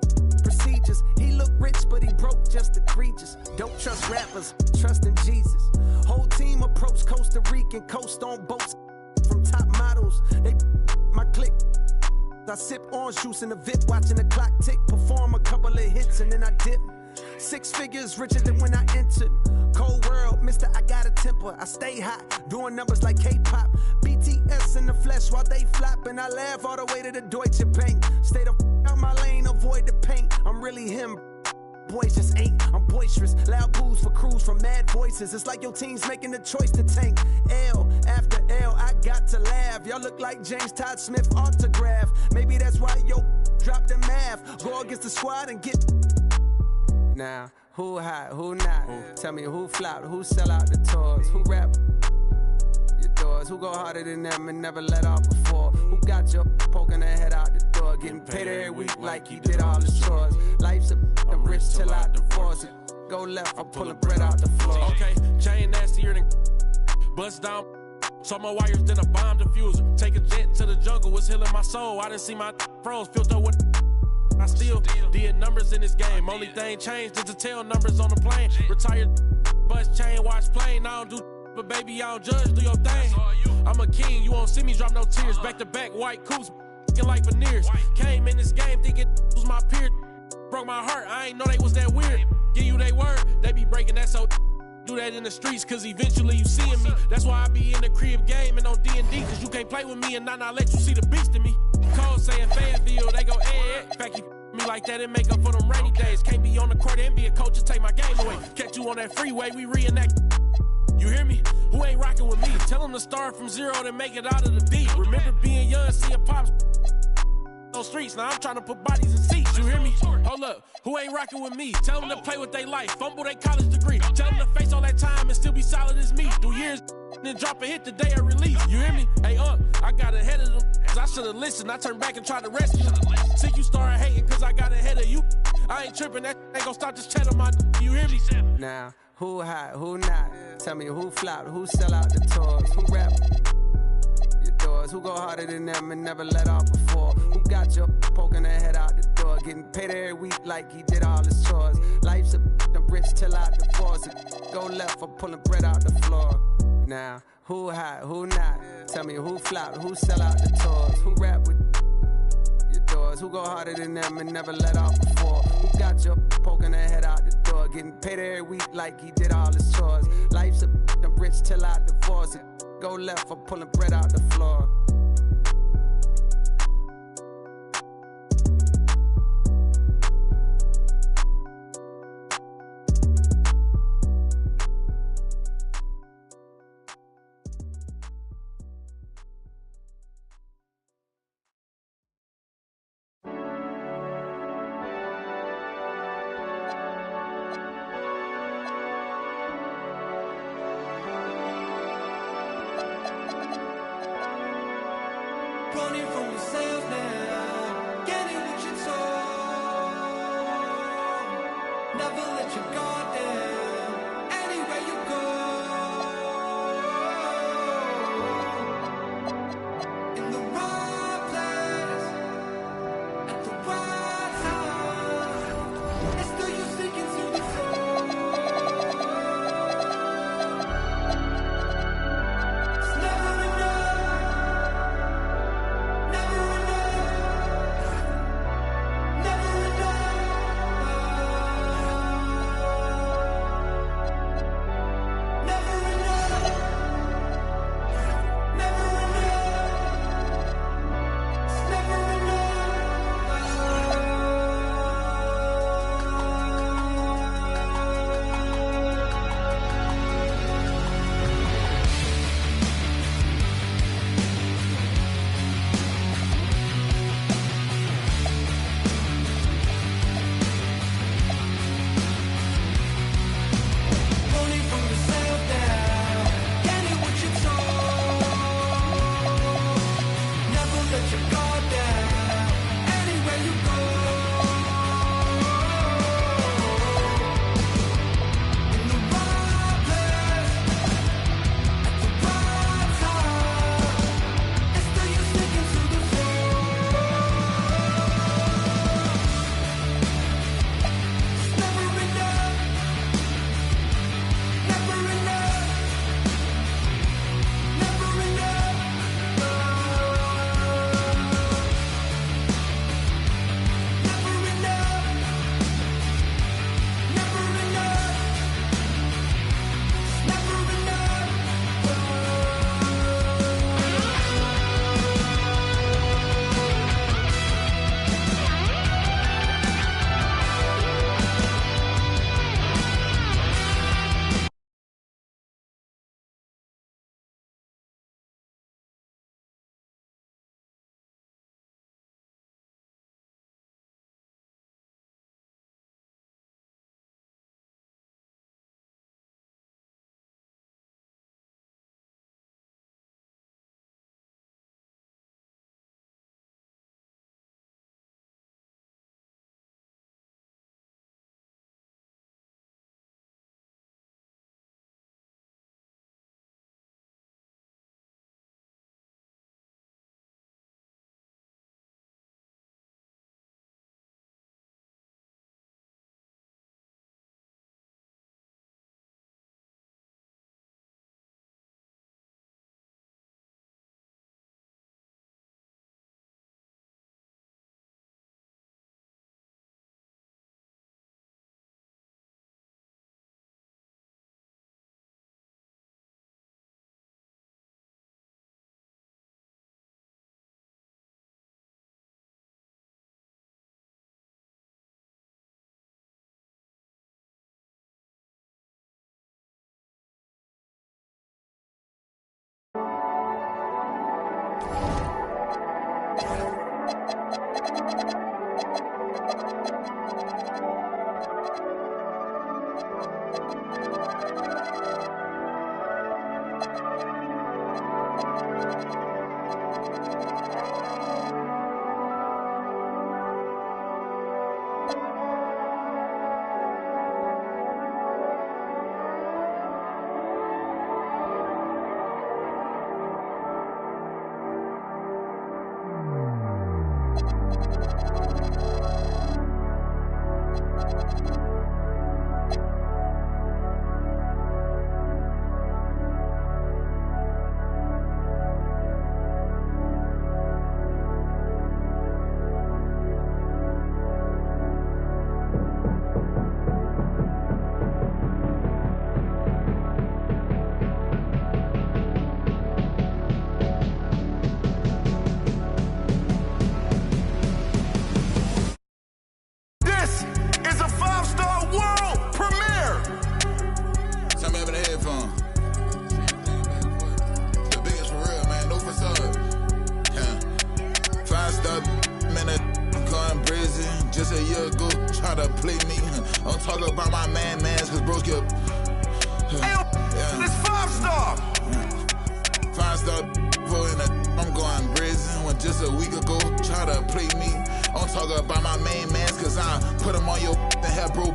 procedures. He look rich, but he broke, just egregious. Don't trust rappers, trust in Jesus. Whole team approach Costa Rican, coast on boats from top models. They my clique. I sip orange juice in the VIP, watching the clock tick. Perform a couple of hits and then I dip. 6 figures richer than when I entered. Cold world, mister, I got a temper. I stay hot, doing numbers like K-pop. BTS in the flesh while they flop, and I laugh all the way to the Deutsche Bank. Stay the out my lane, avoid the paint. I'm really him. Boys just ain't. I'm boisterous. Loud boos for crews from mad voices. It's like your team's making the choice to tank. L after L, I got to laugh. Y'all look like James Todd Smith autograph. Maybe that's why yo drop the math. Go against the squad and get. Now, who hot, who not? Tell me who flop, who sell out the tours, who rap your doors, who go harder than them and never let off before, who got your poking their head out the door, getting paid every week like he did all his chores. Life's I'm rich till I divorce it. Go left, I'm pulling bread out the floor. Okay, chain nastier than bust down. So more wires than a bomb diffuser. Take a jet to the jungle, was healing my soul. I didn't see my froze filter with. I still did numbers in this game. Only thing changed is the tail numbers on the plane. Retired, bus chain, watch plane. I don't do, but baby, I don't judge, do your thing. I'm a king, you won't see me drop no tears. Back to back, white coops, like veneers. Came in this game thinking was my peer. Broke my heart, I ain't know they was that weird. Give you they word, they be breaking that so. Do that in the streets, cause eventually you seeing me. That's why I be in the crib game and on D&D, cause you can't play with me and not let you see the beast in me. Cole saying Fayetteville, they go fact you me like that and make up for them rainy days. Can't be on the court and be a coach and take my game away. Catch you on that freeway, we reenact. You hear me? Who ain't rocking with me? Tell them to start from zero and make it out of the deep. Remember being young, seeing pops on streets, now I'm trying to put bodies in seats, you hear me? Hold up, who ain't rocking with me? Tell them to play with their life, fumble their college degree. Tell them to face all that time and still be solid as me. Do years, then drop a hit the day I release, you hear me? Hey, I got ahead of them, cause I should've listened. I turned back and tried to rescue. See you started hating cause I got ahead of you. I ain't tripping, that ain't gon' stop this chat on my you hear me? Now, who hot, who not? Tell me who flop, who sell out the tours, who rap who go harder than them and never let off before, who got your poking their head out the door, getting paid every week like he did all his chores. Life's I'm rich till I divorce it. Go left, I'm pulling bread out the floor. Now, who hot, who not? Tell me who flop, who sell out the tours, who rap with your doors, who go harder than them and never let off before, who got your poking their head out the door, getting paid every week like he did all his chores. Life's I'm rich till I divorce it. Go left, I'm pulling bread out the floor. play me. I'm talking about my mans, cause bros get. This 5-star. 5-star in a, I'm going prison when just a week ago try to play me. I'm talking about my mans, cause I put him on your and have bro.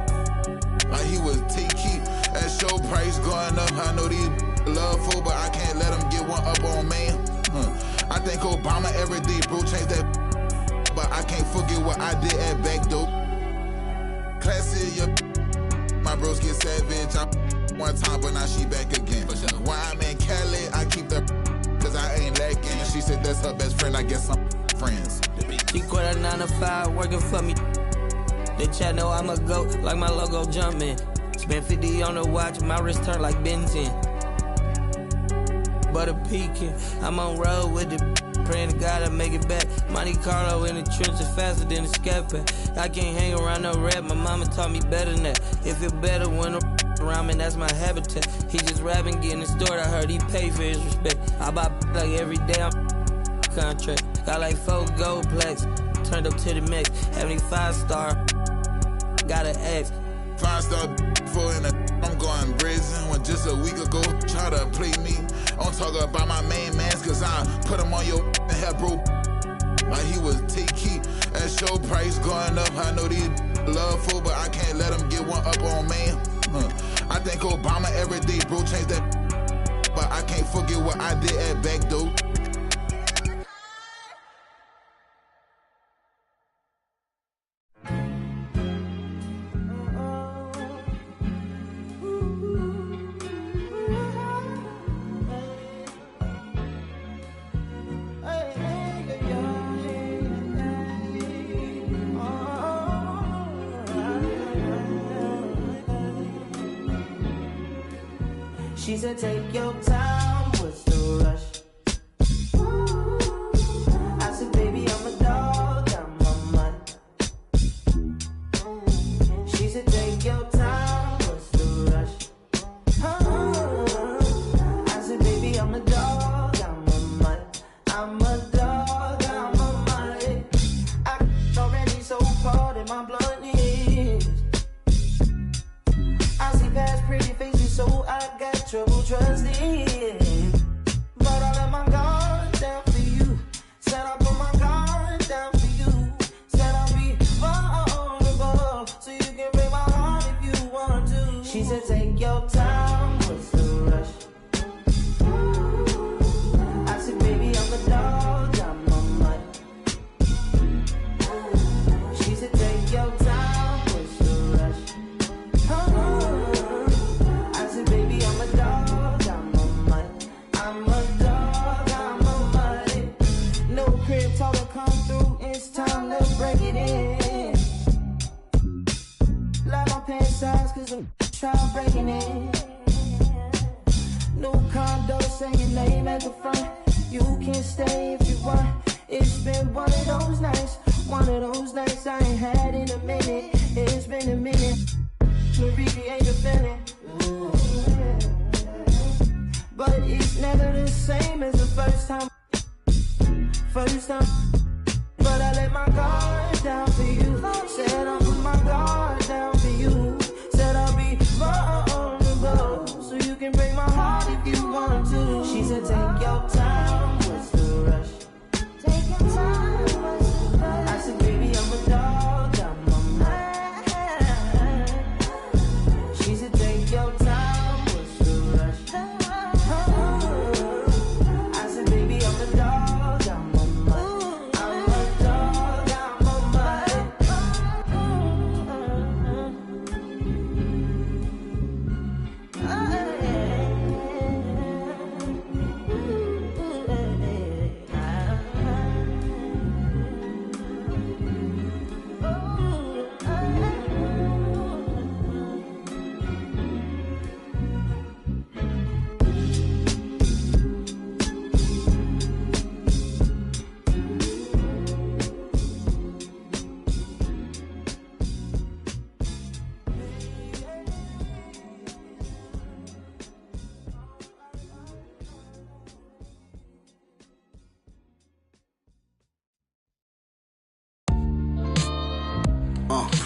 Like he was T-Key. That show price going up. I know these love for, but I can't let them get one up on me. I think Obama every day, bro, changed that. But I can't forget what I did at back dope. Classy, my bros get savage. I one time, but now she back again. When I'm in Cali, I keep the cause I ain't lacking. She said that's her best friend, I guess I'm friends. She quit her 9 to 5, working for me. The chat know I'm a goat, like my logo jumping. Spent 50 on the watch, my wrist turn like Ben 10. But a peeking, I'm on road with the praying to God I make it back. Monte Carlo in the trenches faster than a scat pack. I can't hang around no rap, my mama taught me better than that. It feel better when around me, that's my habitat. He just rapping, getting stored, I heard he pay for his respect. I buy like every day, I'm contract. Got like 4 gold plaques, turned up to the max. 75-star, got an X. 5-star in a, I'm going brazen when just a week ago try to play me. I'm talking about my mans, cause I put him on your and have bro. Like he was T-Key. That show price going up. I know these love for, but I can't let them get one up on me. I think Obama every day, bro, changed that. But I can't forget what I did at back dope. She said, take your time, what's the rush? I said, baby, I'm a dog, I'm a mutt. She said, take your time, what's the rush? I said, baby, I'm a dog, I'm a mutt. I'm a dog, I'm a mutt. I already so cold in my blood is. I see past pretty faces, so I got trouble trusting, but I let my guard down for you. Said I put my guard down for you. Said I'll be vulnerable, so you can break my heart if you want to. She said, take your time, what's the rush? I said, baby, I'm a dog, I'm a mutt. She said, take your time, what's the rush? I said, baby, I'm a dog, I'm a mutt. I'm a dog, I'm a mutt. No crib taller come through, it's time to break it in. Like my pants size, cause I'm trying breaking in. New condo, say your name at the front. You can stay if you want. It's been one of those nights I ain't had in a minute. It's been a minute. Mariki ain't defending. But it's never the same as the first time. But I let my guard down for you. Said I'll put my guard down for you. Said I'll be vulnerable, so you can break my heart if you want to. She said, take your time, what's the rush? Take your time, what's the rush? I said, baby, I'm a dog, I'm a mutt. She said, take your time, what's the rush? I said, baby, I'm a dog, I'm a mutt. I'm a dog, I'm a mutt.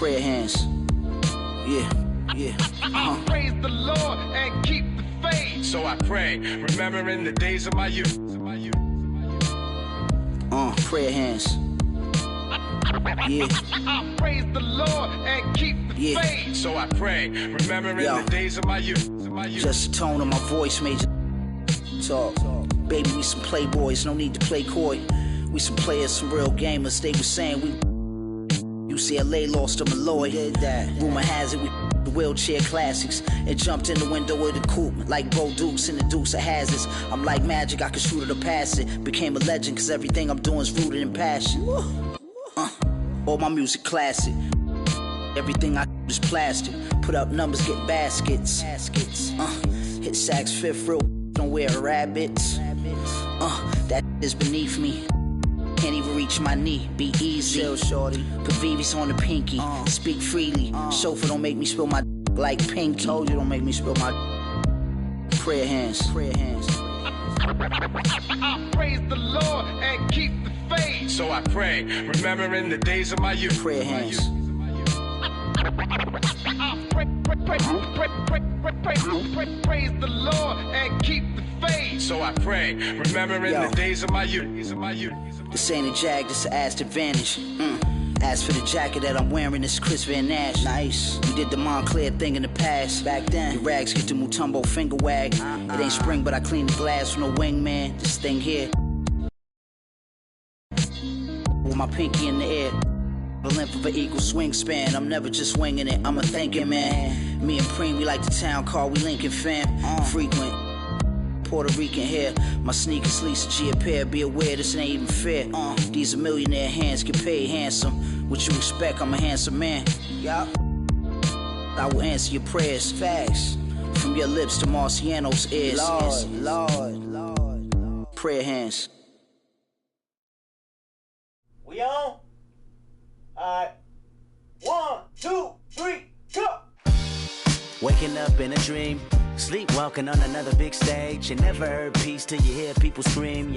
Prayer hands. Praise the Lord and keep the faith. So I pray, remembering the days of my youth. Prayer hands. Praise the Lord and keep the faith. So I pray, remembering the days of my youth. Just the tone of my voice made you talk. Baby, we some playboys, no need to play coy. We some players, some real gamers. They was saying we UCLA lost to Malloy. Rumor has it we the wheelchair classics and jumped in the window of the coupe like Bo Dukes in the Dukes of Hazards. I'm like magic, I can shoot it or pass it. Became a legend cause everything I'm doing is rooted in passion. All my music classic. Everything I is plastic. Put up numbers, get baskets. Hit sacks, fifth row, don't wear rabbits. That is beneath me. Can't even reach my knee, be easy. Chill, shorty. Put VVs on the pinky. Speak freely. Chauffeur, don't make me spill my like Pinky. Told you, don't make me spill my prayer hands. Prayer hands. Praise the Lord and keep the faith. So I pray, remembering the days of my youth. Prayer hands. Praise the Lord and keep the faith. So I pray, remembering the days of my youth. This ain't a Jag, this a Aston Advantage. As for the jacket that I'm wearing, it's Chris Van Nash. Nice. You did the Montclair thing in the past. Back then, your rags get the Mutombo finger wag. It ain't spring, but I clean the glass with no wingman. This thing here, with my pinky in the air. The length of an equal swing span. I'm never just winging it, I'm a thinking man. Me and Preem, we like the town car, we Lincoln fam. Frequent Puerto Rican hair. My sneakers Lisa G a pair. Be aware this ain't even fair. These are millionaire hands, get paid handsome. What you expect, I'm a handsome man. Yup. I will answer your prayers. Facts. From your lips to Marciano's ears. Lord. Prayer hands. We on? Alright. 1, 2, 3, go! Waking up in a dream, sleepwalking on another big stage. You never heard peace till you hear people scream.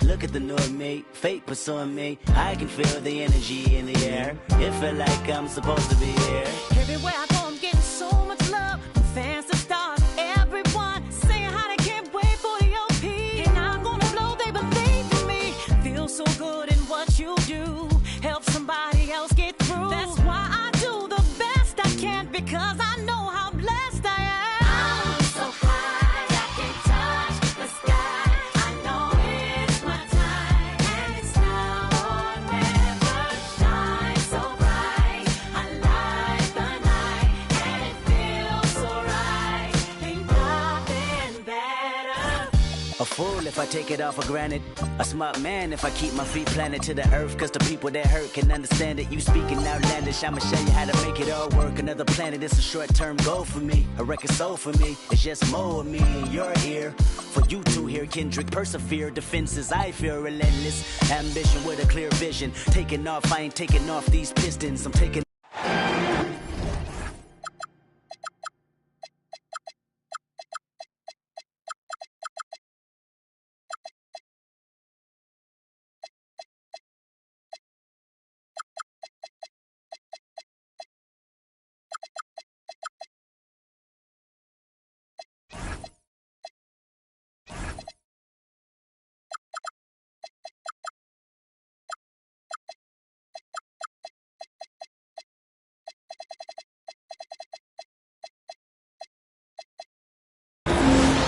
Look at the new me, fate pursuing me. I can feel the energy in the air. It feel like I'm supposed to be here. Everywhere I go, I'm getting so much love from fans to stars. Everyone saying how they can't wait for the OP. And I'm gonna blow, they believe in me. Feel so good in what you do. Help somebody else get through. That's why I do the best I can, because I know how blessed I am. I'm so high, I can touch the sky. I know it's my time, and it's now or never. Shine so bright, I light the night, and it feels so right. Ain't nothing better. A fool if I take it all for granted. A smart man if I keep my feet planted to the earth. Cause the people that hurt can understand it. You speaking outlandish, I'ma show you how to make it all work. Another planet, it's a short-term goal for me. A record soul for me, it's just more of me in your ear. For you to hear Kendrick persevere. Defenses I feel relentless. Ambition with a clear vision. Taking off, I ain't taking off these pistons. I'm taking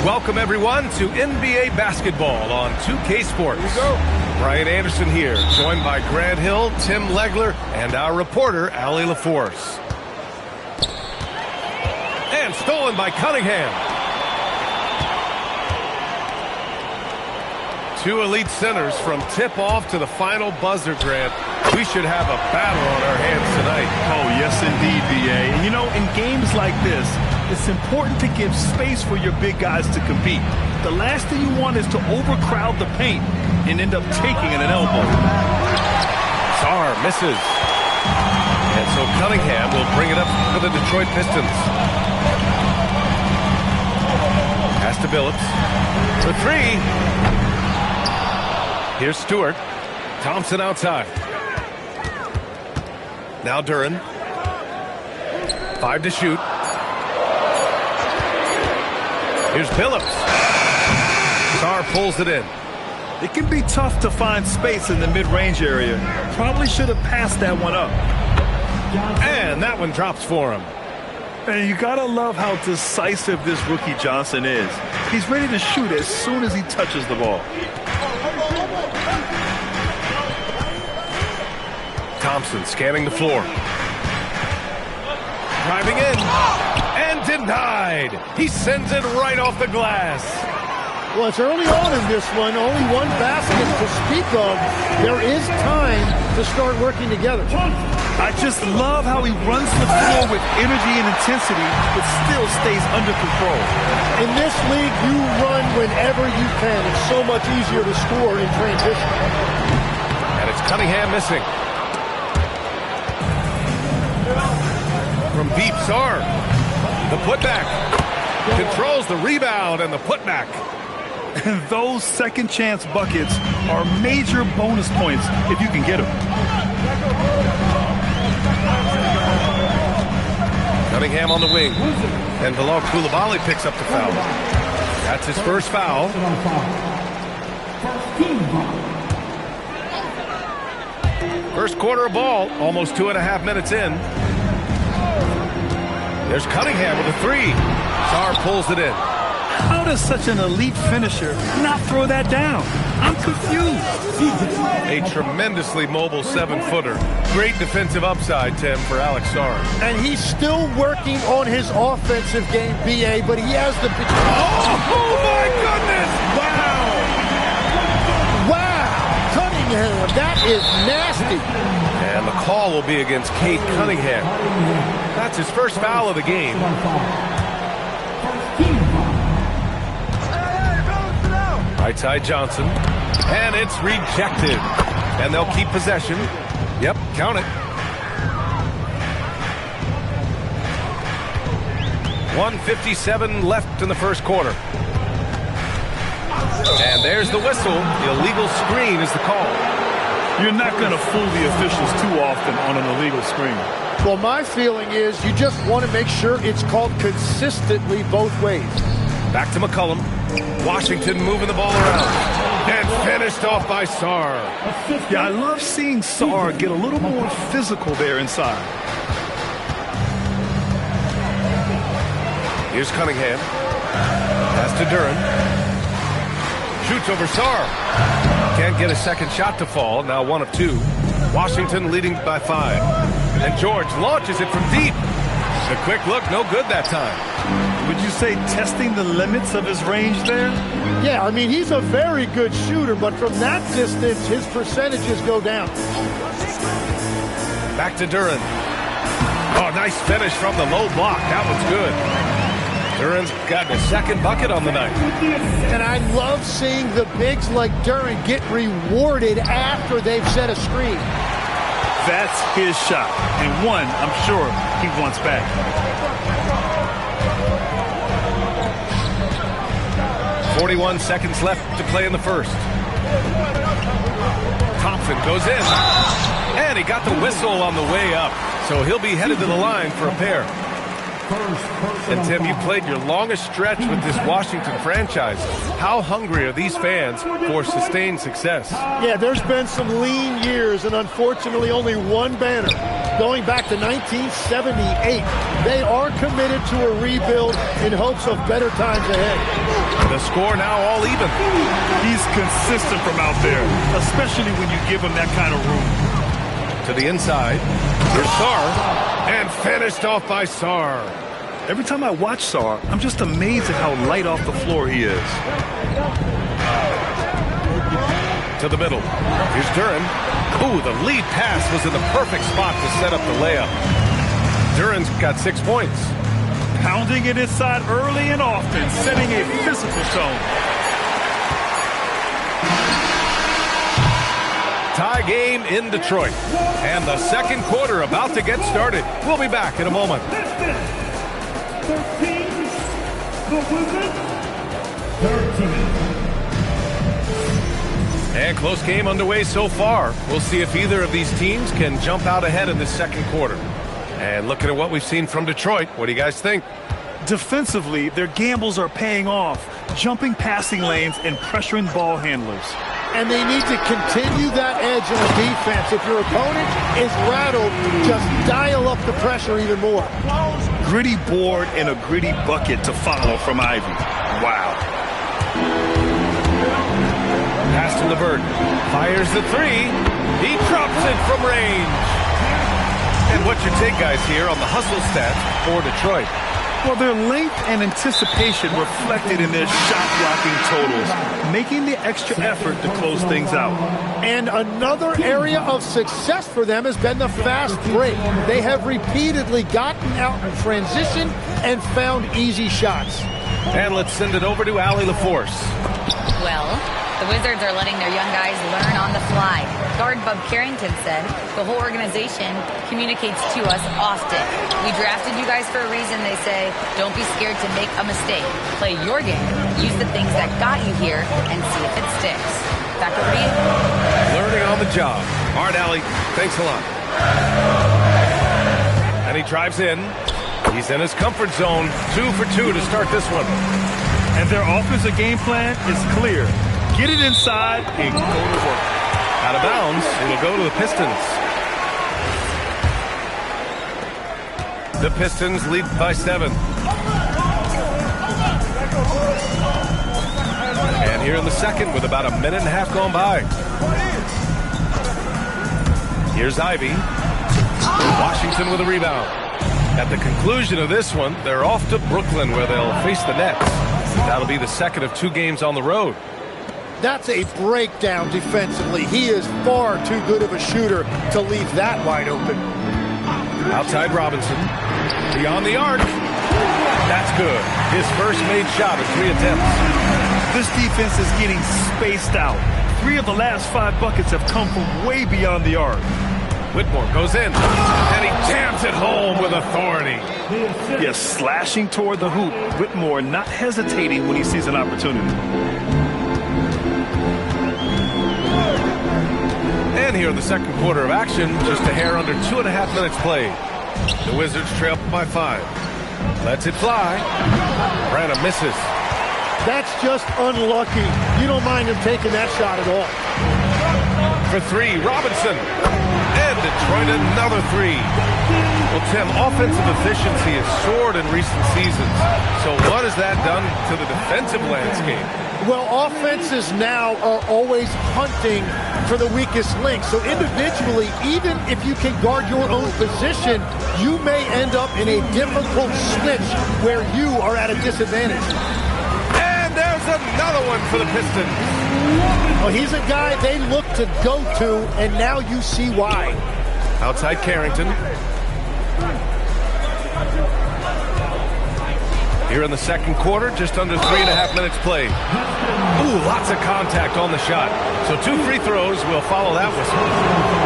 Welcome, everyone, to NBA basketball on 2K Sports. Here we go. Brian Anderson here, joined by Grant Hill, Tim Legler, and our reporter, Allie LaForce. And stolen by Cunningham. Two elite centers from tip-off to the final buzzer, Grant. We should have a battle on our hands tonight. Oh, yes, indeed, B.A. And, you know, in games like this, it's important to give space for your big guys to compete. The last thing you want is to overcrowd the paint and end up taking an elbow. Sarr misses. And so Cunningham will bring it up for the Detroit Pistons. Pass to Billups. The three. Here's Stewart. Thompson outside. Now Duren. 5 to shoot. Here's Billups. Sarr pulls it in. It can be tough to find space in the mid-range area. Probably should have passed that one up. And that one drops for him. And you gotta love how decisive this rookie Johnson is. He's ready to shoot as soon as he touches the ball. Thompson scanning the floor. Driving in. And denied. He sends it right off the glass. Well, it's early on in this one. Only one basket to speak of. There is time to start working together. I just love how he runs the floor with energy and intensity, but still stays under control. In this league, you run whenever you can. It's so much easier to score in transition. And it's Cunningham missing. From deep, Sarr. The putback. Controls the rebound and the putback. And those second chance buckets are major bonus points if you can get them. Cunningham on the wing. And Bilal Coulibaly picks up the foul. That's his first foul. First quarter of ball, almost 2.5 minutes in. There's Cunningham with a 3. Sarr pulls it in. How does such an elite finisher not throw that down? I'm confused. A tremendously mobile 7-footer. Great defensive upside, Tim, for Alex Sarr. And he's still working on his offensive game, B.A., but he has the... Oh my goodness! Wow! Wow! Cunningham, that is nasty. And the call will be against Cade Cunningham. That's his first foul of the game. Right side Johnson. And it's rejected. And they'll keep possession. Yep, count it. 1:57 left in the first quarter. And there's the whistle. The illegal screen is the call. You're not going to fool the officials too often on an illegal screen. Well, my feeling is you just want to make sure it's called consistently both ways. Back to McCollum. Washington moving the ball around. And finished off by Sarr. Yeah, I love seeing Sarr get a little more physical there inside. Here's Cunningham. Pass to Duren. Shoots over Sarr. Can't get a second shot to fall. Now 1 of 2. Washington leading by 5. And George launches it from deep. The quick look, no good that time. Would you say testing the limits of his range there? Yeah, I mean, he's a very good shooter, but from that distance, his percentages go down. Back to Duren. Oh, nice finish from the low block. That one's good. Duren's gotten a second bucket on the night. And I love seeing the bigs like Duren get rewarded after they've set a screen. That's his shot, and one I'm sure he wants back. .41 seconds left to play in the first. Thompson goes in, and he got the whistle on the way up, so he'll be headed to the line for a pair. And Tim, you played your longest stretch with this Washington franchise. How hungry are these fans for sustained success? Yeah, there's been some lean years, and unfortunately only one banner. Going back to 1978, they are committed to a rebuild in hopes of better times ahead. The score now all even. He's consistent from out there, especially when you give him that kind of room. To the inside, here's Sarr, and finished off by Sarr. Every time I watch Sarr, I'm just amazed at how light off the floor he is. To the middle. Here's Duren. Ooh, the lead pass was in the perfect spot to set up the layup. Duren's got 6 points. Pounding it inside early and often, setting a physical tone. Tie game in Detroit. And the second quarter about to get started. We'll be back in a moment. 13. And close game underway so far. We'll see if either of these teams can jump out ahead in this second quarter. And looking at what we've seen from Detroit, what do you guys think? Defensively, their gambles are paying off, jumping passing lanes and pressuring ball handlers. And they need to continue that edge in the defense. If your opponent is rattled, just dial up the pressure even more. Gritty board and a gritty bucket to follow from Ivy. Wow. Pass to LeVert. Fires the three. He drops it from range. And what's your take, guys, here on the hustle stats for Detroit? Well, their length and anticipation reflected in their shot-blocking totals, making the extra effort to close things out. And another area of success for them has been the fast break. They have repeatedly gotten out in transition and found easy shots. And let's send it over to Allie LaForce. Well, the Wizards are letting their young guys learn on the fly. Guard Bub Carrington said the whole organization communicates to us often. We drafted you guys for a reason, they say. Don't be scared to make a mistake. Play your game. Use the things that got you here and see if it sticks. Back over to you. Learning on the job. All right, Allie. Thanks a lot. And he drives in. He's in his comfort zone. 2 for 2 to start this one. And their offensive game plan is clear. Get it inside and go to work. Out of bounds, it'll go to the Pistons. The Pistons lead by 7. And here in the second with about a minute and a half gone by. Here's Ivy. Washington with a rebound. At the conclusion of this one, they're off to Brooklyn where they'll face the Nets. That'll be the second of 2 games on the road. That's a breakdown defensively. He is far too good of a shooter to leave that wide open. Outside Robinson. Beyond the arc. That's good. His first made shot in 3 attempts. This defense is getting spaced out. 3 of the last 5 buckets have come from way beyond the arc. Whitmore goes in, and he jams it home with authority. Yes, slashing toward the hoop. Whitmore not hesitating when he sees an opportunity. And here in the second quarter of action, just a hair under 2.5 minutes played. The Wizards trail by 5. Lets it fly. Branham misses. That's just unlucky. You don't mind him taking that shot at all. For 3, Robinson. And Detroit another 3. Well, Tim, offensive efficiency has soared in recent seasons. So what has that done to the defensive landscape? Well, offenses now are always hunting for the weakest link. So individually, even if you can guard your own position, you may end up in a difficult switch where you are at a disadvantage. And there's another one for the Pistons. Well, he's a guy they look to go to, and now you see why. Outside Carrington. Here in the second quarter, just under 3.5 minutes played. Ooh, lots of contact on the shot. So 2 free throws will follow that whistle.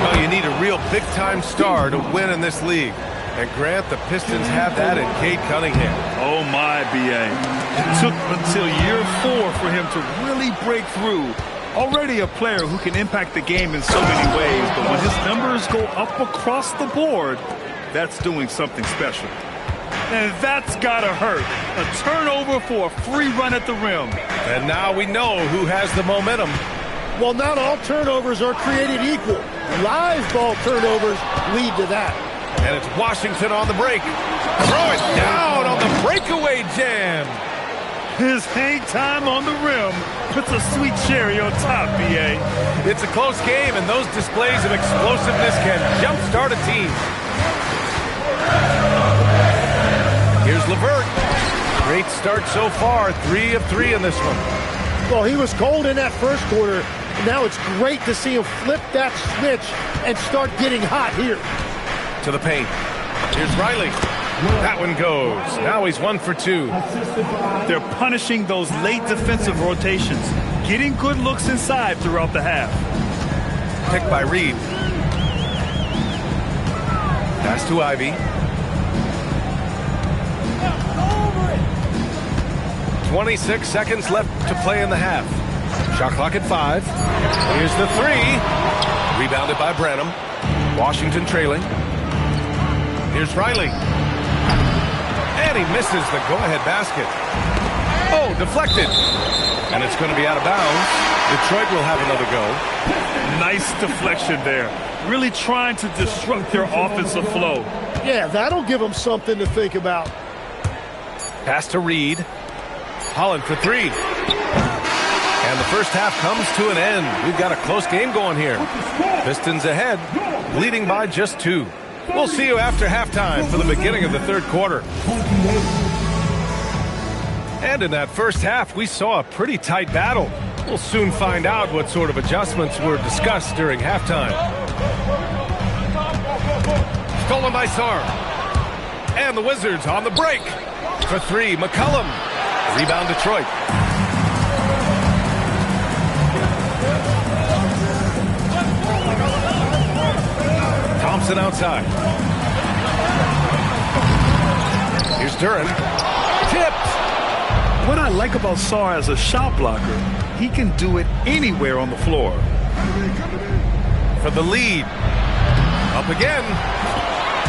Well, you need a real big-time star to win in this league. And Grant, the Pistons have that in Cade Cunningham. Oh my, B.A. It took until year 4 for him to really break through. Already a player who can impact the game in so many ways, but when his numbers go up across the board, that's doing something special. And that's gotta hurt. A turnover for a free run at the rim. And now we know who has the momentum. Well, not all turnovers are created equal. Live ball turnovers lead to that. And it's Washington on the break. Throw it down on the breakaway jam. His hang time on the rim puts a sweet cherry on top, B.A. It's a close game, and those displays of explosiveness can jumpstart a team. Here's LeVert. Great start so far. 3 of 3 in this one. Well, he was cold in that first quarter. Now it's great to see him flip that switch and start getting hot here. To the paint. Here's Riley. That one goes. Now he's 1 for 2. They're punishing those late defensive rotations, getting good looks inside throughout the half. Picked by Reed. Pass to Ivy. 26 seconds left to play in the half. Shot clock at 5. Here's the 3. Rebounded by Branham. Washington trailing. Here's Riley. And he misses the go-ahead basket. Oh, deflected. And it's going to be out of bounds. Detroit will have another go. Nice deflection there. Really trying to disrupt their offensive flow. Yeah, that'll give them something to think about. Pass to Reed. Holland for 3. And the first half comes to an end. We've got a close game going here. Pistons ahead, leading by just 2. We'll see you after halftime for the beginning of the third quarter. And in that first half, we saw a pretty tight battle. We'll soon find out what sort of adjustments were discussed during halftime. Stolen by Sarr. And the Wizards on the break. For 3, McCollum. Rebound Detroit. Thompson outside. Here's Duren. Tipped. What I like about Sarr as a shot blocker, he can do it anywhere on the floor. For the lead. Up again.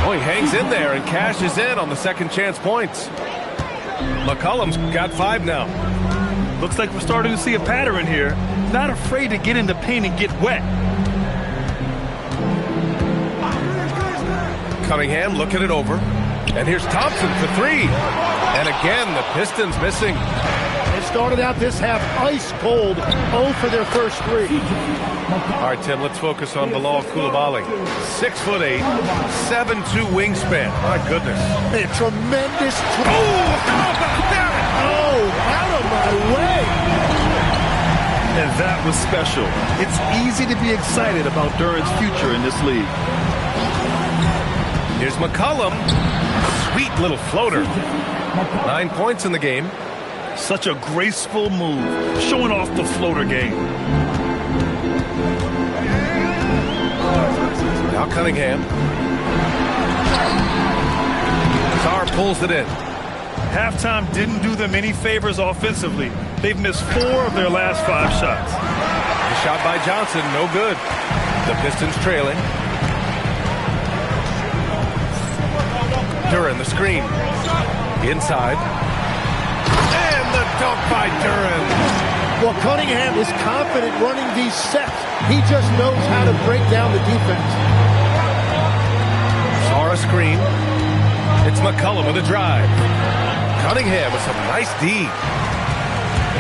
Oh, he hangs in there and cashes in on the second chance points. McCollum's got 5 now. Looks like we're starting to see a pattern here. Not afraid to get in the paint and get wet. Cunningham looking it over. And here's Thompson for 3. And again, the Pistons missing. They started out this half ice cold. 0 for their first 3. All right, Tim, let's focus on Bilal Coulibaly. 6'8", 7'2" wingspan. My goodness. A tremendous. Oh, out of my way. And that was special. It's easy to be excited about Duren's future in this league. Here's McCollum. Sweet little floater. 9 points in the game. Such a graceful move, showing off the floater game. Now Cunningham. Sarr pulls it in. Halftime didn't do them any favors offensively. They've missed 4 of their last 5 shots. The shot by Johnson, no good. The Pistons trailing. Duren, the screen. Inside. And the dunk by Duren. Well, Cunningham is confident running these sets. He just knows how to break down the defense. Sarr a screen. It's McCollum with a drive. Cunningham with some nice D.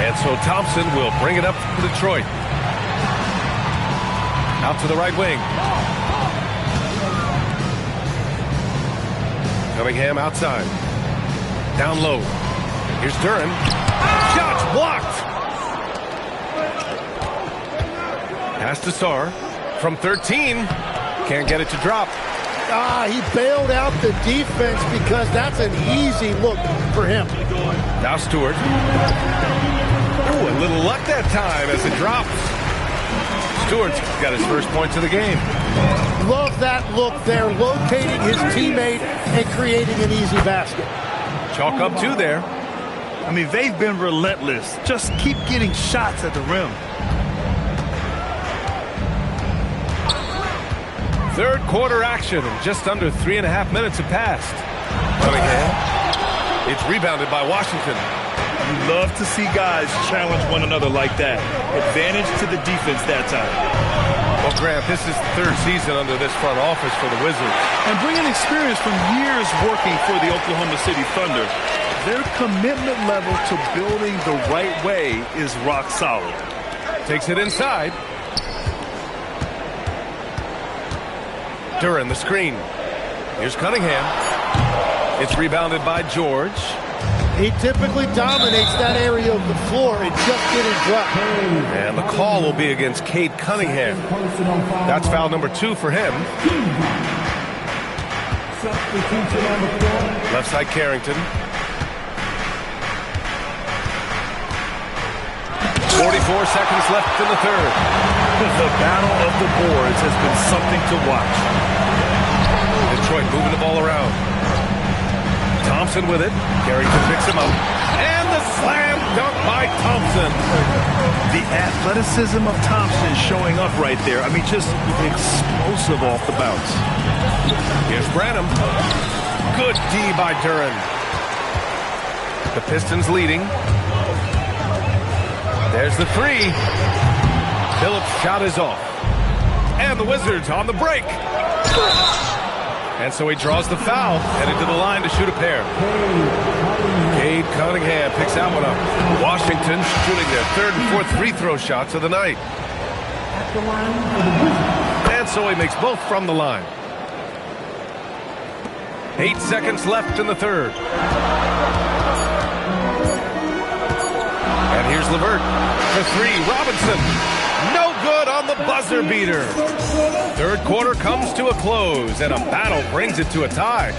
And so Thompson will bring it up for Detroit. Out to the right wing. Cunningham outside. Down low. Here's Duren. Shots blocked. Pass to Sarr. From 13. Can't get it to drop. He bailed out the defense because that's an easy look for him. Now Stewart. Ooh, a little luck that time as it drops. Stewart's got his first points of the game. Love that look there, locating his teammate and creating an easy basket. Chalk up 2 there. I mean, they've been relentless. Just keep getting shots at the rim. Third quarter action, and just under 3.5 minutes have passed. Cunningham. It's rebounded by Washington. You love to see guys challenge one another like that. Advantage to the defense that time. Well, Grant, this is the 3rd season under this front office for the Wizards. And bringing experience from years working for the Oklahoma City Thunder, their commitment level to building the right way is rock solid. Takes it inside. Duren, the screen. Here's Cunningham. It's rebounded by George. He typically dominates that area of the floor. It just didn't drop. And the call will be against Cade Cunningham. That's foul number 2 for him. Left side Carrington. 44 seconds left in the third. The battle of the boards has been something to watch. Detroit moving the ball around. Thompson with it. Carrington picks him up. And the slam dunk by Thompson. The athleticism of Thompson showing up right there. I mean, just explosive off the bounce. Here's Branham. Good D by Duren. The Pistons leading. There's the three. Phillips' shot is off. And the Wizards on the break. And so he draws the foul, headed to the line to shoot a pair. Cade Cunningham picks that one up. Washington shooting their third and fourth free throw shots of the night. And so he makes both from the line. 8 seconds left in the third. And here's LeVert for three. Robinson, no good on the buzzer beater. Third quarter comes to a close, and a battle brings it to a tie.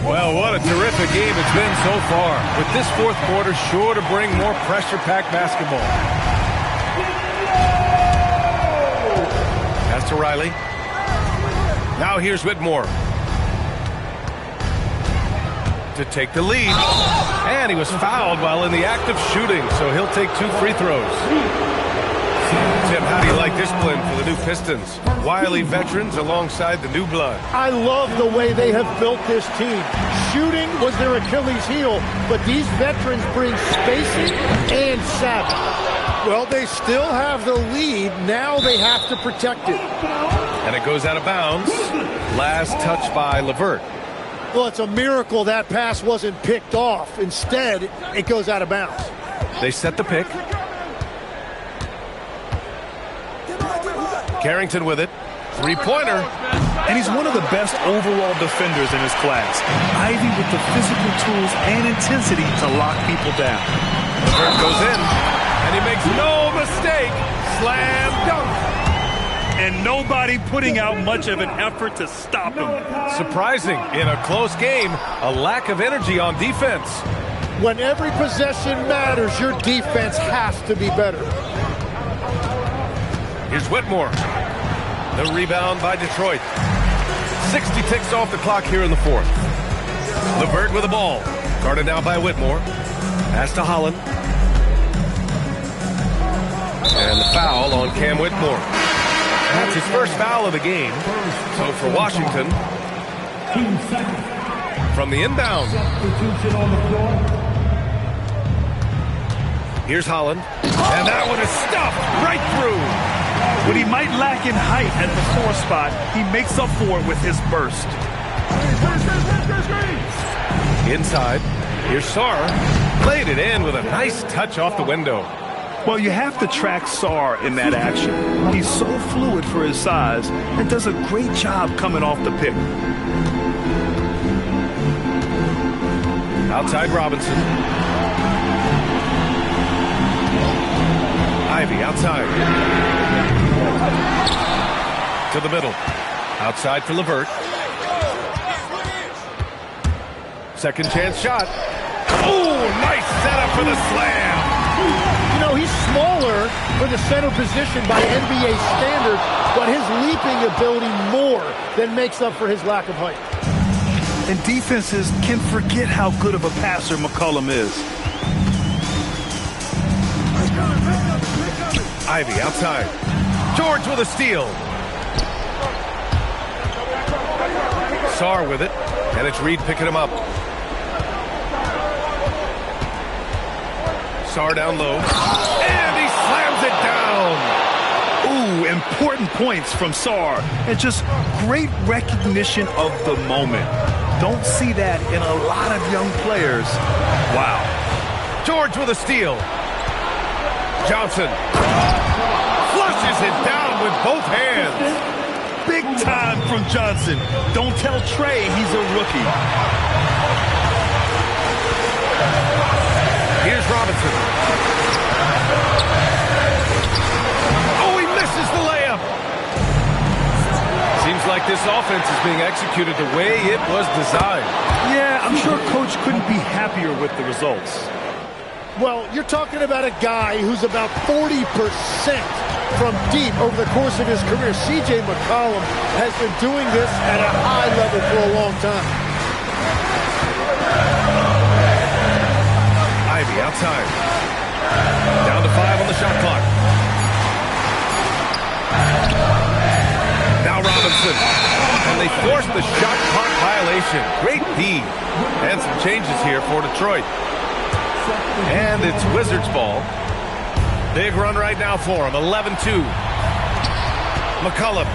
Well, what a terrific game it's been so far. With this fourth quarter sure to bring more pressure-packed basketball. Pass to Riley. Now here's Whitmore to take the lead. And he was fouled while in the act of shooting, so he'll take 2 free throws. Tim, how do you like this blend for the new Pistons? Wily veterans alongside the new blood. I love the way they have built this team. Shooting was their Achilles heel, but these veterans bring spacing and savvy. Well, they still have the lead. Now they have to protect it. And it goes out of bounds. Last touch by LeVert. Well, it's a miracle that pass wasn't picked off. Instead, it goes out of bounds. They set the pick. Carrington with it. Three-pointer. And he's one of the best overall defenders in his class. Ivy with the physical tools and intensity to lock people down. LeVert goes in, and he makes no mistake. Slam dunk. And nobody putting out much of an effort to stop him. Surprising, in a close game, a lack of energy on defense. When every possession matters, your defense has to be better. Here's Whitmore. The rebound by Detroit. 60 ticks off the clock here in the fourth. LeVert with the ball. Guarded now by Whitmore. Pass to Holland. And the foul on Cam Whitmore. That's his first foul of the game. So for Washington, from the inbound. Here's Holland. And that one is stuffed right through. What he might lack in height at the 4 spot, he makes up for it with his burst. Inside. Here's Sarr. Played it in with a nice touch off the window. Well, you have to track Sarr in that action. He's so fluid for his size and does a great job coming off the pick. Outside Robinson. Ivy outside. To the middle. Outside for LeVert. Second chance shot. Oh, nice setup for the slam. You know, he's smaller for the center position by NBA standards, but his leaping ability more than makes up for his lack of height. And defenses can forget how good of a passer McCollum is. Ivy outside. George with a steal. Sarr with it, and it's Reed picking him up. Sarr down low, and he slams it down. Ooh, important points from Sarr, and just great recognition of the moment. Don't see that in a lot of young players. Wow. George with a steal. Johnson flushes it down with both hands. Big time from Johnson. Don't tell Trey he's a rookie. Here's Robinson. Oh, he misses the layup. Seems like this offense is being executed the way it was designed. Yeah, I'm sure Coach couldn't be happier with the results. Well, you're talking about a guy who's about 40% from deep over the course of his career. C.J. McCollum has been doing this at a high level for a long time. Ivey outside. Down to 5 on the shot clock. Now Robinson. And they forced the shot clock violation. Great D. And some changes here for Detroit. And it's Wizards ball. Big run right now for him. 11-2. McCollum.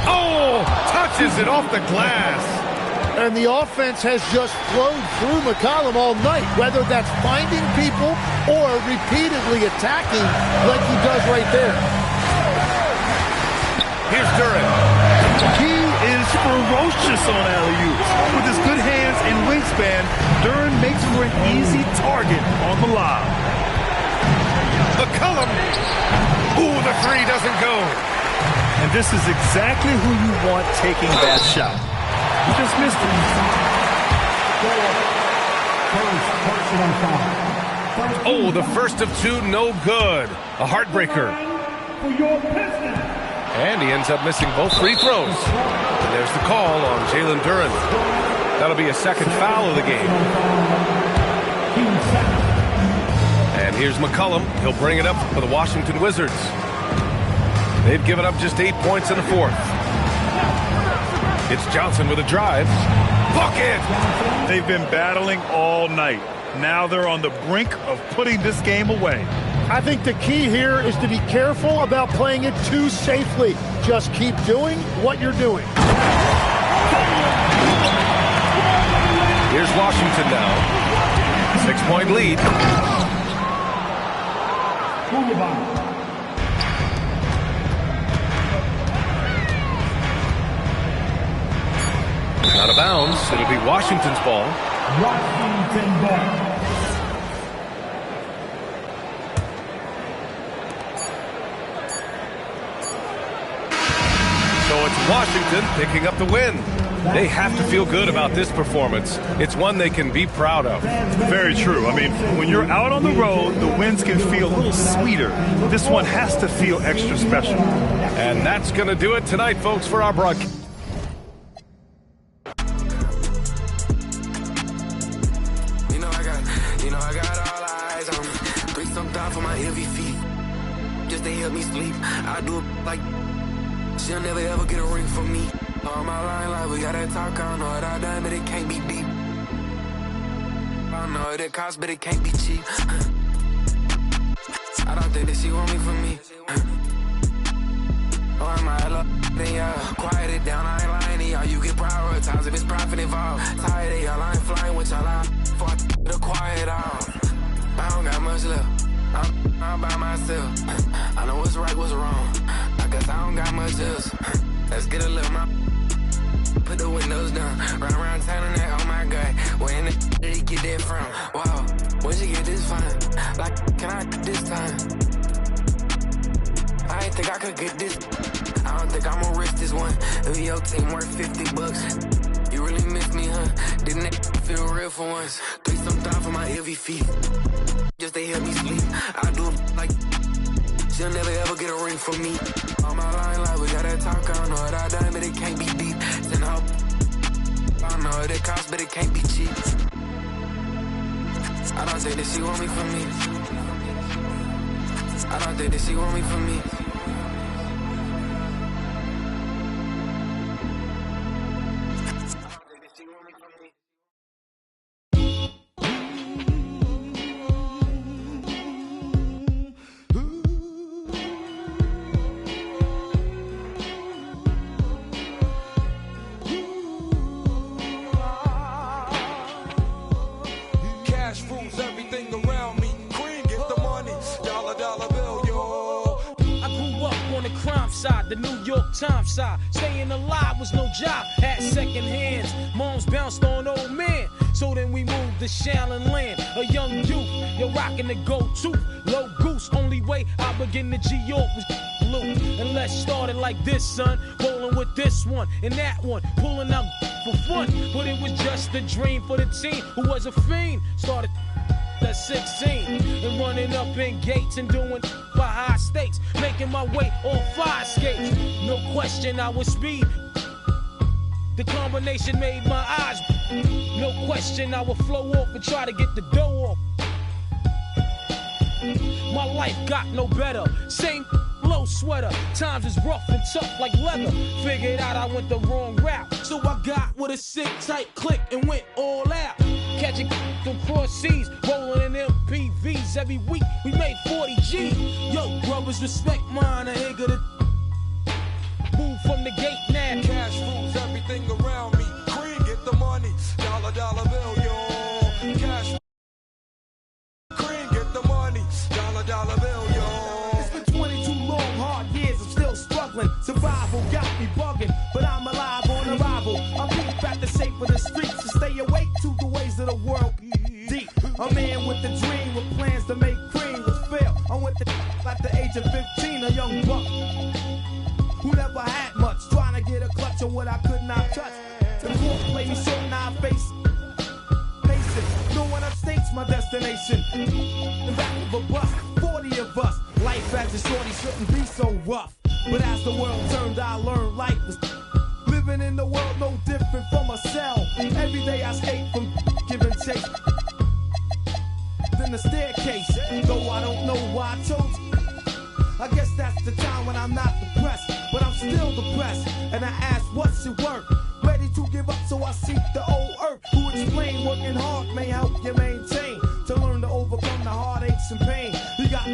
Oh! Touches it off the glass. And the offense has just flowed through McCollum all night, whether that's finding people or repeatedly attacking like he does right there. Here's Duren. He is ferocious on alley-oops. With his good hands and wingspan, Duren makes for an easy target on the lob. McCollum. Ooh, the three doesn't go. And this is exactly who you want taking that shot. He just missed it. Oh, the first of two, no good. A heartbreaker. And he ends up missing both free throws. And there's the call on Jalen Duren. That'll be a second foul of the game. And here's McCollum. He'll bring it up for the Washington Wizards. They've given up just 8 points in the fourth. It's Johnson with a drive. Bucket! They've been battling all night. Now they're on the brink of putting this game away. I think the key here is to be careful about playing it too safely. Just keep doing what you're doing. Here's Washington now. 6-point lead. Out of bounds. It'll be Washington's ball. Washington ball. So it's Washington picking up the win. They have to feel good about this performance. It's one they can be proud of. Very true. I mean, when you're out on the road, the wins can feel a little sweeter. This one has to feel extra special. And that's going to do it tonight, folks, for our broadcast. I got all eyes on me. 3-some down for my heavy feet. Just to help me sleep. I do it like she'll never ever get a ring from me. On my line like we gotta talk. I know what I done, but it can't be deep. I know what it costs, but it can't be cheap. I don't think that she want me for me. Oh, I might love then y'all. Quiet it down, I ain't lying to y'all. You get prioritized if it's profit involved. Tired of y'all, I ain't flying with y'all. For the quiet out. I don't got much left. I'm by myself. I know what's right, what's wrong. I guess I don't got much else. Let's get a little more. Put the windows down. Run around town and that, oh my God. Where in the did he get that from? Wow, where'd you get this fine? Like, can I get this time? I ain't think I could get this. I don't think I'ma risk this one. If your team worth $50, you really miss me, huh? Didn't it feel real for once? 3-some down for my heavy feet. Just to help me sleep. I do it like she'll never ever get a ring from me. On my line like we gotta talk. I don't know what I done, but it can't be deep. Then I know what it costs, but it can't be cheap. I don't think that she want me for me. I don't think that she want me for me. The New York Times side. Staying alive was no job. Had second hands. Moms bounced on old men. So then we moved to Shaolin Land. A young youth. You're rocking the go-to. Low goose. Only way I begin to G-York was loot. And let's start it like this, son. Rolling with this one and that one. Pulling out for fun. But it was just a dream for the team who was a fiend. Started at 16 and running up in gates and doing for high stakes, making my way on 5 skates. No question I was speed. The combination made my eyes. No question I would flow off and try to get the dough off. My life got no better. Same low sweater. Times is rough and tough like leather. Figured out I went the wrong route. So I got with a sick tight click and went all out. Catching them cross seas, rolling in MPVs. Every week we made 40 G. Yo, brothers, respect mine. I ain't gonna move from the gate now. Cash rules everything around me. Cream, get the money. Dollar, dollar bill, yo. Cash. Cream, get the money. Dollar, dollar bill, yo. It's been 22 long, hard years. I'm still struggling. Survival got me bugging, but I'm alive on arrival. I'm deep at the shape of the streets to stay awake to the ways of the world. Deep. A man with a dream, with plans to make cream, was fail. I went to at the age of 15, a young buck who never had much, trying to get a clutch on what I could not touch. The court played me so now I face it. No one upstates my destination. The back of a bus, 40 of us. Life as a shorty shouldn't be so rough. But as the world turned, I learned life was living in the world no different from a cell. Every day I escape from giving chase. Then the staircase, though I don't know why I chose. I guess that's the time when I'm not depressed, but I'm still depressed. And I ask, what's it worth? Ready to give up, so I seek the old earth. Who explain working hard may help you maintain, to learn to overcome the heartaches and pain. You got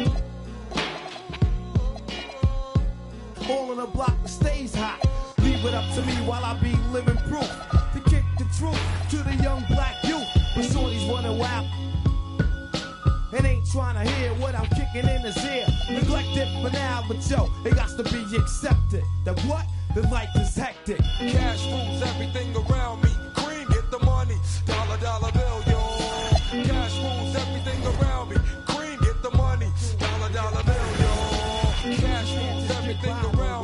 all in the block that stays hot. Leave it up to me while I be living proof to kick the truth to the young black youth. But shorties running wild and ain't trying to hear what I'm kicking in his ear. Neglected for now, but yo, it got to be accepted. That what? The life is hectic. Cash rules everything around me. Cream, get the money. Dollar, dollar bill,